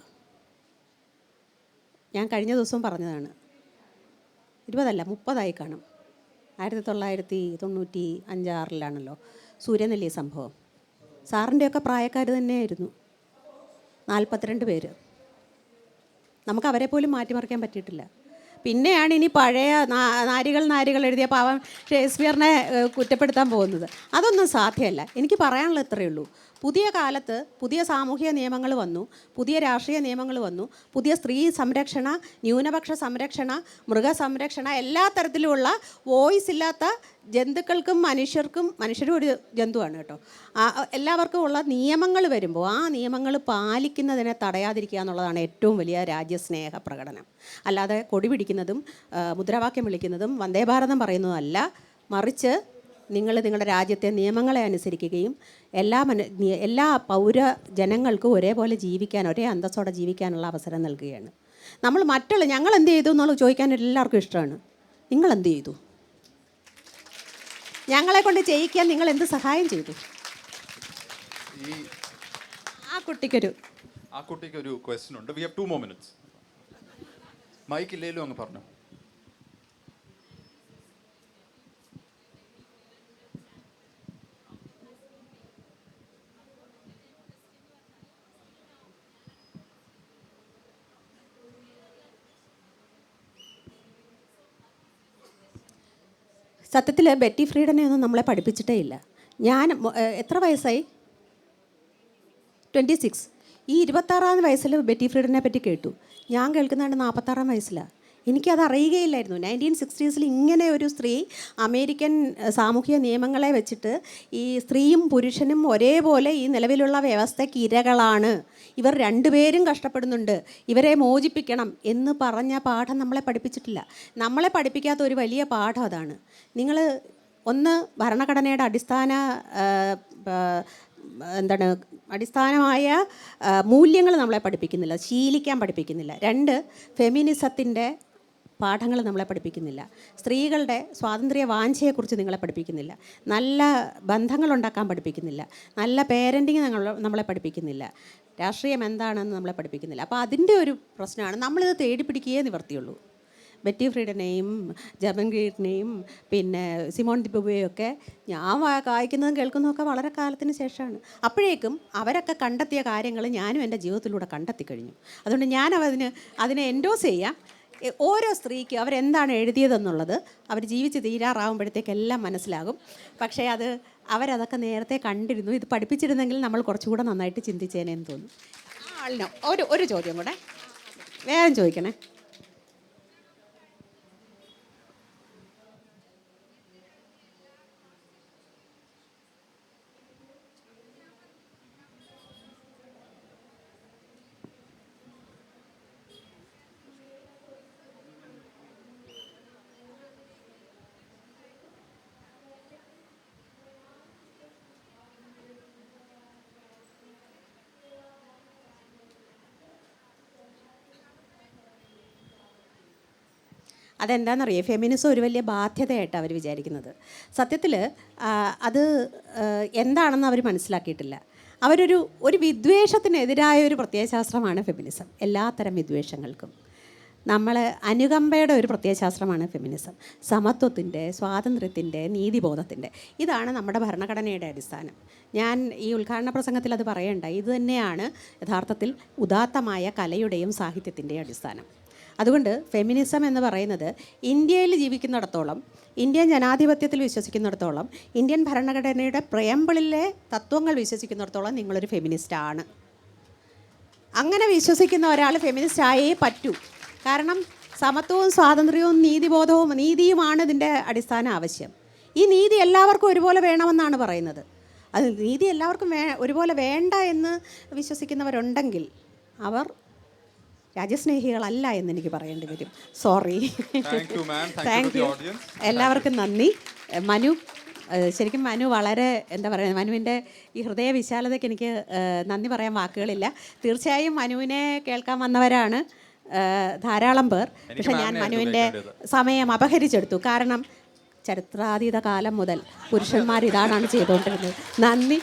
ഞാൻ കഴിഞ്ഞ ദിവസവും പറഞ്ഞതാണ്, 20 അല്ല 30 കാണും, 1995-6 സൂര്യനെല്ലി സംഭവം. സാറിൻ്റെയൊക്കെ പ്രായക്കാർ തന്നെയായിരുന്നു, 42 പേര്. നമുക്ക് അവരെ പോലും മാറ്റിമറിക്കാൻ പറ്റിയിട്ടില്ല. പിന്നെയാണ് ഇനി പഴയ നാരികൾ എഴുതിയ പാവം ഷേക്സ്പിയറിനെ കുറ്റപ്പെടുത്താൻ പോകുന്നത്. അതൊന്നും സാധ്യമല്ല. എനിക്ക് പറയാനുള്ളത് ഇത്രയേ ഉള്ളൂ. പുതിയ കാലത്ത് പുതിയ സാമൂഹിക നിയമങ്ങൾ വന്നു, പുതിയ രാഷ്ട്രീയ നിയമങ്ങൾ വന്നു, പുതിയ സ്ത്രീ സംരക്ഷണ, ന്യൂനപക്ഷ സംരക്ഷണ, മൃഗസംരക്ഷണ, എല്ലാ തരത്തിലുമുള്ള വോയിസ് ഇല്ലാത്ത ജന്തുക്കൾക്കും മനുഷ്യരും ഒരു ജന്തുവാണ് കേട്ടോ, എല്ലാവർക്കും ഉള്ള നിയമങ്ങൾ വരുമ്പോൾ ആ നിയമങ്ങൾ പാലിക്കുന്നതിനെ തടയാതിരിക്കുക എന്നുള്ളതാണ് ഏറ്റവും വലിയ രാജ്യസ്നേഹ പ്രകടനം. അല്ലാതെ കൊടി പിടിക്കുന്നതും മുദ്രാവാക്യം വിളിക്കുന്നതും വന്ദേ ഭാരതം പറയുന്നതല്ല. മറിച്ച് നിങ്ങളുടെ രാജ്യത്തെ നിയമങ്ങളെ അനുസരിക്കുകയും എല്ലാ ജനങ്ങൾക്കും ഒരേപോലെ ജീവിക്കാൻ, ഒരേ അന്തസ്സോടെ ജീവിക്കാനുള്ള അവസരം നൽകുകയാണ്. നമ്മൾ ഞങ്ങൾ എന്ത് ചെയ്തു എന്നുള്ളത് ചോദിക്കാൻ എല്ലാവർക്കും ഇഷ്ടമാണ്. നിങ്ങൾ എന്ത് ചെയ്തു? ഞങ്ങളെ കൊണ്ട് ചെയ്യിക്കാൻ നിങ്ങൾ എന്ത് സഹായം ചെയ്തു? ആ കുട്ടിക്കൊരു ക്വസ്റ്റ്യൻ ഉണ്ട്. We have 2 more minutes. Mic ഇല്ലേലും അങ്ങ് പറഞ്ഞു. സത്യത്തിൽ ബെറ്റി ഫ്രീഡനെ ഒന്നും നമ്മളെ പഠിപ്പിച്ചിട്ടേ ഇല്ല. ഞാൻ എത്ര വയസ്സായി? 26. ഈ 26-ാം വയസ്സിൽ ബെറ്റി ഫ്രീഡനെ പറ്റി കേട്ടു. ഞാൻ കേൾക്കുന്നതാണ് 46-ാം വയസ്സിലാണ്. എനിക്കത് അറിയുകയില്ലായിരുന്നു. 1960s ഇങ്ങനെ ഒരു സ്ത്രീ അമേരിക്കൻ സാമൂഹിക നിയമങ്ങളെ വെച്ചിട്ട് ഈ സ്ത്രീയും പുരുഷനും ഒരേപോലെ ഈ നിലവിലുള്ള വ്യവസ്ഥയ്ക്ക് ഇരകളാണ്, ഇവർ രണ്ടുപേരും കഷ്ടപ്പെടുന്നുണ്ട്, ഇവരെ മോചിപ്പിക്കണം എന്ന് പറഞ്ഞ പാഠം നമ്മളെ പഠിപ്പിച്ചിട്ടില്ല. നമ്മളെ പഠിപ്പിക്കാത്ത ഒരു വലിയ പാഠം അതാണ്. നിങ്ങൾ ഭരണഘടനയുടെ അടിസ്ഥാനമായ മൂല്യങ്ങൾ നമ്മളെ പഠിപ്പിക്കുന്നില്ല, ശീലിക്കാൻ പഠിപ്പിക്കുന്നില്ല. 2, ഫെമിനിസത്തിൻ്റെ പാഠങ്ങൾ നമ്മളെ പഠിപ്പിക്കുന്നില്ല. സ്ത്രീകളുടെ സ്വാതന്ത്ര്യ വാഞ്ചയെക്കുറിച്ച് നിങ്ങളെ പഠിപ്പിക്കുന്നില്ല. നല്ല ബന്ധങ്ങളുണ്ടാക്കാൻ പഠിപ്പിക്കുന്നില്ല. നല്ല പേരൻറ്റിങ് നമ്മളെ പഠിപ്പിക്കുന്നില്ല. രാഷ്ട്രീയം എന്താണെന്ന് നമ്മളെ പഠിപ്പിക്കുന്നില്ല. അപ്പോൾ അതിൻ്റെ ഒരു പ്രശ്നമാണ്. നമ്മളിത് തേടിപ്പിടിക്കുകയേ നിവർത്തിയുള്ളൂ. ബെറ്റി ഫ്രീഡനെയും ജബൻഗീറിനെയും പിന്നെ സിമോൺ ദി ബൊവെയൊക്കെ ഞാൻ വായിക്കുന്നതും കേൾക്കുന്നതൊക്കെ വളരെ കാലത്തിന് ശേഷമാണ്. അപ്പോഴേക്കും അവരൊക്കെ കണ്ടെത്തിയ കാര്യങ്ങൾ ഞാനും എൻ്റെ ജീവിതത്തിലൂടെ കണ്ടെത്തി കഴിഞ്ഞു. അതുകൊണ്ട് ഞാൻ അതിനെ എൻഡോസ് ചെയ്യാം. ഓരോ സ്ത്രീക്ക് അവരെന്താണ് എഴുതിയതെന്നുള്ളത് അവർ ജീവിച്ച് തീരാറാവുമ്പോഴത്തേക്കെല്ലാം മനസ്സിലാകും. പക്ഷേ അവരതൊക്കെ നേരത്തെ കണ്ടിരുന്നു. ഇത് പഠിപ്പിച്ചിരുന്നെങ്കിൽ നമ്മൾ കുറച്ചുകൂടെ നന്നായിട്ട് ചിന്തിച്ചേനേന്ന് തോന്നുന്നു. ആളിനോ ഒരു ചോദ്യം കൂടെ വേഗം ചോദിക്കണേ. അതെന്താണെന്നറിയോ, ഫെമിനിസം ഒരു വലിയ ബാധ്യതയായിട്ടാണ് അവർ വിചാരിക്കുന്നത്. സത്യത്തിൽ അത് എന്താണെന്ന് അവർ മനസ്സിലാക്കിയിട്ടില്ല. ഒരു വിദ്വേഷത്തിനെതിരായ ഒരു പ്രത്യയശാസ്ത്രമാണ് ഫെമിനിസം, എല്ലാത്തരം വിദ്വേഷങ്ങൾക്കും. നമ്മൾ അനുകമ്പയുടെ ഒരു പ്രത്യയശാസ്ത്രമാണ് ഫെമിനിസം. സമത്വത്തിൻ്റെ, സ്വാതന്ത്ര്യത്തിൻ്റെ, നീതിബോധത്തിൻ്റെ, ഇതാണ് നമ്മുടെ ഭരണഘടനയുടെ അടിസ്ഥാനം. ഞാൻ ഈ ഉദ്ഘാടന പ്രസംഗത്തിൽ അത് പറയേണ്ട, ഇത് തന്നെയാണ് യഥാർത്ഥത്തിൽ ഉദാത്തമായ കലയുടെയും സാഹിത്യത്തിൻ്റെയും അടിസ്ഥാനം. അതുകൊണ്ട് ഫെമിനിസം എന്ന് പറയുന്നത് ഇന്ത്യയിൽ ജീവിക്കുന്നിടത്തോളം, ഇന്ത്യൻ ജനാധിപത്യത്തിൽ വിശ്വസിക്കുന്നിടത്തോളം, ഇന്ത്യൻ ഭരണഘടനയുടെ പ്രയമ്പിളിലെ തത്വങ്ങൾ വിശ്വസിക്കുന്നിടത്തോളം നിങ്ങളൊരു ഫെമിനിസ്റ്റാണ്. അങ്ങനെ വിശ്വസിക്കുന്ന ഒരാൾ ഫെമിനിസ്റ്റ് ആയേ പറ്റൂ. കാരണം സമത്വവും സ്വാതന്ത്ര്യവും നീതിബോധവും നീതിയുമാണ് ഇതിൻ്റെ അടിസ്ഥാന ആവശ്യം. ഈ നീതി എല്ലാവർക്കും ഒരുപോലെ വേണമെന്നാണ് പറയുന്നത്. അത് നീതി എല്ലാവർക്കും ഒരുപോലെ വേണ്ട എന്ന് വിശ്വസിക്കുന്നവരുണ്ടെങ്കിൽ അവർ രാജ്യസ്നേഹികളല്ല എന്ന് എനിക്ക് പറയേണ്ടി വരും. സോറി. Thank you. എല്ലാവർക്കും നന്ദി. മനു, ശരിക്കും മനു വളരെ എന്താ പറയുക, മനുവിൻ്റെ ഈ ഹൃദയ വിശാലതയ്ക്ക് എനിക്ക് നന്ദി പറയാൻ വാക്കുകളില്ല. തീർച്ചയായും മനുവിനെ കേൾക്കാൻ വന്നവരാണ് ധാരാളം പേർ. പക്ഷെ ഞാൻ മനുവിൻ്റെ സമയം അപഹരിച്ചെടുത്തു. കാരണം ചരിത്രാതീത കാലം മുതൽ പുരുഷന്മാർ ഇതാണ് ചെയ്തുകൊണ്ടിരുന്നത്. നന്ദി.